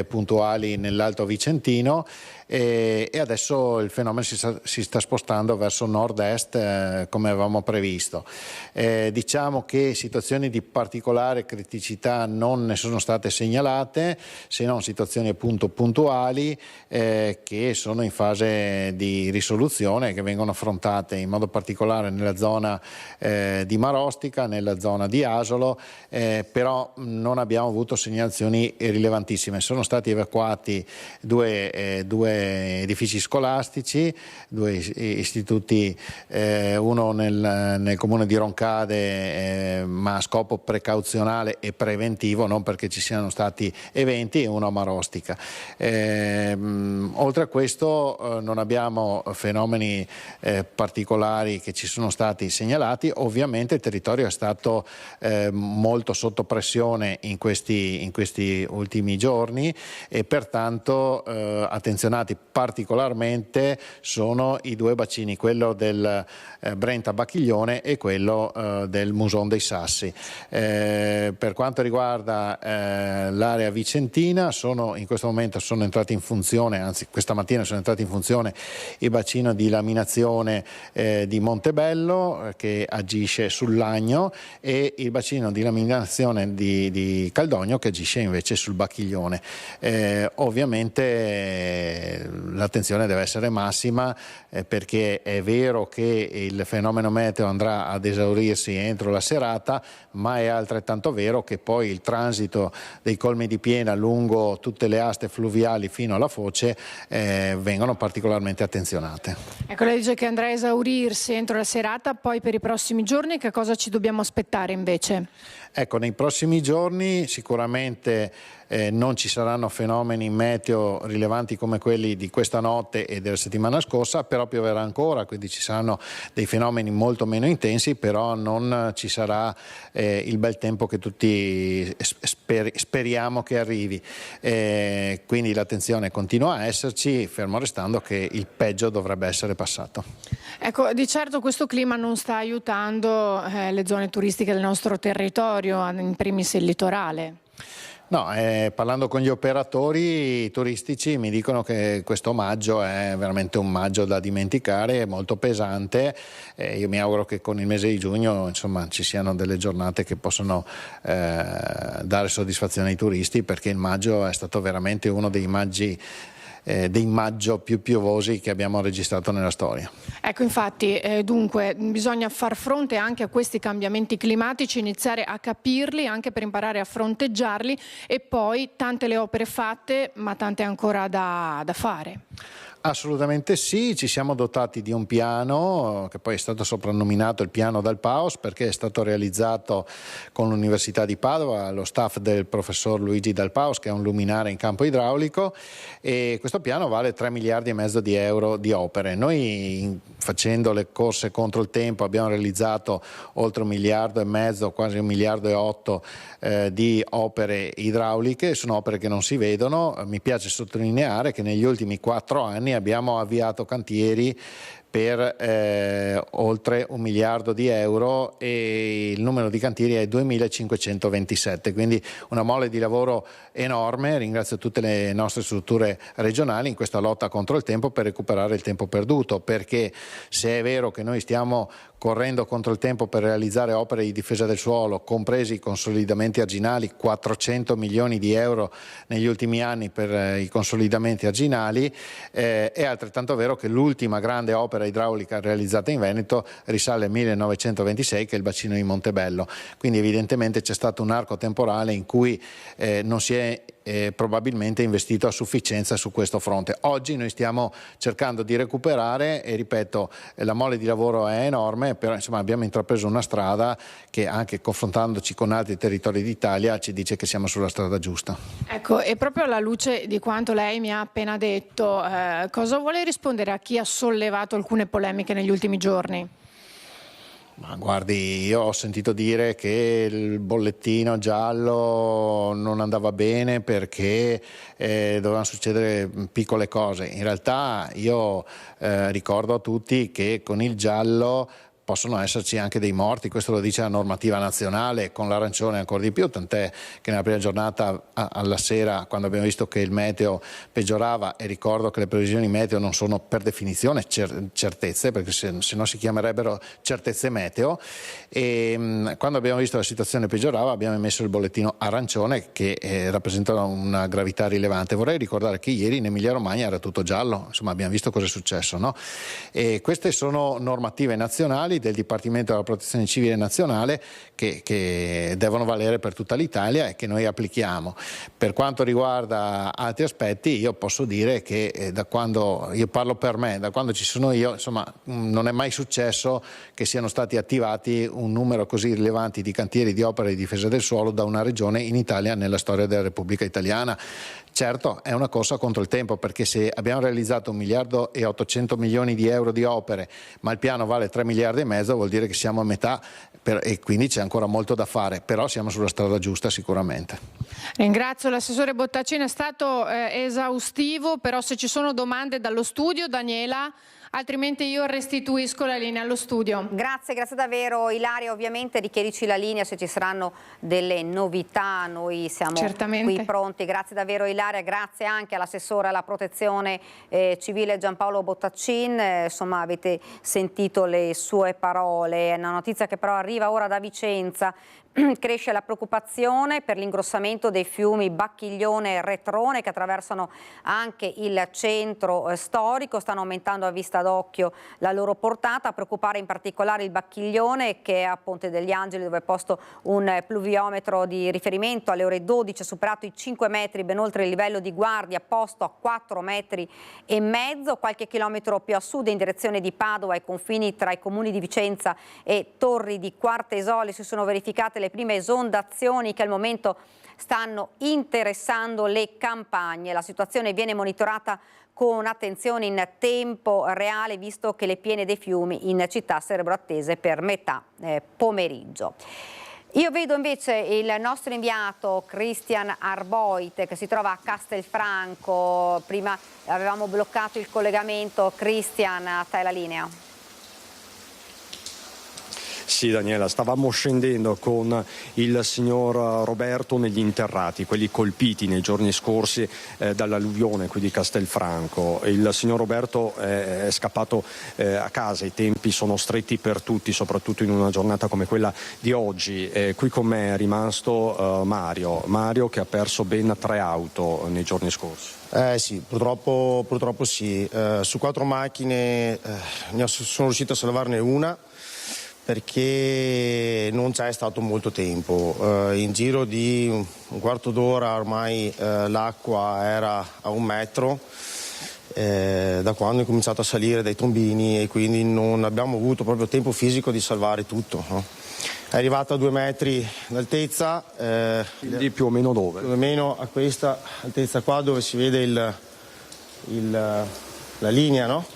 Speaker 7: puntuali nell'Alto Vicentino. E adesso il fenomeno si sta spostando verso nord-est come avevamo previsto. Diciamo che situazioni di particolare criticità non ne sono state segnalate, se non situazioni appunto puntuali che sono in fase di risoluzione, che vengono affrontate in modo particolare nella zona di Marostica, nella zona di Asolo, però non abbiamo avuto segnalazioni rilevantissime. Sono stati evacuati due edifici scolastici, due istituti, uno nel comune di Roncade ma a scopo precauzionale e preventivo, non perché ci siano stati eventi, e uno a Marostica. Oltre a questo non abbiamo fenomeni particolari che ci sono stati segnalati. Ovviamente il territorio è stato molto sotto pressione in questi ultimi giorni e pertanto attenzionati particolarmente sono i due bacini, quello del Brenta Bacchiglione e quello del Muson dei Sassi. Per quanto riguarda l'area vicentina, in questo momento sono entrati in funzione, anzi questa mattina sono entrati in funzione il bacino di laminazione di Montebello che agisce sul Lagno e il bacino di laminazione di Caldogno che agisce invece sul Bacchiglione. Ovviamente l'attenzione deve essere massima perché è vero che il fenomeno meteo andrà ad esaurirsi entro la serata, ma è altrettanto vero che poi il transito dei colmi di piena lungo tutte le aste fluviali fino alla foce vengono particolarmente attenzionate.
Speaker 6: Ecco, lei dice che andrà a esaurirsi entro la serata, poi per i prossimi giorni che cosa ci dobbiamo aspettare invece?
Speaker 7: Ecco, nei prossimi giorni sicuramente non ci saranno fenomeni meteo rilevanti come quelli di questa notte e della settimana scorsa, però pioverà ancora, quindi ci saranno dei fenomeni molto meno intensi, però non ci sarà il bel tempo che tutti speriamo che arrivi. Quindi l'attenzione continua a esserci, fermo restando che il peggio dovrebbe essere passato.
Speaker 6: Ecco, di certo questo clima non sta aiutando le zone turistiche del nostro territorio, in primis il litorale.
Speaker 7: No, parlando con gli operatori turistici mi dicono che questo maggio è veramente un maggio da dimenticare, molto pesante. Io mi auguro che con il mese di giugno ci siano delle giornate che possano dare soddisfazione ai turisti, perché il maggio è stato veramente uno dei maggio più piovosi che abbiamo registrato nella storia.
Speaker 6: Ecco, infatti, dunque bisogna far fronte anche a questi cambiamenti climatici, iniziare a capirli anche per imparare a fronteggiarli, e poi tante le opere fatte ma tante ancora da fare.
Speaker 7: Assolutamente sì, ci siamo dotati di un piano che poi è stato soprannominato il piano Dal Paos, perché è stato realizzato con l'Università di Padova, lo staff del professor Luigi Dal Paos, che è un luminare in campo idraulico, e questo piano vale 3,5 miliardi di euro di opere. Noi, facendo le corse contro il tempo, abbiamo realizzato oltre 1,5 miliardi, quasi 1,8 miliardi di opere idrauliche. Sono opere che non si vedono. Mi piace sottolineare che negli ultimi 4 anni abbiamo avviato cantieri per oltre 1 miliardo di euro e il numero di cantieri è 2.527, quindi una mole di lavoro enorme. Ringrazio tutte le nostre strutture regionali in questa lotta contro il tempo per recuperare il tempo perduto, perché se è vero che noi stiamo correndo contro il tempo per realizzare opere di difesa del suolo, compresi i consolidamenti arginali, 400 milioni di euro negli ultimi anni per i consolidamenti arginali, è altrettanto vero che l'ultima grande opera idraulica realizzata in Veneto risale al 1926, che è il bacino di Montebello. Quindi evidentemente c'è stato un arco temporale in cui non si è probabilmente investito a sufficienza su questo fronte. Oggi noi stiamo cercando di recuperare e ripeto, la mole di lavoro è enorme, però insomma abbiamo intrapreso una strada che anche confrontandoci con altri territori d'Italia ci dice che siamo sulla strada giusta.
Speaker 6: Ecco, e proprio alla luce di quanto lei mi ha appena detto, cosa vuole rispondere a chi ha sollevato alcune polemiche negli ultimi giorni?
Speaker 7: Ma guardi, io ho sentito dire che il bollettino giallo non andava bene perché dovevano succedere piccole cose. In realtà io ricordo a tutti che con il giallo possono esserci anche dei morti, questo lo dice la normativa nazionale, con l'arancione ancora di più, tant'è che nella prima giornata alla sera, quando abbiamo visto che il meteo peggiorava, e ricordo che le previsioni meteo non sono per definizione certezze, perché se no si chiamerebbero certezze meteo, e quando abbiamo visto la situazione peggiorava abbiamo emesso il bollettino arancione che rappresenta una gravità rilevante. Vorrei ricordare che ieri in Emilia Romagna era tutto giallo, insomma abbiamo visto cosa è successo, no? E queste sono normative nazionali del Dipartimento della Protezione Civile Nazionale che devono valere per tutta l'Italia e che noi applichiamo. Per quanto riguarda altri aspetti, io posso dire che da quando, io parlo per me, da quando ci sono io, insomma, non è mai successo che siano stati attivati un numero così rilevante di cantieri di opere di difesa del suolo da una regione in Italia nella storia della Repubblica Italiana. Certo, è una corsa contro il tempo, perché se abbiamo realizzato 1.800 milioni di euro di opere, ma il piano vale 3,5 miliardi, vuol dire che siamo a metà e quindi c'è ancora molto da fare, però siamo sulla strada giusta sicuramente.
Speaker 6: Ringrazio l'assessore Bottacin, è stato esaustivo, però se ci sono domande dallo studio, Daniela, altrimenti io restituisco la linea allo studio.
Speaker 1: Grazie davvero Ilaria, ovviamente richiedici la linea se ci saranno delle novità, noi siamo qui pronti. Grazie davvero Ilaria, grazie anche all'assessore alla protezione civile Giampaolo Bottacin, insomma avete sentito le sue parole. È una notizia che però arriva ora da Vicenza. Cresce la preoccupazione per l'ingrossamento dei fiumi Bacchiglione e Retrone che attraversano anche il centro storico, stanno aumentando a vista d'occhio la loro portata. A preoccupare in particolare il Bacchiglione, che è a Ponte degli Angeli, dove è posto un pluviometro di riferimento. Alle ore 12 ha superato i 5 metri, ben oltre il livello di guardia, posto a 4,5 metri. Qualche chilometro più a sud in direzione di Padova, ai confini tra i comuni di Vicenza e Torri di Quartesole, si sono verificate le prime esondazioni che al momento stanno interessando le campagne. La situazione viene monitorata con attenzione in tempo reale, visto che le piene dei fiumi in città sarebbero attese per metà pomeriggio. Io vedo invece il nostro inviato Christian Arboit che si trova a Castelfranco. Prima avevamo bloccato il collegamento. Christian, a te la linea.
Speaker 13: Sì Daniela, stavamo scendendo con il signor Roberto negli interrati, quelli colpiti nei giorni scorsi dall'alluvione qui di Castelfranco. Il signor Roberto è scappato a casa, i tempi sono stretti per tutti, soprattutto in una giornata come quella di oggi. Qui con me è rimasto Mario che ha perso ben 3 auto nei giorni scorsi.
Speaker 8: Sì, purtroppo sì. Su 4 macchine sono riuscito a salvarne una, perché non c'è stato molto tempo. In giro di un quarto d'ora ormai l'acqua era a 1 metro da quando è cominciato a salire dai tombini, e quindi non abbiamo avuto proprio tempo fisico di salvare tutto, no? È arrivata a 2 metri d'altezza.
Speaker 13: Quindi più o meno dove?
Speaker 8: Più o meno a questa altezza qua, dove si vede la linea, no?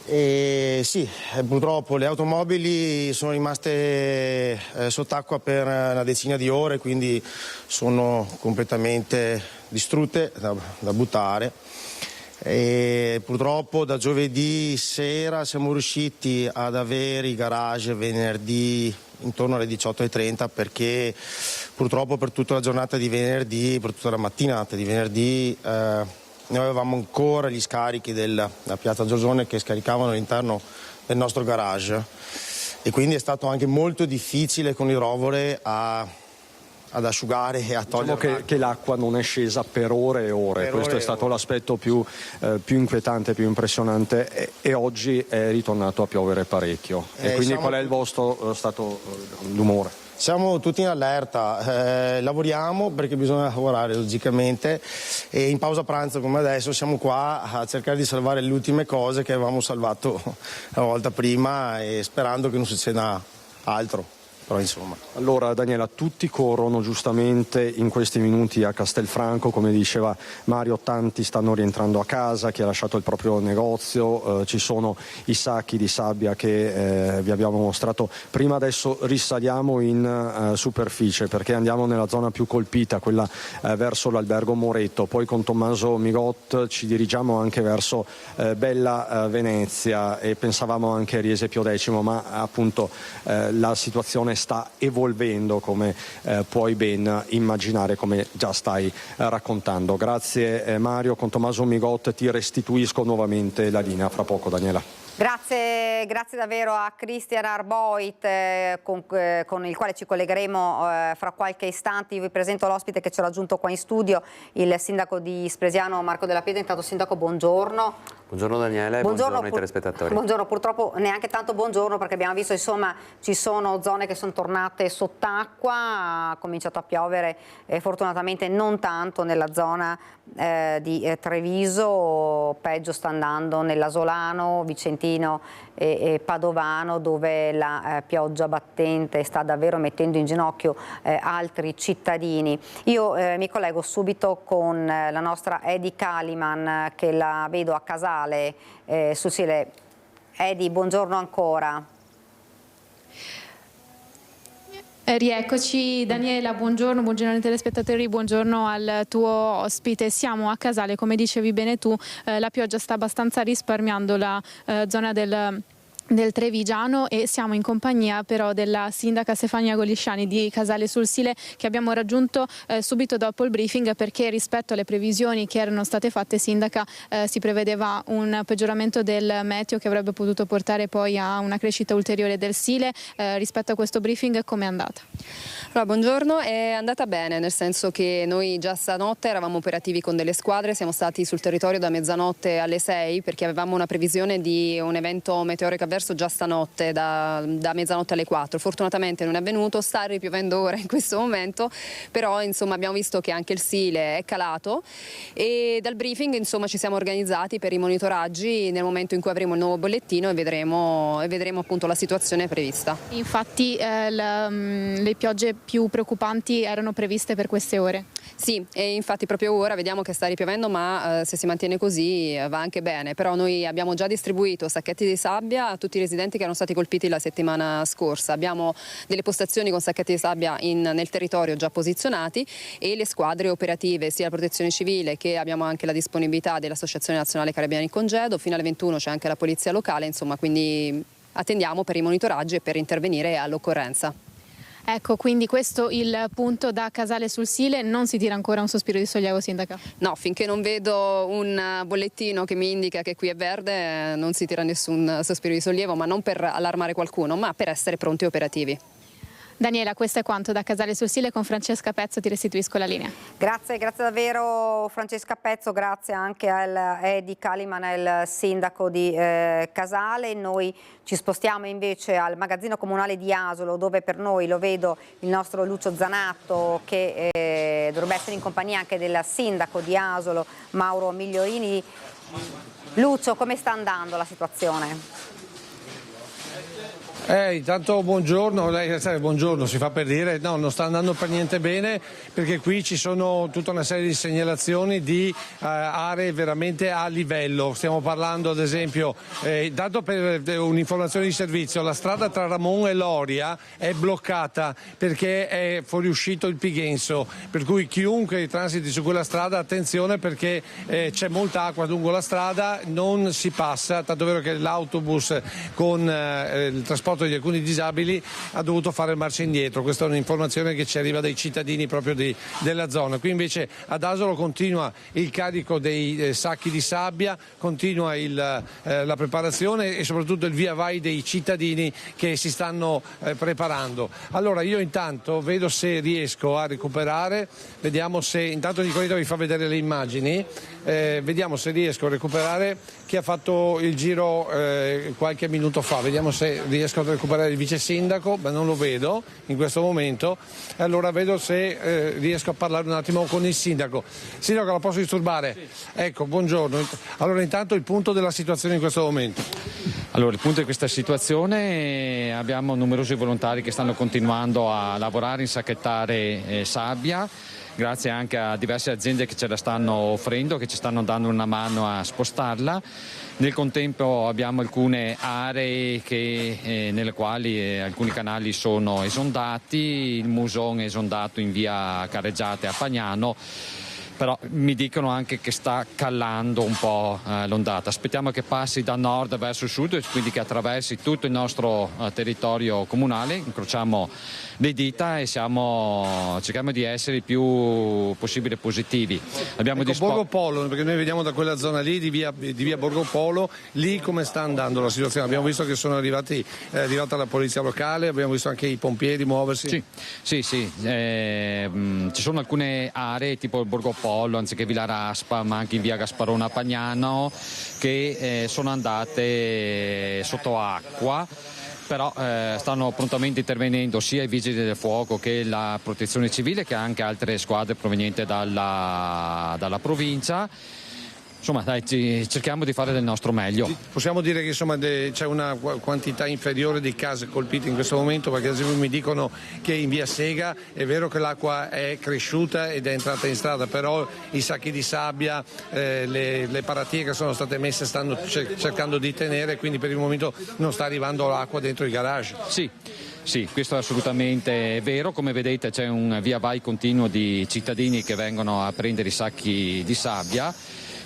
Speaker 8: E sì, purtroppo le automobili sono rimaste sott'acqua per una decina di ore, quindi sono completamente distrutte da buttare. E purtroppo da giovedì sera siamo riusciti ad avere i garage venerdì intorno alle 18:30, perché purtroppo per tutta la giornata di venerdì, per tutta la mattinata di venerdì noi avevamo ancora gli scarichi della piazza Giorgione che scaricavano all'interno del nostro garage, e quindi è stato anche molto difficile con il rovere ad asciugare e a togliere.
Speaker 13: Diciamo che l'acqua non è scesa per ore e ore, questo è stato l'aspetto più inquietante, più impressionante, e oggi è ritornato a piovere parecchio. E quindi qual è il vostro stato d'umore?
Speaker 8: Siamo tutti in allerta, lavoriamo perché bisogna lavorare logicamente, e in pausa pranzo come adesso siamo qua a cercare di salvare le ultime cose che avevamo salvato la volta prima, e sperando che non succeda altro. Però insomma.
Speaker 13: Allora Daniela, tutti corrono giustamente in questi minuti a Castelfranco, come diceva Mario, tanti stanno rientrando a casa, chi ha lasciato il proprio negozio, ci sono i sacchi di sabbia che vi abbiamo mostrato prima. Adesso risaliamo in superficie perché andiamo nella zona più colpita, quella verso l'albergo Moretto, poi con Tommaso Migot ci dirigiamo anche verso Bella Venezia e pensavamo anche a Riese Pio X, ma appunto la situazione sta evolvendo, come puoi ben immaginare, come già stai raccontando. Grazie Mario, con Tommaso Migot ti restituisco nuovamente la linea, fra poco Daniela.
Speaker 1: Grazie davvero a Cristian Arboit con il quale ci collegheremo fra qualche istante. Io vi presento l'ospite che ci ha raggiunto qua in studio, il sindaco di Spresiano Marco Della Piedra. Intanto sindaco, buongiorno.
Speaker 9: Buongiorno Daniele, buongiorno ai telespettatori.
Speaker 1: Buongiorno, purtroppo neanche tanto buongiorno perché abbiamo visto insomma ci sono zone che sono tornate sott'acqua, ha cominciato a piovere fortunatamente non tanto nella zona di Treviso, peggio sta andando nell'Asolano, Vicentino e Padovano, dove la pioggia battente sta davvero mettendo in ginocchio altri cittadini. Io mi collego subito con la nostra Edi Kaliman, che la vedo a Casale sul Sile. Edi, buongiorno ancora.
Speaker 15: Rieccoci Daniela, buongiorno ai telespettatori, buongiorno al tuo ospite. Siamo a Casale, come dicevi bene tu, la pioggia sta abbastanza risparmiando la zona del Trevigiano, e siamo in compagnia però della sindaca Stefania Golisciani di Casale sul Sile, che abbiamo raggiunto subito dopo il briefing, perché rispetto alle previsioni che erano state fatte, sindaca, si prevedeva un peggioramento del meteo che avrebbe potuto portare poi a una crescita ulteriore del Sile. Rispetto a questo briefing come è andata?
Speaker 10: Allora, buongiorno, è andata bene, nel senso che noi già stanotte eravamo operativi con delle squadre, siamo stati sul territorio da mezzanotte alle 6 perché avevamo una previsione di un evento meteorico avverso già stanotte da mezzanotte alle 4. Fortunatamente non è avvenuto, sta ripiovendo ora in questo momento, però insomma abbiamo visto che anche il Sile è calato, e dal briefing insomma ci siamo organizzati per i monitoraggi nel momento in cui avremo il nuovo bollettino e vedremo appunto la situazione prevista.
Speaker 15: Infatti le piogge più preoccupanti erano previste per queste ore?
Speaker 10: Sì, e infatti proprio ora vediamo che sta ripiovendo, ma se si mantiene così va anche bene. Però noi abbiamo già distribuito sacchetti di sabbia a tutti i residenti che erano stati colpiti la settimana scorsa. Abbiamo delle postazioni con sacchetti di sabbia nel territorio già posizionati, e le squadre operative, sia la Protezione Civile che abbiamo anche la disponibilità dell'Associazione Nazionale Carabinieri in Congedo. Fino alle 21 c'è anche la Polizia Locale, insomma, quindi attendiamo per i monitoraggi e per intervenire all'occorrenza.
Speaker 15: Ecco, quindi questo il punto da Casale sul Sile. Non si tira ancora un sospiro di sollievo, sindaca?
Speaker 10: No, finché non vedo un bollettino che mi indica che qui è verde non si tira nessun sospiro di sollievo, ma non per allarmare qualcuno, ma per essere pronti e operativi.
Speaker 15: Daniela, questo è quanto da Casale sul Sile. Con Francesca Pezzo ti restituisco la linea.
Speaker 1: Grazie davvero Francesca Pezzo, grazie anche al Edi Kaliman, il sindaco di Casale. Noi ci spostiamo invece al magazzino comunale di Asolo, dove per noi, lo vedo, il nostro Lucio Zanatto, che dovrebbe essere in compagnia anche del sindaco di Asolo, Mauro Migliorini. Lucio, come sta andando la situazione?
Speaker 4: Intanto buongiorno, buongiorno si fa per dire, no, non sta andando per niente bene, perché qui ci sono tutta una serie di segnalazioni di aree veramente a livello. Stiamo parlando ad esempio, dato per un'informazione di servizio, la strada tra Ramon e Loria è bloccata perché è fuoriuscito il Pighenso, per cui chiunque transiti su quella strada, attenzione, perché c'è molta acqua lungo la strada, non si passa, tanto è vero che l'autobus con il trasporto di alcuni disabili ha dovuto fare marcia indietro. Questa è un'informazione che ci arriva dai cittadini proprio della zona. Qui invece ad Asolo continua il carico dei sacchi di sabbia, continua la preparazione e soprattutto il via vai dei cittadini che si stanno preparando. Allora io intanto vedo se riesco a recuperare, vediamo se intanto Nicoletta vi fa vedere le immagini, vediamo se riesco a recuperare chi ha fatto il giro qualche minuto fa, vediamo se riesco ad per recuperare il vice sindaco, ma non lo vedo in questo momento. Allora vedo se riesco a parlare un attimo con il sindaco. Sindaco, la posso disturbare? Sì. Ecco, buongiorno. Allora intanto il punto della situazione in questo momento.
Speaker 12: Allora, il punto di questa situazione, abbiamo numerosi volontari che stanno continuando a lavorare, insacchettare sabbia, grazie anche a diverse aziende che ce la stanno offrendo, che ci stanno dando una mano a spostarla. Nel contempo abbiamo alcune aree nelle quali alcuni canali sono esondati, il Muson è esondato in via Careggiate a Fagnano, però mi dicono anche che sta calando un po' l'ondata. Aspettiamo che passi da nord verso sud, quindi che attraversi tutto il nostro territorio comunale, incrociamo le dita e cerchiamo di essere il più possibile positivi. Abbiamo
Speaker 4: Borgo Polo, perché noi vediamo da quella zona lì di via Borgo Polo, lì come sta andando la situazione? Abbiamo visto che è arrivata la polizia locale, abbiamo visto anche i pompieri muoversi.
Speaker 12: Sì. Ci sono alcune aree tipo il Borgo Polo, anziché Villa Raspa, ma anche in via Gasparona Pagnano, che sono andate sotto acqua. Però stanno prontamente intervenendo sia i vigili del fuoco che la protezione civile, che anche altre squadre provenienti dalla provincia. Insomma, cerchiamo di fare del nostro meglio.
Speaker 4: Possiamo dire che c'è una quantità inferiore di case colpite in questo momento, perché ad esempio mi dicono che in via Sega è vero che l'acqua è cresciuta ed è entrata in strada, però i sacchi di sabbia, le paratie che sono state messe stanno cercando di tenere, quindi per il momento non sta arrivando l'acqua dentro i garage.
Speaker 12: Sì, questo è assolutamente vero. Come vedete c'è un via vai continuo di cittadini che vengono a prendere i sacchi di sabbia.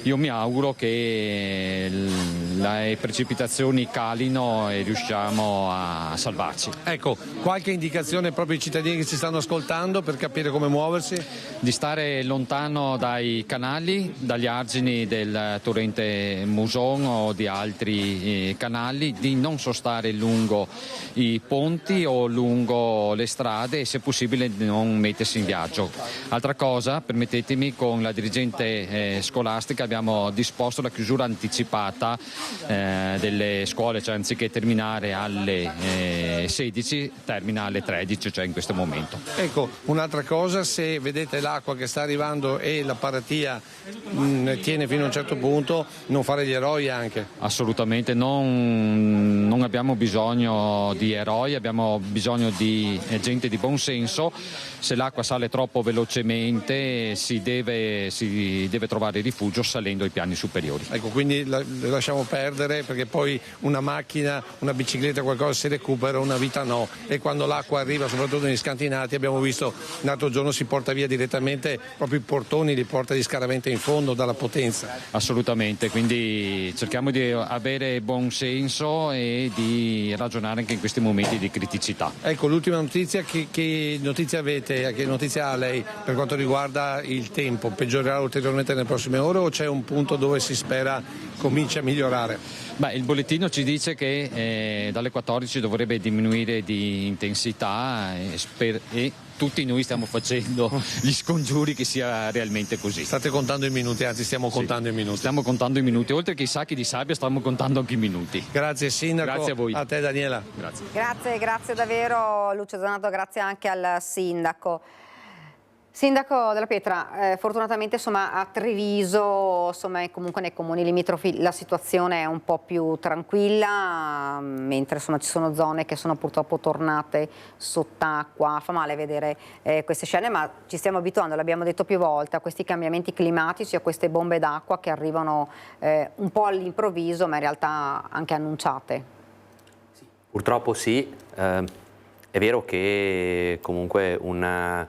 Speaker 12: Io mi auguro che le precipitazioni calino e riusciamo a salvarci.
Speaker 4: Ecco, qualche indicazione proprio ai cittadini che ci stanno ascoltando per capire come muoversi?
Speaker 12: Di stare lontano dai canali, dagli argini del torrente Muson o di altri canali, di non sostare lungo i ponti o lungo le strade e se possibile di non mettersi in viaggio. Altra cosa, permettetemi, con la dirigente scolastica abbiamo disposto la chiusura anticipata delle scuole, cioè anziché terminare alle 16 termina alle 13, cioè in questo momento.
Speaker 4: Ecco, un'altra cosa, se vedete l'acqua che sta arrivando e la paratia tiene fino a un certo punto, non fare gli eroi anche?
Speaker 12: Assolutamente, non abbiamo bisogno di eroi, abbiamo bisogno di gente di buon senso. Se l'acqua sale troppo velocemente si deve trovare rifugio salendo ai piani superiori.
Speaker 4: Ecco, quindi lasciamo perdere, perché poi una macchina, una bicicletta, qualcosa si recupera, una vita no, e quando l'acqua arriva soprattutto negli scantinati, abbiamo visto l'altro giorno si porta via direttamente proprio i portoni, li porta di scaravente in fondo dalla potenza.
Speaker 12: Assolutamente, quindi cerchiamo di avere buon senso e di ragionare anche in questi momenti di criticità.
Speaker 4: Ecco, l'ultima notizia, che notizia avete? Che notizia ha lei per quanto riguarda il tempo? Peggiorerà ulteriormente nelle prossime ore o c'è un punto dove si spera cominci a migliorare?
Speaker 12: Il bollettino ci dice che dalle 14 dovrebbe diminuire di intensità e tutti noi stiamo facendo gli scongiuri che sia realmente così.
Speaker 4: State contando i minuti, anzi stiamo contando i minuti.
Speaker 12: Stiamo contando i minuti, oltre che i sacchi di sabbia stiamo contando anche i minuti.
Speaker 4: Grazie Sindaco.
Speaker 12: Grazie a voi.
Speaker 4: A te Daniela.
Speaker 1: Grazie davvero Lucio Zanato, grazie anche al Sindaco. Sindaco Della Pietra, fortunatamente a Treviso e comunque nei comuni limitrofi la situazione è un po' più tranquilla, mentre ci sono zone che sono purtroppo tornate sott'acqua. Fa male vedere queste scene, ma ci stiamo abituando, l'abbiamo detto più volte, a questi cambiamenti climatici, a queste bombe d'acqua che arrivano un po' all'improvviso, ma in realtà anche annunciate.
Speaker 9: Purtroppo sì, è vero che comunque una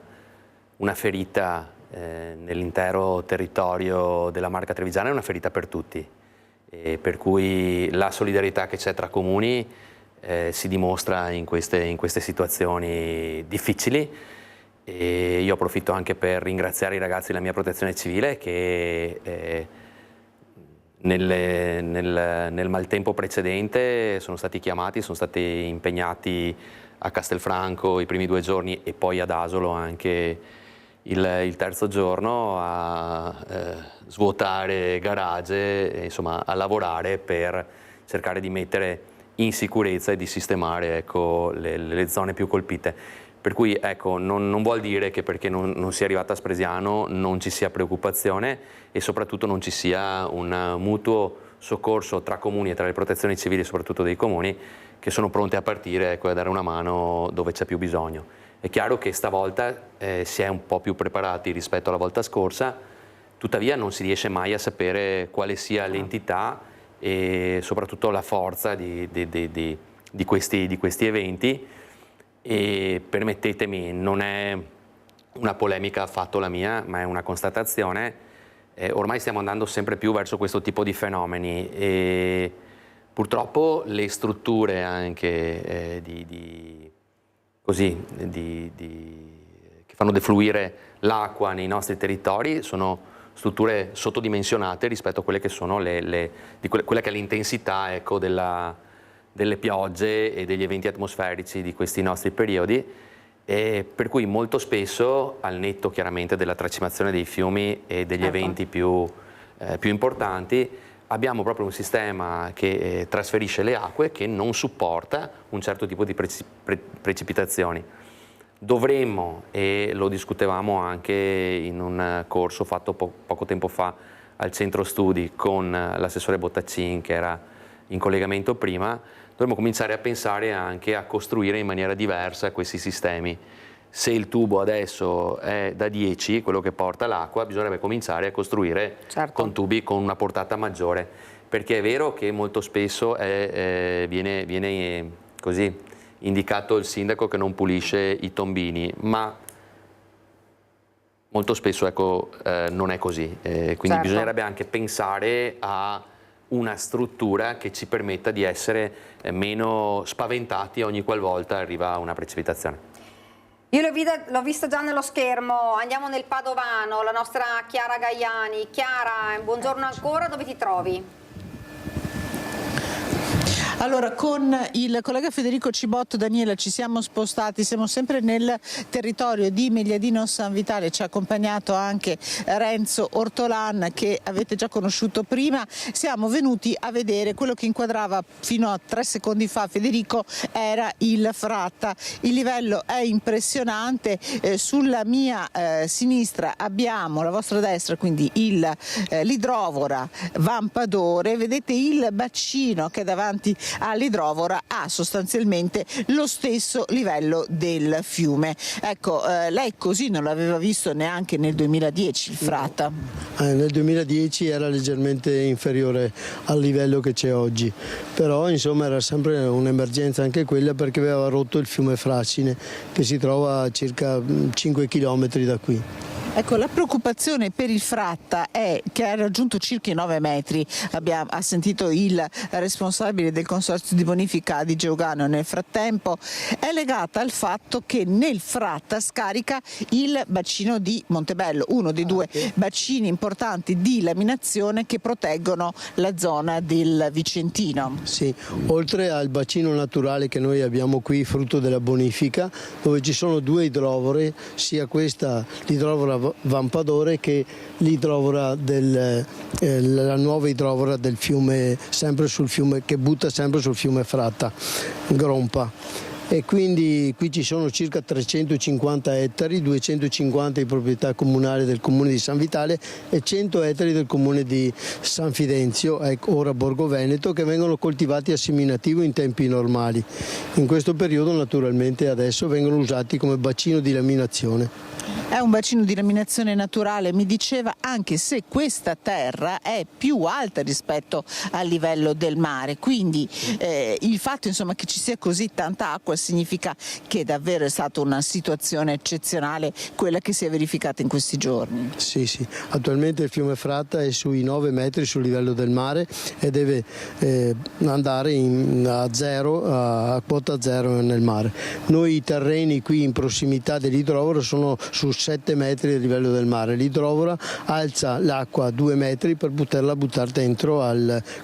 Speaker 9: ferita nell'intero territorio della Marca Trevigiana è una ferita per tutti, per cui la solidarietà che c'è tra comuni si dimostra in queste situazioni difficili. E io approfitto anche per ringraziare i ragazzi della mia protezione civile che nel maltempo precedente sono stati chiamati, sono stati impegnati a Castelfranco i primi 2 giorni e poi ad Asolo anche il terzo giorno a svuotare garage, insomma a lavorare per cercare di mettere in sicurezza e di sistemare, ecco, le zone più colpite. Per cui, ecco, non vuol dire che perché non sia arrivata a Spresiano non ci sia preoccupazione e soprattutto non ci sia un mutuo soccorso tra comuni e tra le protezioni civili, soprattutto dei comuni, che sono pronti a partire, ecco, a dare una mano dove c'è più bisogno. È chiaro che stavolta si è un po' più preparati rispetto alla volta scorsa, tuttavia non si riesce mai a sapere quale sia l'entità e soprattutto la forza di questi eventi. E permettetemi, non è una polemica affatto la mia, ma è una constatazione. Ormai stiamo andando sempre più verso questo tipo di fenomeni e purtroppo le strutture anche che fanno defluire l'acqua nei nostri territori sono strutture sottodimensionate rispetto a quelle che sono quella che è l'intensità, ecco, delle piogge e degli eventi atmosferici di questi nostri periodi, e per cui molto spesso, al netto chiaramente della tracimazione dei fiumi e degli eventi più importanti, abbiamo proprio un sistema che trasferisce le acque che non supporta un certo tipo di precipitazioni. Dovremmo, e lo discutevamo anche in un corso fatto poco tempo fa al centro studi con l'assessore Bottacin, che era in collegamento prima, dovremmo cominciare a pensare anche a costruire in maniera diversa questi sistemi. Se il tubo adesso è da 10, quello che porta l'acqua, bisognerebbe cominciare a costruire con tubi con una portata maggiore, perché è vero che molto spesso viene così indicato il sindaco che non pulisce i tombini, ma molto spesso, ecco, non è così, quindi bisognerebbe anche pensare a una struttura che ci permetta di essere meno spaventati ogni qualvolta arriva una precipitazione.
Speaker 1: Io l'ho vista già nello schermo, andiamo nel Padovano, la nostra Chiara Gaiani. Chiara, buongiorno ancora, dove ti trovi?
Speaker 19: Allora, con il collega Federico Cibotto, Daniela, ci siamo spostati, siamo sempre nel territorio di Megliadino San Vitale, ci ha accompagnato anche Renzo Ortolan, che avete già conosciuto prima. Siamo venuti a vedere quello che inquadrava fino a 3 secondi fa Federico, era il Fratta. Il livello è impressionante, sulla mia sinistra abbiamo, la vostra destra, quindi l'idrovora Vampadore, vedete il bacino che è davanti all'idrovora ha sostanzialmente lo stesso livello del fiume. Ecco, lei così non l'aveva visto neanche nel 2010 il Fratta?
Speaker 14: Nel 2010 era leggermente inferiore al livello che c'è oggi, però insomma era sempre un'emergenza anche quella, perché aveva rotto il fiume Fracine, che si trova a circa 5 km da qui.
Speaker 19: Ecco, la preoccupazione per il Fratta è che ha raggiunto circa i 9 metri, ha sentito il responsabile del consorzio di bonifica di Geogano nel frattempo, è legata al fatto che nel Fratta scarica il bacino di Montebello, uno dei due bacini importanti di laminazione che proteggono la zona del Vicentino.
Speaker 14: Sì, oltre al bacino naturale che noi abbiamo qui, frutto della bonifica, dove ci sono 2 idrovore, sia questa l'idrovora Vampadore che l'idrovora la nuova idrovora del fiume, sempre sul fiume, che butta sempre sul fiume Fratta, Grompa. E quindi qui ci sono circa 350 ettari, 250 di proprietà comunale del comune di San Vitale e 100 ettari del comune di San Fidenzio, ora Borgo Veneto, che vengono coltivati a seminativo in tempi normali. In questo periodo naturalmente adesso vengono usati come bacino di laminazione.
Speaker 19: È un bacino di laminazione naturale, mi diceva, anche se questa terra è più alta rispetto al livello del mare, quindi il fatto, insomma, che ci sia così tanta acqua significa che davvero è stata una situazione eccezionale quella che si è verificata in questi giorni.
Speaker 14: Sì, attualmente il fiume Fratta è sui 9 metri sul livello del mare e deve andare a quota zero nel mare. Noi i terreni qui in prossimità dell'idrovora sono su 7 metri del livello del mare. L'idrovora alza l'acqua a 2 metri per poterla buttare dentro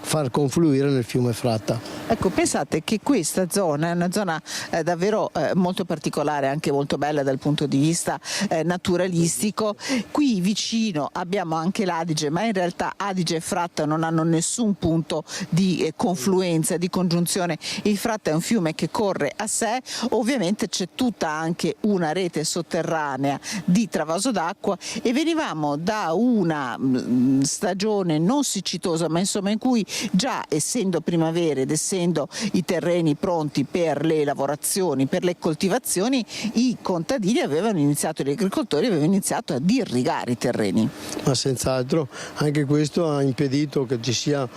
Speaker 14: far confluire nel fiume Fratta.
Speaker 19: Ecco, pensate che questa zona è una zona davvero molto particolare, anche molto bella dal punto di vista naturalistico. Qui vicino abbiamo anche l'Adige, ma in realtà Adige e Fratta non hanno nessun punto di confluenza, di congiunzione. Il Fratta è un fiume che corre a sé, ovviamente c'è tutta anche una rete sotterranea di travaso d'acqua, e venivamo da una stagione non siccitosa, ma insomma in cui già, essendo primavera ed essendo i terreni pronti per le lavorazioni, per le coltivazioni, i contadini avevano iniziato, gli agricoltori avevano iniziato ad irrigare i terreni.
Speaker 14: Ma senz'altro anche questo ha impedito che ci sia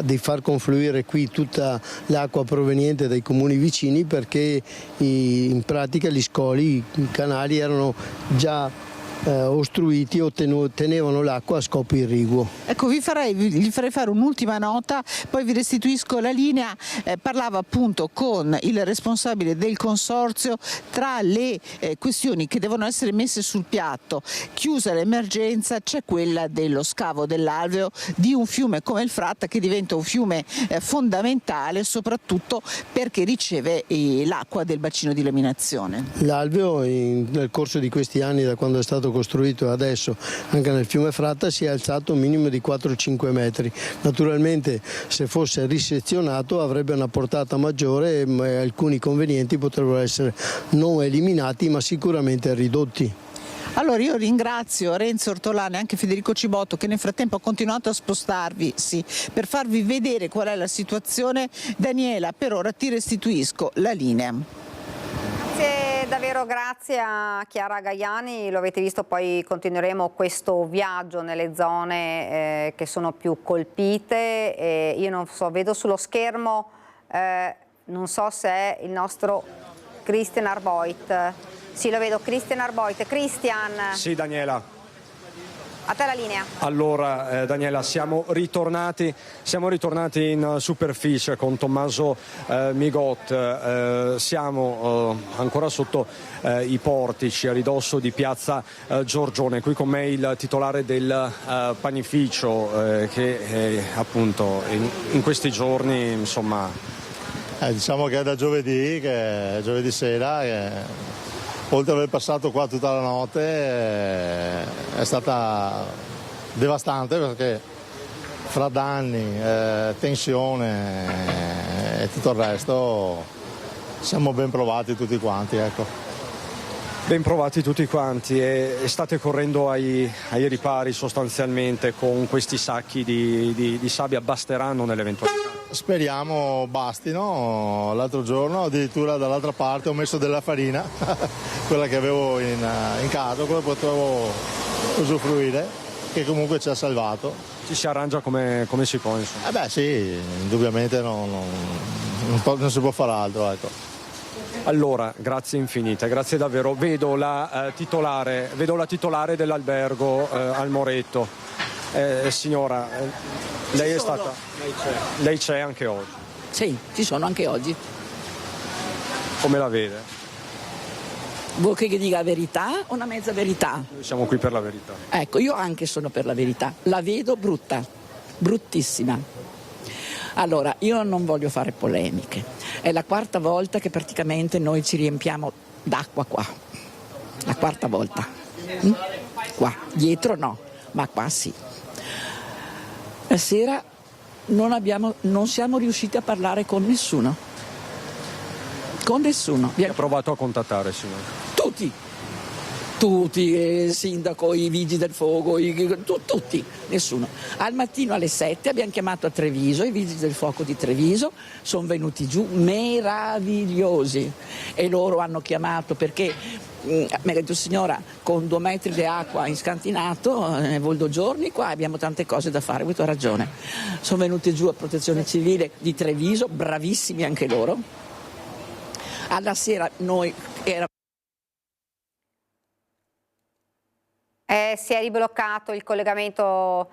Speaker 14: di far confluire qui tutta l'acqua proveniente dai comuni vicini, perché in pratica gli scoli, i canali erano già ostruiti o tenevano l'acqua a scopo irriguo.
Speaker 19: Ecco, gli farei fare un'ultima nota, poi vi restituisco la linea. Parlava appunto con il responsabile del consorzio. Tra le questioni che devono essere messe sul piatto, chiusa l'emergenza, c'è quella dello scavo dell'alveo di un fiume come il Fratta, che diventa un fiume fondamentale soprattutto perché riceve l'acqua del bacino di laminazione.
Speaker 14: L'alveo nel corso di questi anni, da quando è stato costruito adesso anche nel fiume Fratta, si è alzato un minimo di 4-5 metri. Naturalmente se fosse risezionato avrebbe una portata maggiore e alcuni convenienti potrebbero essere non eliminati ma sicuramente ridotti.
Speaker 19: Allora io ringrazio Renzo Ortolani e anche Federico Cibotto, che nel frattempo ha continuato a spostarvi per farvi vedere qual è la situazione. Daniela, per ora ti restituisco la linea.
Speaker 1: Davvero grazie a Chiara Gaiani, lo avete visto, poi continueremo questo viaggio nelle zone che sono più colpite. Io non so, vedo sullo schermo, non so se è il nostro Christian Arboit. Sì, lo vedo, Christian Arboit. Christian.
Speaker 13: Sì, Daniela.
Speaker 1: A te la linea.
Speaker 13: Allora Daniela, siamo ritornati in superficie con Tommaso Migot, siamo ancora sotto i portici a ridosso di piazza Giorgione. Qui con me il titolare del panificio che appunto in questi giorni insomma...
Speaker 16: diciamo che è da giovedì sera che... Oltre ad aver passato qua tutta la notte, è stata devastante, perché fra danni, tensione e tutto il resto siamo ben provati tutti quanti. Ecco.
Speaker 13: Ben provati tutti quanti e state correndo ai ripari sostanzialmente con questi sacchi di sabbia. Basteranno nell'eventualità?
Speaker 16: Speriamo bastino. L'altro giorno addirittura dall'altra parte ho messo della farina, quella che avevo in casa, quella potevo usufruire, che comunque ci ha salvato.
Speaker 13: Ci si arrangia come si può, insomma.
Speaker 16: Sì, indubbiamente non si può fare altro, ecco.
Speaker 13: Allora, grazie infinite, grazie davvero. Vedo la titolare dell'albergo al Moretto. Signora, lei è stata... Lei c'è anche oggi?
Speaker 18: Sì, ci sono anche oggi.
Speaker 13: Come la vede?
Speaker 18: Vuoi che dica la verità o una mezza verità?
Speaker 13: Noi siamo qui per la verità.
Speaker 18: Ecco, io anche sono per la verità. La vedo brutta, bruttissima. Allora, io non voglio fare polemiche. È la quarta volta che praticamente noi ci riempiamo d'acqua qua. La quarta volta. Qua, dietro no, ma qua sì. La sera non siamo riusciti a parlare con nessuno. Con nessuno.
Speaker 13: Chi ha provato a contattare, signora?
Speaker 18: Tutti, il sindaco, i vigili del fuoco, tutti, nessuno. Al mattino alle 7 abbiamo chiamato a Treviso, i vigili del fuoco di Treviso sono venuti giù meravigliosi e loro hanno chiamato perché mi ha detto: signora, con 2 metri di acqua in scantinato, vuol 2 giorni qua, abbiamo tante cose da fare. Ho avuto ragione. Sono venuti giù a Protezione Civile di Treviso, bravissimi anche loro. Alla sera noi eravamo...
Speaker 1: Si è ribloccato il collegamento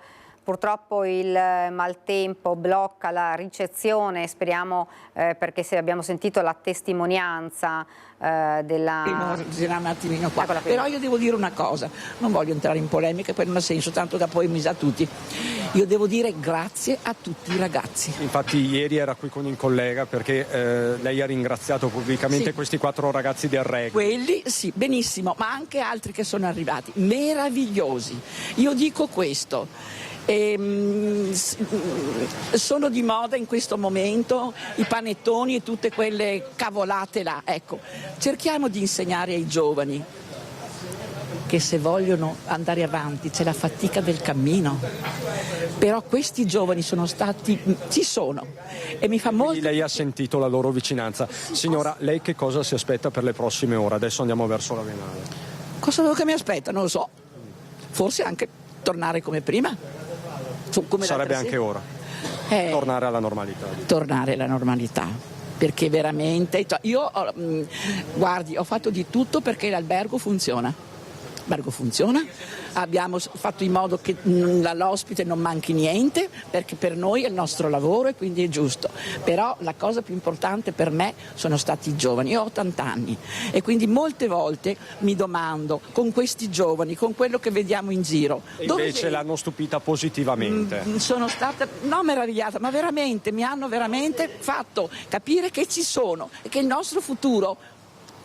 Speaker 1: purtroppo il maltempo blocca la ricezione, speriamo, perché se abbiamo sentito la testimonianza della...
Speaker 18: un attimino qua. Però io devo dire una cosa, non voglio entrare in polemiche, poi non ha senso, tanto da poi mi sa tutti. Io devo dire grazie a tutti i ragazzi.
Speaker 13: Infatti ieri era qui con il collega perché lei ha ringraziato pubblicamente questi 4 ragazzi del rugby.
Speaker 18: Quelli sì, benissimo, ma anche altri che sono arrivati, meravigliosi. Io dico questo. Sono di moda in questo momento i panettoni e tutte quelle cavolate là. Ecco, cerchiamo di insegnare ai giovani che se vogliono andare avanti c'è la fatica del cammino, però questi giovani ci sono e mi fa molto...
Speaker 13: Quindi lei ha sentito la loro vicinanza. Signora, lei che cosa si aspetta per le prossime ore? Adesso andiamo verso la Venale.
Speaker 18: Cosa che mi aspetta? Non lo so, forse anche tornare come prima.
Speaker 13: Sarebbe anche ora tornare alla normalità.
Speaker 18: Tornare alla normalità, perché veramente io guardi, ho fatto di tutto perché l'albergo funziona. Abbiamo fatto in modo che all'ospite non manchi niente, perché per noi è il nostro lavoro e quindi è giusto. Però la cosa più importante per me sono stati i giovani. Io ho 80 anni e quindi molte volte mi domando, con questi giovani, con quello che vediamo in giro,
Speaker 13: e invece l'hanno stupita positivamente.
Speaker 18: Sono stata non meravigliata, ma veramente mi hanno veramente fatto capire che ci sono e che il nostro futuro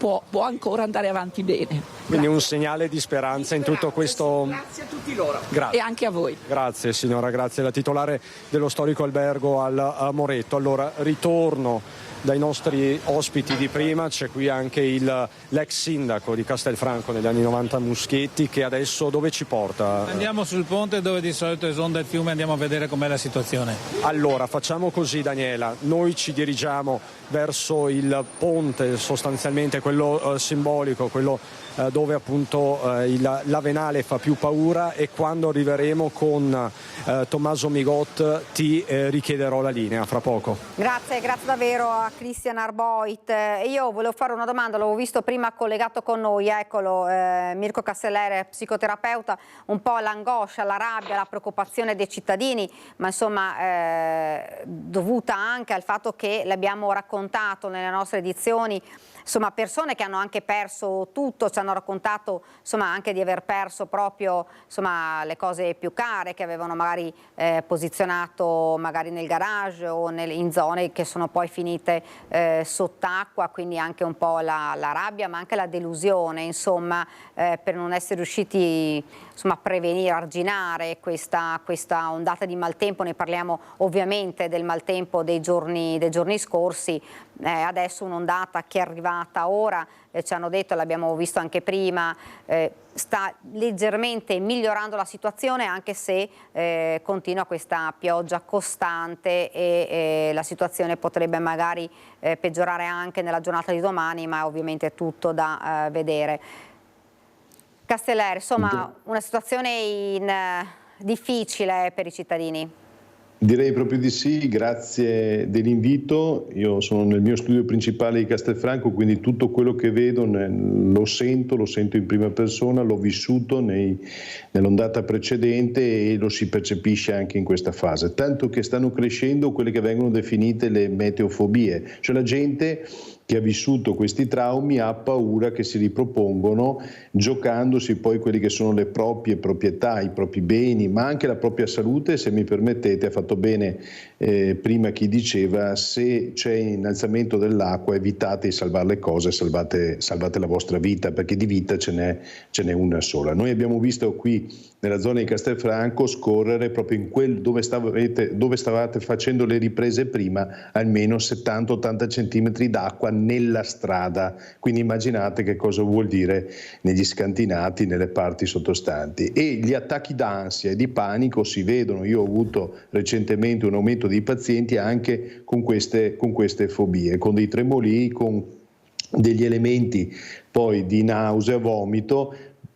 Speaker 18: può ancora andare avanti bene.
Speaker 13: Quindi un segnale di speranza in tutto questo.
Speaker 18: Grazie a tutti loro.
Speaker 13: Grazie.
Speaker 18: E anche a voi.
Speaker 13: Grazie signora, grazie. La titolare dello storico albergo al Moretto. Allora ritorno dai nostri ospiti di prima, c'è qui anche l'ex sindaco di Castelfranco negli anni 90 Muschetti, che adesso dove ci porta?
Speaker 17: Andiamo sul ponte dove di solito esonda il fiume, andiamo a vedere com'è la situazione.
Speaker 13: Allora facciamo così, Daniela, noi ci dirigiamo verso il ponte, sostanzialmente quello simbolico, quello dove appunto la Venale fa più paura, e quando arriveremo con Tommaso Migot ti richiederò la linea fra poco.
Speaker 1: Grazie davvero a Christian Arboit. Io volevo fare una domanda, l'avevo visto prima collegato con noi, eccolo, Mirko Castellere, psicoterapeuta, un po' l'angoscia, la rabbia, la preoccupazione dei cittadini, ma insomma dovuta anche al fatto che l'abbiamo raccontato nelle nostre edizioni, insomma persone che hanno anche perso tutto, ci hanno raccontato insomma anche di aver perso proprio insomma le cose più care che avevano magari posizionato magari nel garage o in zone che sono poi finite sott'acqua, quindi anche un po' la rabbia ma anche la delusione insomma per non essere riusciti insomma a prevenire, arginare questa ondata di maltempo. Ne parliamo ovviamente del maltempo dei giorni scorsi, adesso un'ondata che è arrivata ora, ci hanno detto, l'abbiamo visto anche prima, sta leggermente migliorando la situazione, anche se continua questa pioggia costante e la situazione potrebbe magari peggiorare anche nella giornata di domani, ma ovviamente è tutto da vedere. Castellere, insomma una situazione difficile per i cittadini.
Speaker 20: Direi proprio di sì, grazie dell'invito. Io sono nel mio studio principale di Castelfranco, quindi tutto quello che vedo lo sento in prima persona, l'ho vissuto nell'ondata precedente e lo si percepisce anche in questa fase, tanto che stanno crescendo quelle che vengono definite le meteofobie, cioè la gente che ha vissuto questi traumi ha paura che si ripropongono, giocandosi poi quelli che sono le proprie proprietà, i propri beni, ma anche la propria salute. Se mi permettete, ha fatto bene prima chi diceva: se c'è innalzamento dell'acqua evitate di salvare le cose, salvate la vostra vita, perché di vita ce n'è una sola. Noi abbiamo visto qui nella zona di Castelfranco scorrere proprio in dove stavate facendo le riprese prima almeno 70-80 centimetri d'acqua nella strada, quindi immaginate che cosa vuol dire negli scantinati, nelle parti sottostanti. E gli attacchi d'ansia e di panico si vedono. Io ho avuto recentemente un aumento di pazienti anche con queste fobie, con dei tremoli, con degli elementi poi di nausea, vomito,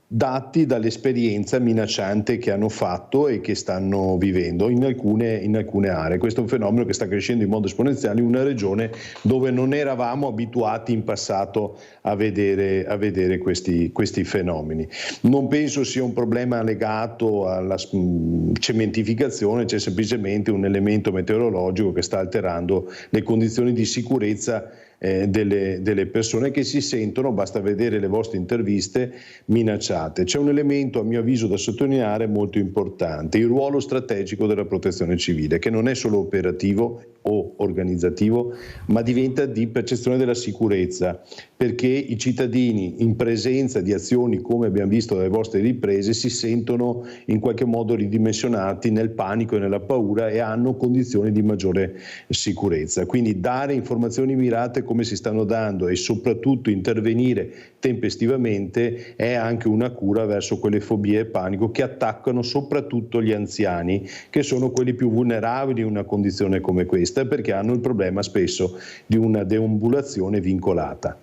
Speaker 20: dati dall'esperienza minacciante che hanno fatto e che stanno vivendo in alcune aree. Questo è un fenomeno che sta crescendo in modo esponenziale in una regione dove non eravamo abituati in passato a vedere questi fenomeni. Non penso sia un problema legato alla cementificazione, c'è semplicemente un elemento meteorologico che sta alterando le condizioni di sicurezza delle persone che si sentono, basta vedere le vostre interviste, minacciate. C'è un elemento a mio avviso da sottolineare molto importante: il ruolo strategico della protezione civile, che non è solo operativo o organizzativo, ma diventa di percezione della sicurezza, perché i cittadini in presenza di azioni come abbiamo visto dalle vostre riprese si sentono in qualche modo ridimensionati nel panico e nella paura e hanno condizioni di maggiore sicurezza. Quindi dare informazioni mirate come si stanno dando e soprattutto intervenire tempestivamente è anche una cura verso quelle fobie e panico che attaccano soprattutto gli anziani, che sono quelli più vulnerabili in una condizione come questa, perché hanno il problema spesso di una deambulazione vincolata.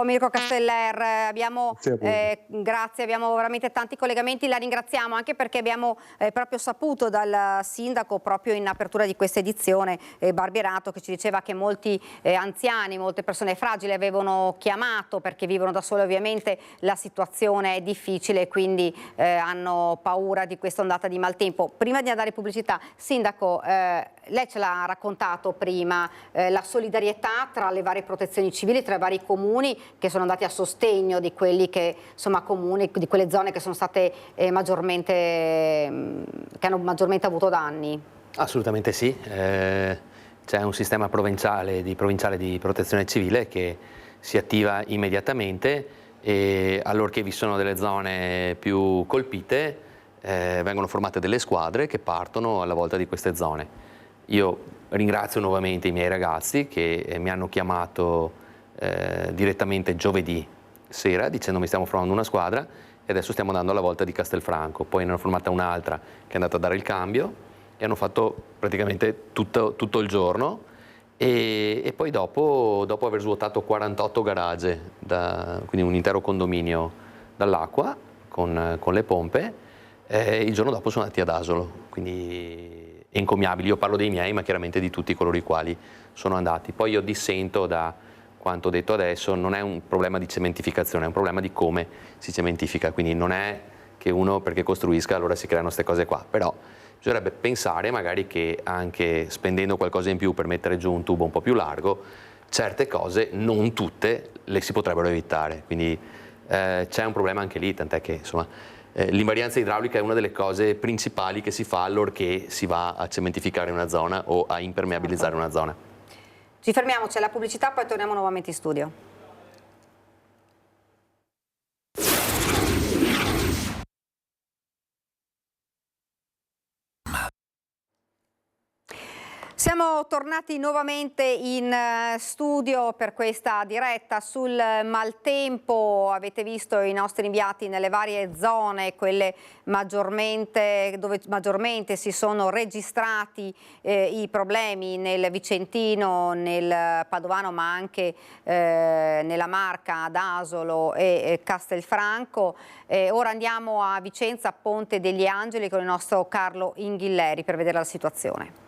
Speaker 1: Mirko Casteller, grazie, abbiamo veramente tanti collegamenti, la ringraziamo anche perché abbiamo proprio saputo dal sindaco proprio in apertura di questa edizione, Barbierato, che ci diceva che molti anziani, molte persone fragili avevano chiamato perché vivono da sole, ovviamente la situazione è difficile e quindi hanno paura di questa ondata di maltempo. Prima di andare in pubblicità, sindaco, lei ce l'ha raccontato prima, la solidarietà tra le varie protezioni civili, tra i vari comuni che sono andati a sostegno di quelli che, insomma, comuni, di quelle zone che sono state che hanno maggiormente avuto danni.
Speaker 9: Assolutamente sì, c'è un sistema provinciale di protezione civile che si attiva immediatamente e allorché vi sono delle zone più colpite vengono formate delle squadre che partono alla volta di queste zone. Io ringrazio nuovamente i miei ragazzi che mi hanno chiamato direttamente giovedì sera dicendomi stiamo formando una squadra e adesso stiamo andando alla volta di Castelfranco. Poi ne hanno formata un'altra che è andata a dare il cambio e hanno fatto praticamente tutto il giorno e poi dopo aver svuotato 48 garage, quindi un intero condominio dall'acqua con le pompe, il giorno dopo sono andati ad Asolo, quindi encomiabili. Io parlo dei miei ma chiaramente di tutti coloro i quali sono andati. Poi io dissento da quanto detto adesso, non è un problema di cementificazione, è un problema di come si cementifica, quindi non è che uno perché costruisca allora si creano queste cose qua, però bisognerebbe pensare magari che anche spendendo qualcosa in più per mettere giù un tubo un po' più largo, certe cose, non tutte, le si potrebbero evitare, quindi c'è un problema anche lì, tant'è che insomma l'invarianza idraulica è una delle cose principali che si fa allorché si va a cementificare una zona o a impermeabilizzare una zona.
Speaker 1: Ci fermiamo, c'è la pubblicità, poi torniamo nuovamente in studio. Siamo tornati nuovamente in studio per questa diretta sul maltempo. Avete visto i nostri inviati nelle varie zone, quelle dove maggiormente si sono registrati i problemi, nel Vicentino, nel Padovano, ma anche nella Marca, ad Asolo e Castelfranco. Ora andiamo a Vicenza, Ponte degli Angeli, con il nostro Carlo Inghilleri per vedere la situazione.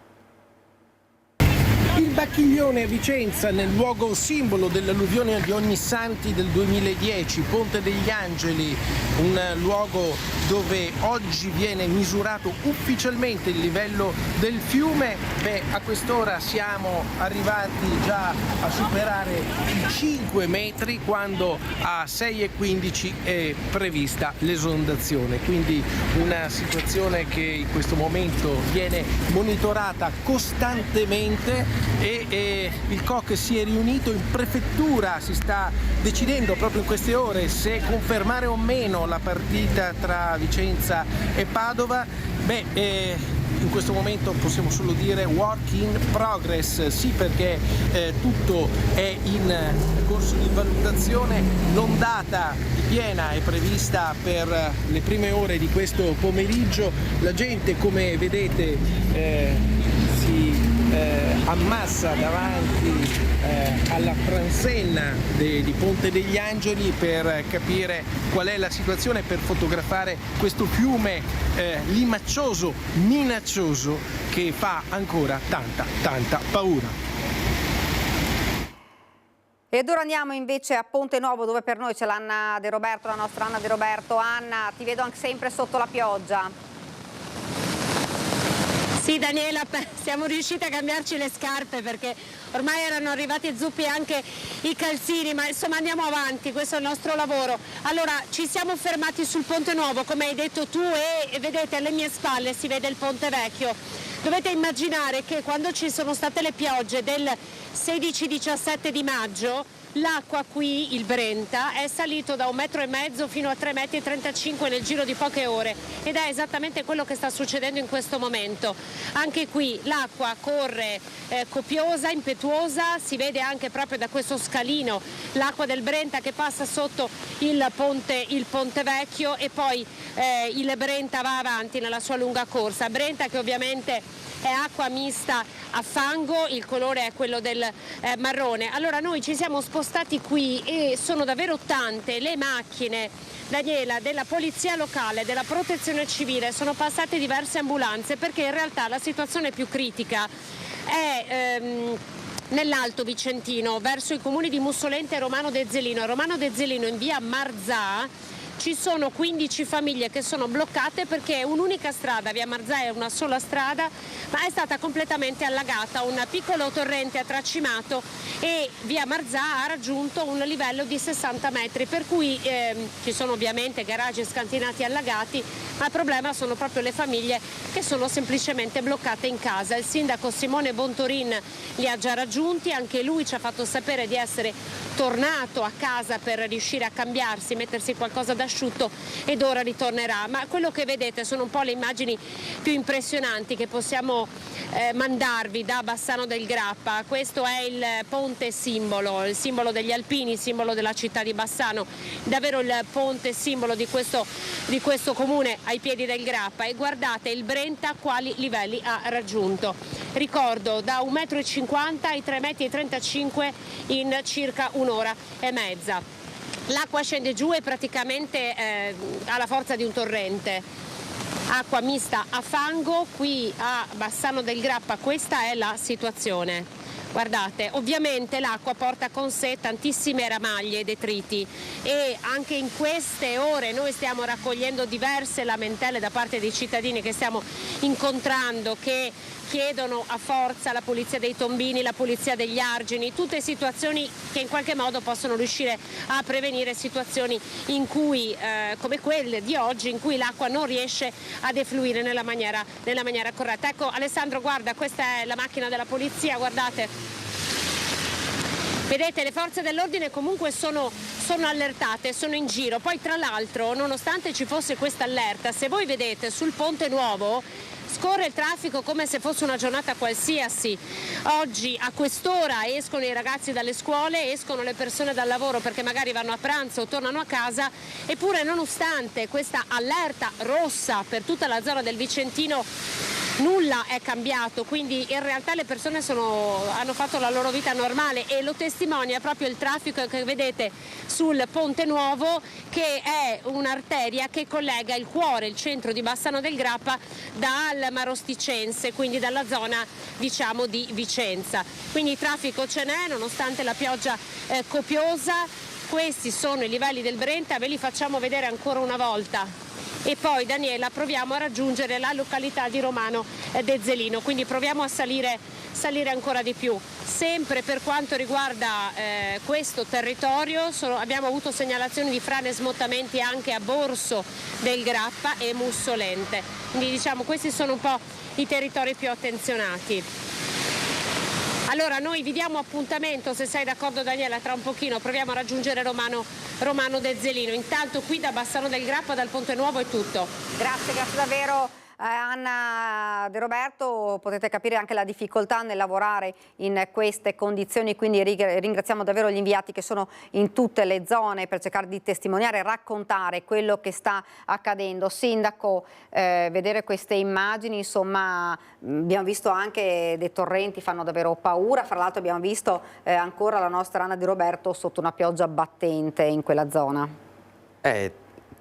Speaker 21: Il Bacchiglione a Vicenza, nel luogo simbolo dell'alluvione di Ognissanti del 2010, Ponte degli Angeli, un luogo dove oggi viene misurato ufficialmente il livello del fiume. A quest'ora siamo arrivati già a superare i 5 metri quando a 6,15 è prevista l'esondazione, quindi una situazione che in questo momento viene monitorata costantemente e il COC si è riunito in prefettura, si sta decidendo proprio in queste ore se confermare o meno la partita tra Vicenza e Padova. In questo momento possiamo solo dire work in progress, sì, perché tutto è in corso di valutazione. L'ondata piena è prevista per le prime ore di questo pomeriggio. La gente, come vedete, si ammassa davanti alla transenna di Ponte degli Angeli per capire qual è la situazione, per fotografare questo fiume limaccioso, minaccioso, che fa ancora tanta paura.
Speaker 1: Ed ora andiamo invece a Ponte Nuovo, dove per noi c'è l'Anna De Roberto, la nostra Anna De Roberto. Anna, ti vedo anche sempre sotto la pioggia.
Speaker 11: Sì Daniela, siamo riusciti a cambiarci le scarpe perché ormai erano arrivati zuppi anche i calzini, ma insomma andiamo avanti, questo è il nostro lavoro. Allora, ci siamo fermati sul Ponte Nuovo, come hai detto tu, e vedete alle mie spalle si vede il Ponte Vecchio. Dovete immaginare che quando ci sono state le piogge del 16-17 di maggio, l'acqua qui, il Brenta, è salito da 1,5 metri fino a 3,35 metri nel giro di poche ore, ed è esattamente quello che sta succedendo in questo momento. Anche qui l'acqua corre copiosa, impetuosa, si vede anche proprio da questo scalino l'acqua del Brenta che passa sotto il ponte Vecchio, e poi il Brenta va avanti nella sua lunga corsa. Brenta che ovviamente è acqua mista a fango, il colore è quello del marrone. Allora noi ci siamo spostati qui e sono davvero tante le macchine, Daniela, della polizia locale, della protezione civile, sono passate diverse ambulanze, perché in realtà la situazione più critica è nell'Alto Vicentino, verso i comuni di Mussolente e Romano De Zelino. Romano De Zelino, in via Marzà, ci sono 15 famiglie che sono bloccate perché è un'unica strada, via Marzà è una sola strada, ma è stata completamente allagata. Un piccolo torrente ha tracimato e via Marzà ha raggiunto un livello di 60 metri, per cui ci sono ovviamente garaggi scantinati allagati, ma il problema sono proprio le famiglie che sono semplicemente bloccate in casa. Il sindaco Simone Bontorin li ha già raggiunti, anche lui ci ha fatto sapere di essere tornato a casa per riuscire a cambiarsi, mettersi qualcosa d'asciutto, ed ora ritornerà. Ma quello che vedete sono un po' le immagini più impressionanti che possiamo mandarvi da Bassano del Grappa. Questo è il ponte simbolo, il simbolo degli alpini, il simbolo della città di Bassano, davvero il ponte simbolo di questo comune ai piedi del Grappa. E guardate il Brenta quali livelli ha raggiunto. Ricordo, da 1,50 m ai 3,35 m in circa un'ora e mezza. L'acqua scende giù e praticamente ha la forza di un torrente. Acqua mista a fango qui a Bassano del Grappa, questa è la situazione. Guardate, ovviamente l'acqua porta con sé tantissime ramaglie e detriti, e anche in queste ore noi stiamo raccogliendo diverse lamentele da parte dei cittadini che stiamo incontrando, che chiedono a forza la pulizia dei tombini, la pulizia degli argini, tutte situazioni che in qualche modo possono riuscire a prevenire situazioni in cui, come quelle di oggi, in cui l'acqua non riesce a defluire nella maniera corretta. Ecco Alessandro, guarda, questa è la macchina della polizia, guardate. Vedete, le forze dell'ordine comunque sono allertate, sono in giro. Poi tra l'altro, nonostante ci fosse questa allerta, se voi vedete sul Ponte Nuovo scorre il traffico come se fosse una giornata qualsiasi. Oggi a quest'ora escono i ragazzi dalle scuole, escono le persone dal lavoro perché magari vanno a pranzo o tornano a casa, eppure nonostante questa allerta rossa per tutta la zona del Vicentino nulla è cambiato, quindi in realtà le persone hanno fatto la loro vita normale, e lo testimonia proprio il traffico che vedete sul Ponte Nuovo, che è un'arteria che collega il cuore, il centro di Bassano del Grappa dal Marosticense, quindi dalla zona diciamo di Vicenza. Quindi traffico ce n'è nonostante la pioggia copiosa. Questi sono i livelli del Brenta, ve li facciamo vedere ancora una volta. E poi Daniela, proviamo a raggiungere la località di Romano De Zelino, quindi proviamo a salire ancora di più. Sempre per quanto riguarda questo territorio abbiamo avuto segnalazioni di frane e smottamenti anche a Borso del Grappa e Mussolente, quindi diciamo questi sono un po' i territori più attenzionati. Allora noi vi diamo appuntamento, se sei d'accordo Daniela, tra un pochino proviamo a raggiungere Romano De Zelino. Intanto qui da Bassano del Grappa, dal Ponte Nuovo è tutto.
Speaker 1: Grazie davvero Anna De Roberto, potete capire anche la difficoltà nel lavorare in queste condizioni, quindi ringraziamo davvero gli inviati che sono in tutte le zone per cercare di testimoniare e raccontare quello che sta accadendo. Sindaco, vedere queste immagini, insomma, abbiamo visto anche dei torrenti, fanno davvero paura. Fra l'altro abbiamo visto ancora la nostra Anna De Roberto sotto una pioggia battente in quella zona.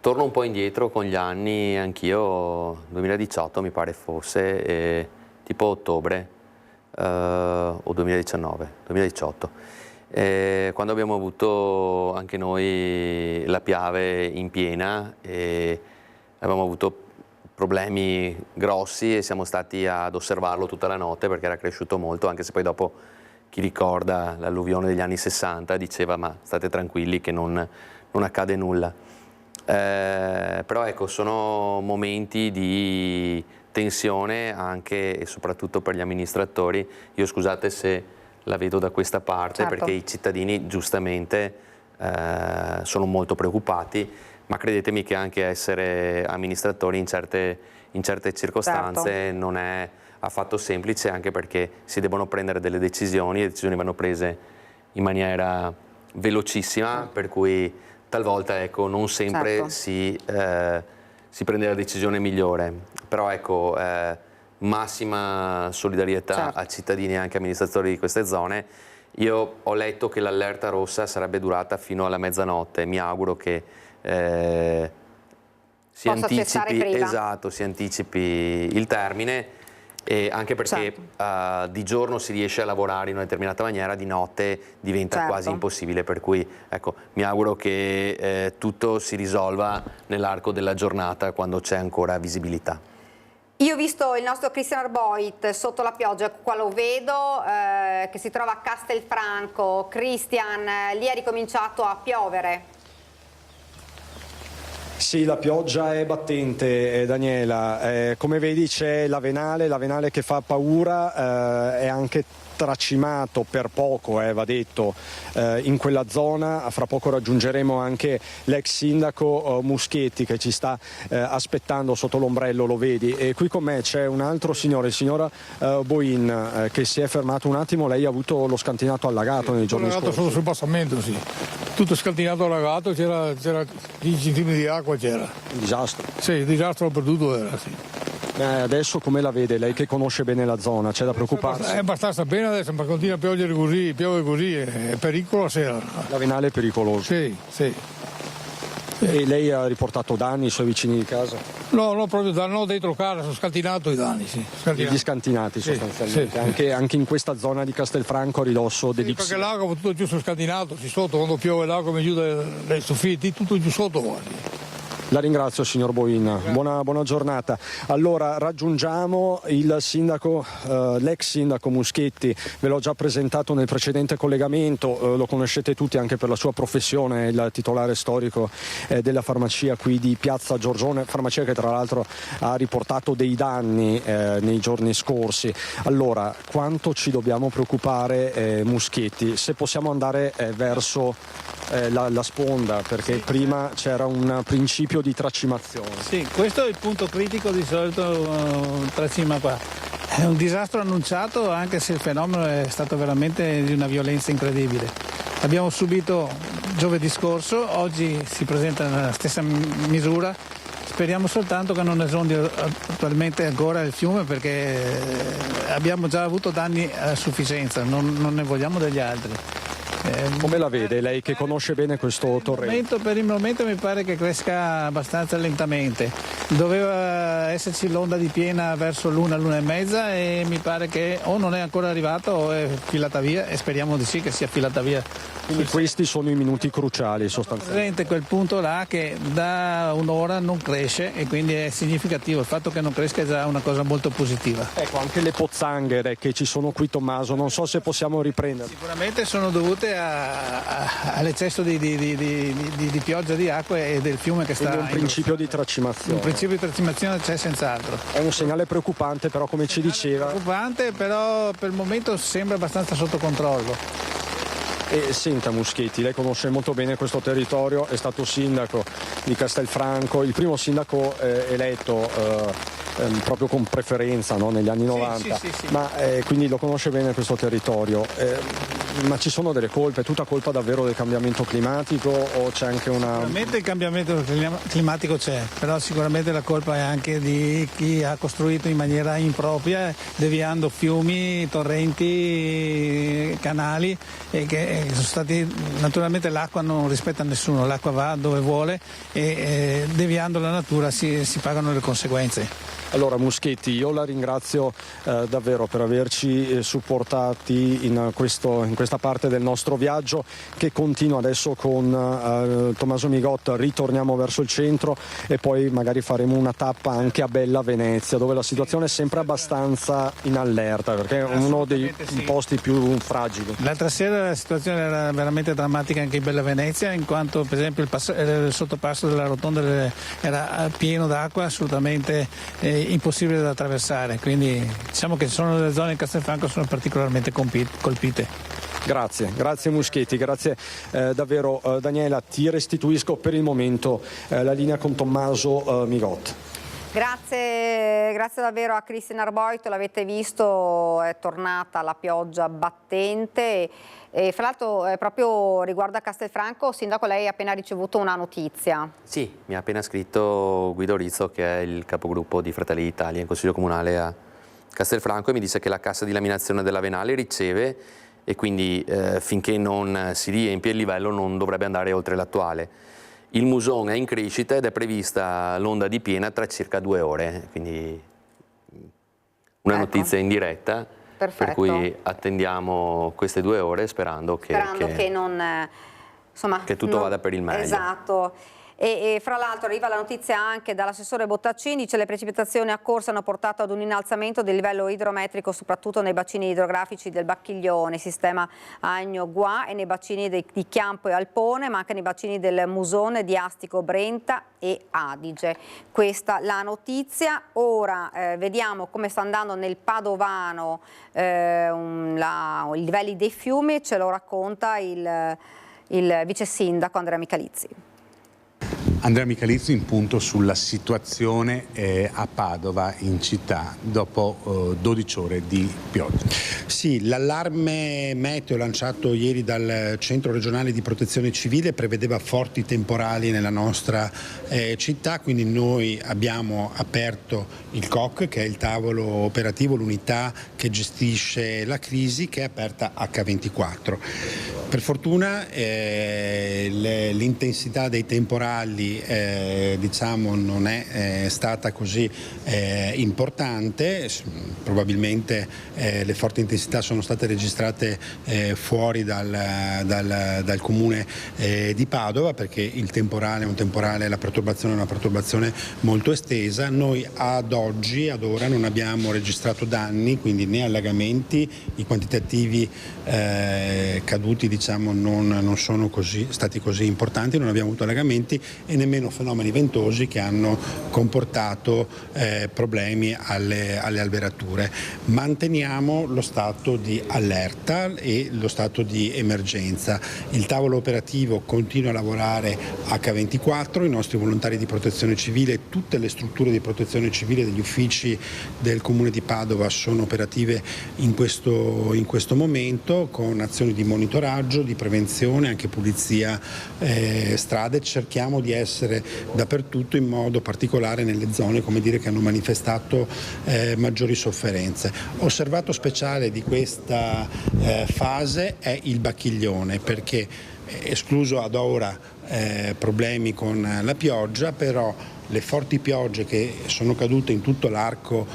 Speaker 9: Torno un po' indietro con gli anni, anch'io 2018 mi pare fosse, tipo ottobre o 2018, quando abbiamo avuto anche noi la piave in piena e avevamo avuto problemi grossi e siamo stati ad osservarlo tutta la notte perché era cresciuto molto, anche se poi dopo chi ricorda l'alluvione degli anni 60 diceva ma state tranquilli che non accade nulla. Però ecco, sono momenti di tensione anche e soprattutto per gli amministratori. Io scusate se la vedo da questa parte, certo, perché i cittadini giustamente sono molto preoccupati, ma credetemi che anche essere amministratori in certe circostanze, certo, non è affatto semplice, anche perché si devono prendere delle decisioni, le decisioni vanno prese in maniera velocissima, per cui talvolta ecco, non sempre, certo, si prende la decisione migliore, però ecco, massima solidarietà, certo, a cittadini e anche amministratori di queste zone. Io ho letto che l'allerta rossa sarebbe durata fino alla mezzanotte, mi auguro che si anticipi il termine. E anche perché, certo, di giorno si riesce a lavorare in una determinata maniera, di notte diventa, certo, quasi impossibile, per cui ecco, mi auguro che tutto si risolva nell'arco della giornata quando c'è ancora visibilità.
Speaker 1: Io ho visto il nostro Christian Arboit sotto la pioggia, qua lo vedo, che si trova a Castelfranco. Christian, lì è ricominciato a piovere?
Speaker 13: Sì, la pioggia è battente, Daniela. Come vedi c'è l'Avenale che fa paura, è anche tracimato per poco, va detto, in quella zona. Fra poco raggiungeremo anche l'ex sindaco Muschetti che ci sta aspettando sotto l'ombrello, lo vedi. E qui con me c'è un altro signore, il signor Boin, che si è fermato un attimo. Lei ha avuto lo scantinato allagato nei giorni scorsi?
Speaker 3: Solo sul passamento, sì. Tutto scantinato allagato, c'era 10 cm di acqua, c'era. Un
Speaker 13: disastro?
Speaker 3: Sì, il disastro dappertutto era, sì.
Speaker 13: Adesso come la vede? Lei che conosce bene la zona, c'è da preoccuparsi?
Speaker 3: È abbastanza bene adesso, ma continua a piovere così, è pericolo la sera.
Speaker 13: L'Avenale è pericoloso?
Speaker 3: Sì, sì.
Speaker 13: E lei ha riportato danni ai suoi vicini di casa?
Speaker 3: No, proprio danni, no, dentro casa, sono scantinato i danni, sì.
Speaker 13: Gli scantinati, sì, sostanzialmente. Sì. Anche in questa zona di Castelfranco a ridosso degli
Speaker 3: perché l'acqua va tutto giù sul scantinato, sotto, quando piove l'acqua mi giù dai soffitti, tutto giù sotto, guardi.
Speaker 13: La ringrazio signor Boin, buona giornata. Allora raggiungiamo il sindaco, l'ex sindaco Muschetti, ve l'ho già presentato nel precedente collegamento, lo conoscete tutti anche per la sua professione, il titolare storico della farmacia qui di Piazza Giorgione, farmacia che tra l'altro ha riportato dei danni nei giorni scorsi. Allora, quanto ci dobbiamo preoccupare, Muschetti, se possiamo andare verso la sponda, perché sì, prima c'era un principio di tracimazione.
Speaker 17: Sì, questo è il punto critico di solito tracima qua. È un disastro annunciato, anche se il fenomeno è stato veramente di una violenza incredibile. Abbiamo subito giovedì scorso, oggi si presenta nella stessa misura. Speriamo soltanto che non esondi attualmente ancora il fiume, perché abbiamo già avuto danni a sufficienza, non ne vogliamo degli altri.
Speaker 13: Come la vede lei che conosce bene questo torrente?
Speaker 17: Per il momento mi pare che cresca abbastanza lentamente. Doveva esserci l'onda di piena verso l'una e mezza e mi pare che o non è ancora arrivata o è filata via, e speriamo di sì che sia filata via.
Speaker 13: Quindi questi sono i minuti cruciali sostanzialmente.
Speaker 17: Presente quel punto là che da un'ora non cresce, e quindi è significativo. Il fatto che non cresca è già una cosa molto positiva.
Speaker 13: Ecco, anche le pozzanghere che ci sono qui, Tommaso, non so se possiamo riprendere.
Speaker 17: Sicuramente sono dovute all'eccesso di pioggia, di acqua e del fiume che sta.
Speaker 13: Quindi un principio di tracimazione.
Speaker 17: Un principio di tracimazione c'è senz'altro.
Speaker 13: È un segnale preoccupante, però, come ci diceva.
Speaker 17: Preoccupante, però per il momento sembra abbastanza sotto controllo.
Speaker 13: E senta Muschetti, lei conosce molto bene questo territorio, è stato sindaco di Castelfranco, il primo sindaco eletto proprio con preferenza, no? Negli anni 90,
Speaker 17: sì.
Speaker 13: ma quindi lo conosce bene questo territorio. Ma ci sono delle colpe, è tutta colpa davvero del cambiamento climatico o c'è anche una...
Speaker 17: Sicuramente il cambiamento climatico c'è, però sicuramente la colpa è anche di chi ha costruito in maniera impropria, deviando fiumi, torrenti, canali, e che sono stati, naturalmente l'acqua non rispetta nessuno, l'acqua va dove vuole e deviando la natura si pagano le conseguenze.
Speaker 13: Allora Muschetti, io la ringrazio davvero per averci supportati in questa parte del nostro viaggio che continua adesso con Tommaso Migot. Ritorniamo verso il centro e poi magari faremo una tappa anche a Bella Venezia, dove la situazione è sempre abbastanza in allerta perché è uno dei posti più fragili.
Speaker 17: L'altra sera la situazione era veramente drammatica anche in Bella Venezia, in quanto per esempio il sottopasso della rotonda era pieno d'acqua, assolutamente impossibile da attraversare, quindi diciamo che sono delle zone in Castelfranco sono particolarmente colpite.
Speaker 13: Grazie Muschetti, grazie davvero. Daniela, ti restituisco per il momento la linea con Tommaso Migot.
Speaker 1: Grazie davvero a Cristian Arboito, l'avete visto, è tornata la pioggia battente e fra l'altro proprio riguardo a Castelfranco, Sindaco, lei ha appena ricevuto una notizia.
Speaker 9: Sì, mi ha appena scritto Guido Rizzo, che è il capogruppo di Fratelli d'Italia in Consiglio Comunale a Castelfranco, e mi dice che la cassa di laminazione della Venale riceve e quindi finché non si riempie il livello non dovrebbe andare oltre l'attuale. Il Muson è in crescita ed è prevista l'onda di piena tra circa 2 ore, quindi una notizia in diretta.
Speaker 1: Perfetto.
Speaker 9: Per cui attendiamo queste 2 ore sperando che tutto vada per il meglio.
Speaker 1: Esatto. E fra l'altro arriva la notizia anche dall'assessore Bottaccini, dice le precipitazioni accorse hanno portato ad un innalzamento del livello idrometrico soprattutto nei bacini idrografici del Bacchiglione, sistema Agno-Gua, e nei bacini di Chiampo e Alpone, ma anche nei bacini del Musone, di Astico, Brenta e Adige. Questa la notizia. Ora vediamo come sta andando nel Padovano i livelli dei fiumi, ce lo racconta il vice sindaco Andrea Michalizzi.
Speaker 2: Andrea Michalizzi in punto sulla situazione a Padova in città dopo 12 ore di pioggia.
Speaker 22: Sì, l'allarme meteo lanciato ieri dal Centro regionale di protezione civile prevedeva forti temporali nella nostra città, quindi noi abbiamo aperto il COC, che è il tavolo operativo, l'unità che gestisce la crisi, che è aperta H24. Per fortuna l'intensità dei temporali non è stata così importante, probabilmente le forti intensità sono state registrate fuori dal comune di Padova, perché il temporale è un temporale, la perturbazione è una perturbazione molto estesa. Noi ad ora non abbiamo registrato danni, quindi né allagamenti, i quantitativi caduti non sono stati così importanti, non abbiamo avuto allagamenti e nemmeno fenomeni ventosi che hanno comportato problemi alle alberature. Manteniamo lo stato di allerta e lo stato di emergenza. Il tavolo operativo continua a lavorare H24, i nostri volontari di protezione civile, tutte le strutture di protezione civile degli uffici del Comune di Padova sono operative in questo momento, con azioni di monitoraggio, di prevenzione, anche pulizia strade. Cerchiamo di essere dappertutto, in modo particolare nelle zone che hanno manifestato maggiori sofferenze. Osservato speciale di questa fase è il Bacchiglione, perché escluso ad ora problemi con la pioggia, però le forti piogge che sono cadute in tutto l'arco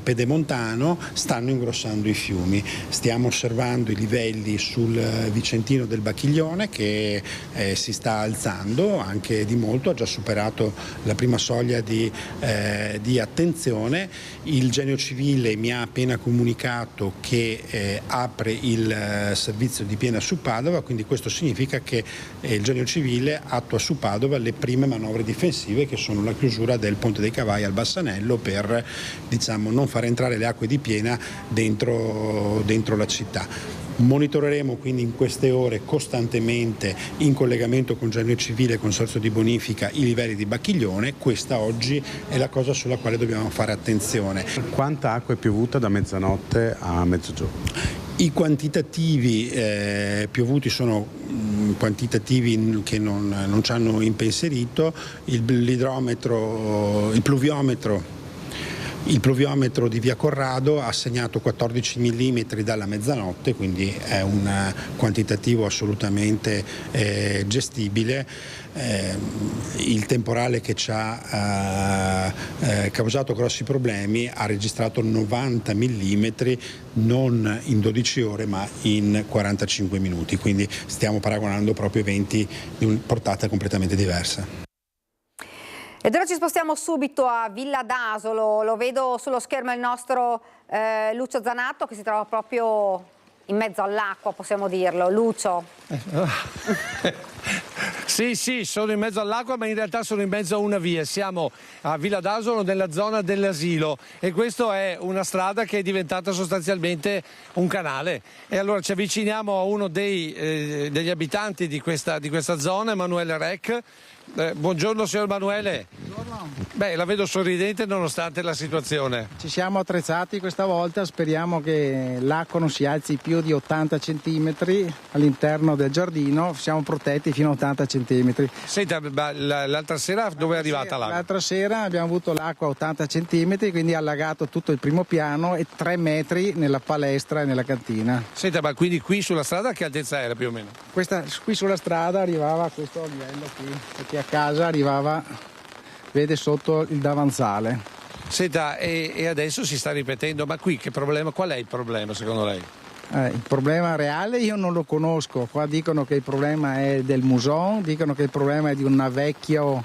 Speaker 22: pedemontano stanno ingrossando i fiumi. Stiamo osservando i livelli sul Vicentino del Bacchiglione che si sta alzando anche di molto, ha già superato la prima soglia di attenzione. Il Genio Civile mi ha appena comunicato che apre il servizio di piena su Padova, quindi questo significa che il Genio Civile attua su Padova le prime manovre difensive, che sono la chiusura del Ponte dei Cavai al Bassanello per non far entrare le acque di piena dentro la città. Monitoreremo quindi in queste ore costantemente, in collegamento con Genio Civile e Consorzio di Bonifica, i livelli di Bacchiglione. Questa oggi è la cosa sulla quale dobbiamo fare attenzione.
Speaker 2: Quanta acqua è piovuta da mezzanotte a mezzogiorno?
Speaker 22: I quantitativi piovuti sono quantitativi che non ci hanno impensierito. Il pluviometro di via Corrado ha segnato 14 mm dalla mezzanotte, quindi è un quantitativo assolutamente gestibile. Il temporale che ci ha causato grossi problemi ha registrato 90 mm non in 12 ore ma in 45 minuti, quindi stiamo paragonando proprio eventi di una portata completamente diversa.
Speaker 1: Ed ora ci spostiamo subito a Villa d'Asolo, lo vedo sullo schermo il nostro Lucio Zanatto che si trova proprio in mezzo all'acqua, possiamo dirlo. Lucio.
Speaker 4: Sì, sono in mezzo all'acqua, ma in realtà sono in mezzo a una via. Siamo a Villa d'Asolo, nella zona dell'asilo, e questa è una strada che è diventata sostanzialmente un canale. E allora ci avviciniamo a uno degli abitanti di questa zona, Emanuele Rec. Buongiorno signor Emanuele.
Speaker 5: Buongiorno.
Speaker 4: Beh, la vedo sorridente nonostante la situazione.
Speaker 5: Ci siamo attrezzati questa volta, speriamo che l'acqua non si alzi più di 80 cm all'interno del giardino, siamo protetti fino a 80 cm.
Speaker 4: Senta, l'altra sera dove è arrivata l'acqua?
Speaker 5: L'altra sera abbiamo avuto l'acqua a 80 cm, quindi ha allagato tutto il primo piano e 3 metri nella palestra e nella cantina.
Speaker 4: Senta, ma quindi qui sulla strada che altezza era più o meno?
Speaker 5: Qui sulla strada arrivava a questo livello qui, perché a casa arrivava, vede, sotto il davanzale.
Speaker 4: Senta, e adesso si sta ripetendo, ma qui qual è il problema secondo lei?
Speaker 5: Il problema reale io non lo conosco, qua dicono che il problema è del Muson, dicono che il problema è di un vecchio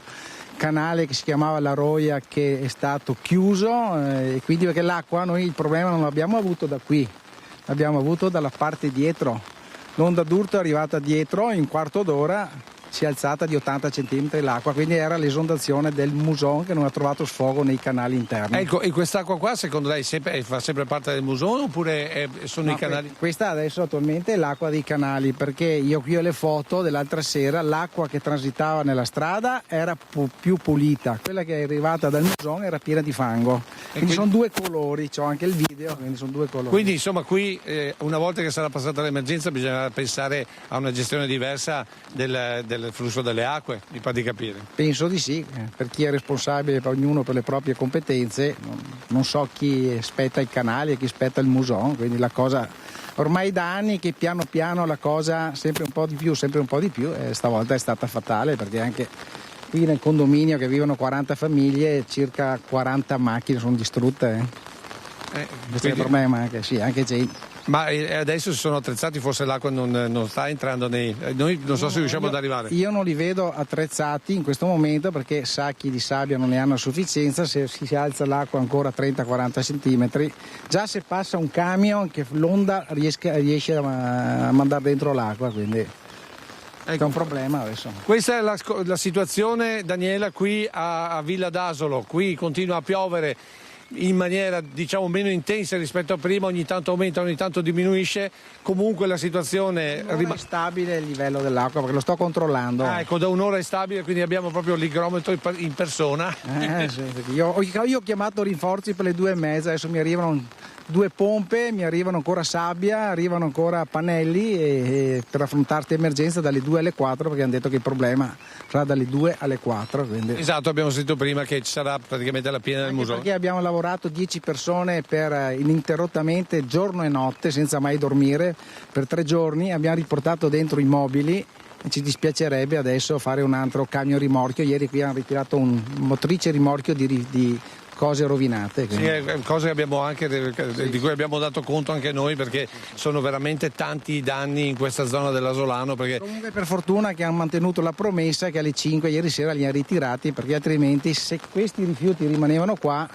Speaker 5: canale che si chiamava La Roia che è stato chiuso, e quindi perché l'acqua noi il problema non l'abbiamo avuto da qui, l'abbiamo avuto dalla parte dietro, l'onda d'urto è arrivata dietro, in un quarto d'ora si è alzata di 80 cm l'acqua, quindi era l'esondazione del Muson che non ha trovato sfogo nei canali interni.
Speaker 4: Ecco, e quest'acqua qua secondo lei fa sempre parte del Muson oppure sono i canali?
Speaker 5: Questa adesso attualmente è l'acqua dei canali, perché io qui ho le foto dell'altra sera, l'acqua che transitava nella strada era più pulita, quella che è arrivata dal Muson era piena di fango. Quindi sono due colori, c'ho anche il video, quindi sono due colori.
Speaker 4: Quindi insomma qui una volta che sarà passata l'emergenza bisognerà pensare a una gestione diversa del flusso delle acque, mi pare di capire.
Speaker 5: Penso di sì, per chi è responsabile, per ognuno per le proprie competenze, non so chi spetta i canali e chi spetta il Muson, quindi la cosa ormai da anni che piano piano la cosa sempre un po' di più, e stavolta è stata fatale perché anche qui nel condominio che vivono 40 famiglie, circa 40 macchine sono distrutte. Questo è il problema, anche gente.
Speaker 4: Ma adesso si sono attrezzati, forse l'acqua non sta entrando noi non so se riusciamo ad arrivare.
Speaker 5: Io non li vedo attrezzati in questo momento perché sacchi di sabbia non ne hanno a sufficienza, se si alza l'acqua ancora 30-40 cm, già se passa un camion che l'onda riesce a mandare dentro l'acqua, quindi è un problema adesso.
Speaker 4: Questa è la situazione, Daniela, qui a Villa d'Asolo, qui continua a piovere in maniera diciamo meno intensa rispetto a prima, ogni tanto aumenta, ogni tanto diminuisce, comunque la situazione
Speaker 5: è stabile il livello dell'acqua perché lo sto controllando.
Speaker 4: Ecco, da un'ora è stabile, quindi abbiamo proprio l'hygrometro in persona.
Speaker 5: Sì, io ho chiamato rinforzi per le 2:30, adesso mi arrivano 2 pompe, mi arrivano ancora sabbia, arrivano ancora pannelli e per affrontare questa emergenza dalle 2 alle 4 perché hanno detto che il problema sarà dalle 2 alle 4. Quindi...
Speaker 4: Esatto, abbiamo sentito prima che ci sarà praticamente la piena del Muson.
Speaker 5: Perché abbiamo lavorato 10 persone ininterrottamente giorno e notte senza mai dormire per 3 giorni, abbiamo riportato dentro i mobili e ci dispiacerebbe adesso fare un altro camion rimorchio. Ieri qui hanno ritirato un motrice rimorchio di cose rovinate.
Speaker 4: Sì, cose che abbiamo anche, di cui abbiamo dato conto anche noi perché sono veramente tanti i danni in questa zona dell'Asolano. Perché...
Speaker 5: Comunque per fortuna che hanno mantenuto la promessa che alle 5 ieri sera li hanno ritirati perché altrimenti se questi rifiuti rimanevano qua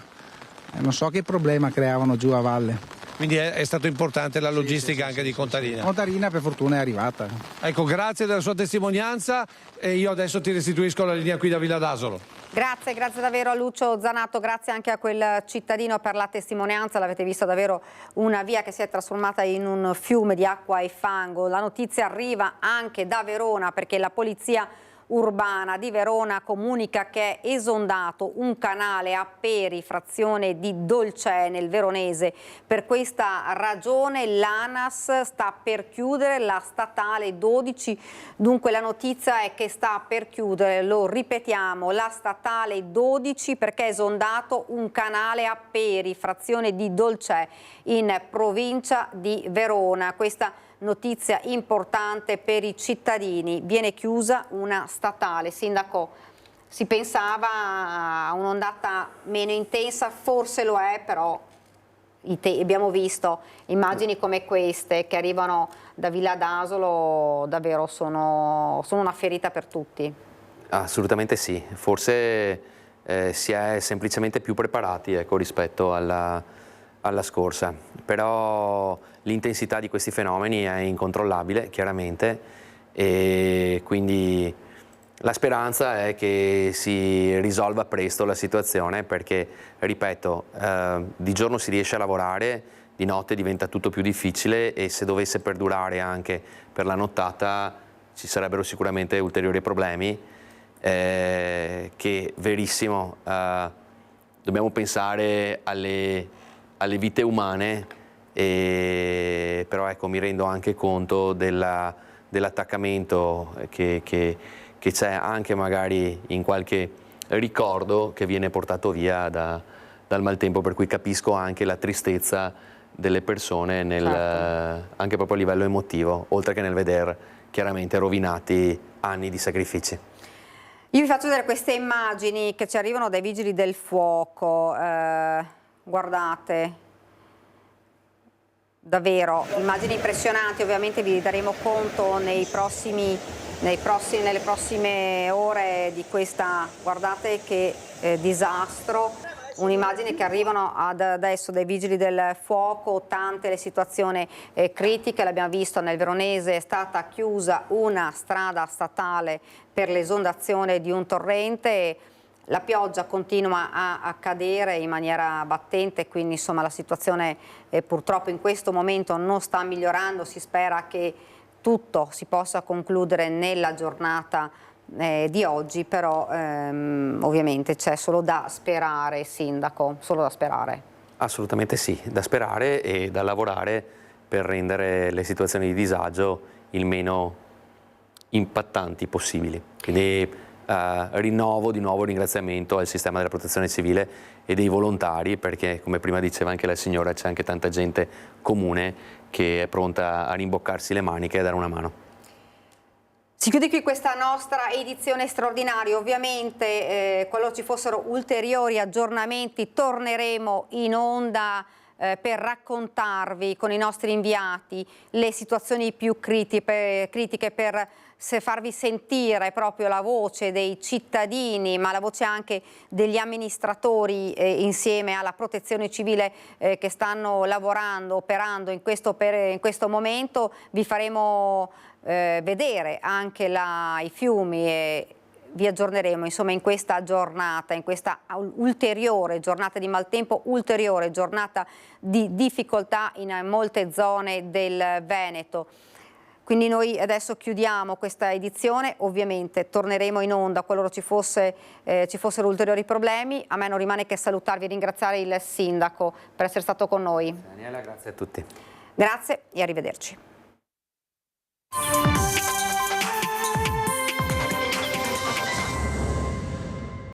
Speaker 5: non so che problema creavano giù a valle.
Speaker 4: quindi è stato importante la logistica anche di Contarina.
Speaker 5: Contarina per fortuna è arrivata.
Speaker 4: Ecco, grazie della sua testimonianza e io adesso ti restituisco la linea qui da Villa d'Asolo.
Speaker 1: Grazie davvero a Lucio Zanato, grazie anche a quel cittadino per la testimonianza. L'avete visto, davvero una via che si è trasformata in un fiume di acqua e fango. La notizia arriva anche da Verona perché la polizia urbana di Verona comunica che è esondato un canale a Peri, frazione di Dolcè nel Veronese. Per questa ragione l'ANAS sta per chiudere la statale 12, dunque la notizia è che sta per chiudere, lo ripetiamo, la statale 12 perché è esondato un canale a Peri, frazione di Dolcè in provincia di Verona. Questa notizia importante per i cittadini, viene chiusa una statale. Sindaco, si pensava a un'ondata meno intensa, forse lo è, però abbiamo visto immagini come queste che arrivano da Villa d'Asolo, davvero sono una ferita per tutti.
Speaker 9: Assolutamente sì, forse si è semplicemente più preparati, ecco, rispetto alla scorsa, però l'intensità di questi fenomeni è incontrollabile chiaramente e quindi la speranza è che si risolva presto la situazione perché, ripeto, di giorno si riesce a lavorare, di notte diventa tutto più difficile e se dovesse perdurare anche per la nottata ci sarebbero sicuramente ulteriori problemi che, verissimo, dobbiamo pensare alle vite umane, però ecco, mi rendo anche conto dell'attaccamento che c'è anche magari in qualche ricordo che viene portato via dal maltempo, per cui capisco anche la tristezza delle persone anche proprio a livello emotivo, oltre che nel veder chiaramente rovinati anni di sacrifici.
Speaker 1: Io vi faccio vedere queste immagini che ci arrivano dai vigili del fuoco. Guardate, davvero immagini impressionanti, ovviamente vi daremo conto nelle prossime ore di questa, guardate che disastro, un'immagine che arrivano adesso dai vigili del fuoco, tante le situazioni critiche, l'abbiamo visto nel Veronese, è stata chiusa una strada statale per l'esondazione di un torrente. La pioggia continua a cadere in maniera battente, quindi insomma la situazione purtroppo in questo momento non sta migliorando, si spera che tutto si possa concludere nella giornata di oggi, però ovviamente c'è solo da sperare, Sindaco, solo da sperare.
Speaker 9: Assolutamente sì, da sperare e da lavorare per rendere le situazioni di disagio il meno impattanti possibili. Quindi rinnovo di nuovo il ringraziamento al sistema della protezione civile e dei volontari perché, come prima diceva anche la signora, c'è anche tanta gente comune che è pronta a rimboccarsi le maniche e a dare una mano.
Speaker 1: Si chiude qui questa nostra edizione straordinaria, ovviamente qualora ci fossero ulteriori aggiornamenti torneremo in onda per raccontarvi con i nostri inviati le situazioni più critiche per farvi sentire proprio la voce dei cittadini, ma la voce anche degli amministratori insieme alla protezione civile che stanno lavorando, operando in questo momento. Vi faremo vedere anche i fiumi e vi aggiorneremo insomma in questa giornata, in questa ulteriore giornata di maltempo, ulteriore giornata di difficoltà in molte zone del Veneto. Quindi noi adesso chiudiamo questa edizione, ovviamente torneremo in onda qualora ci fossero ulteriori problemi. A me non rimane che salutarvi e ringraziare il Sindaco per essere stato con noi.
Speaker 9: Daniela, grazie a tutti.
Speaker 1: Grazie e arrivederci.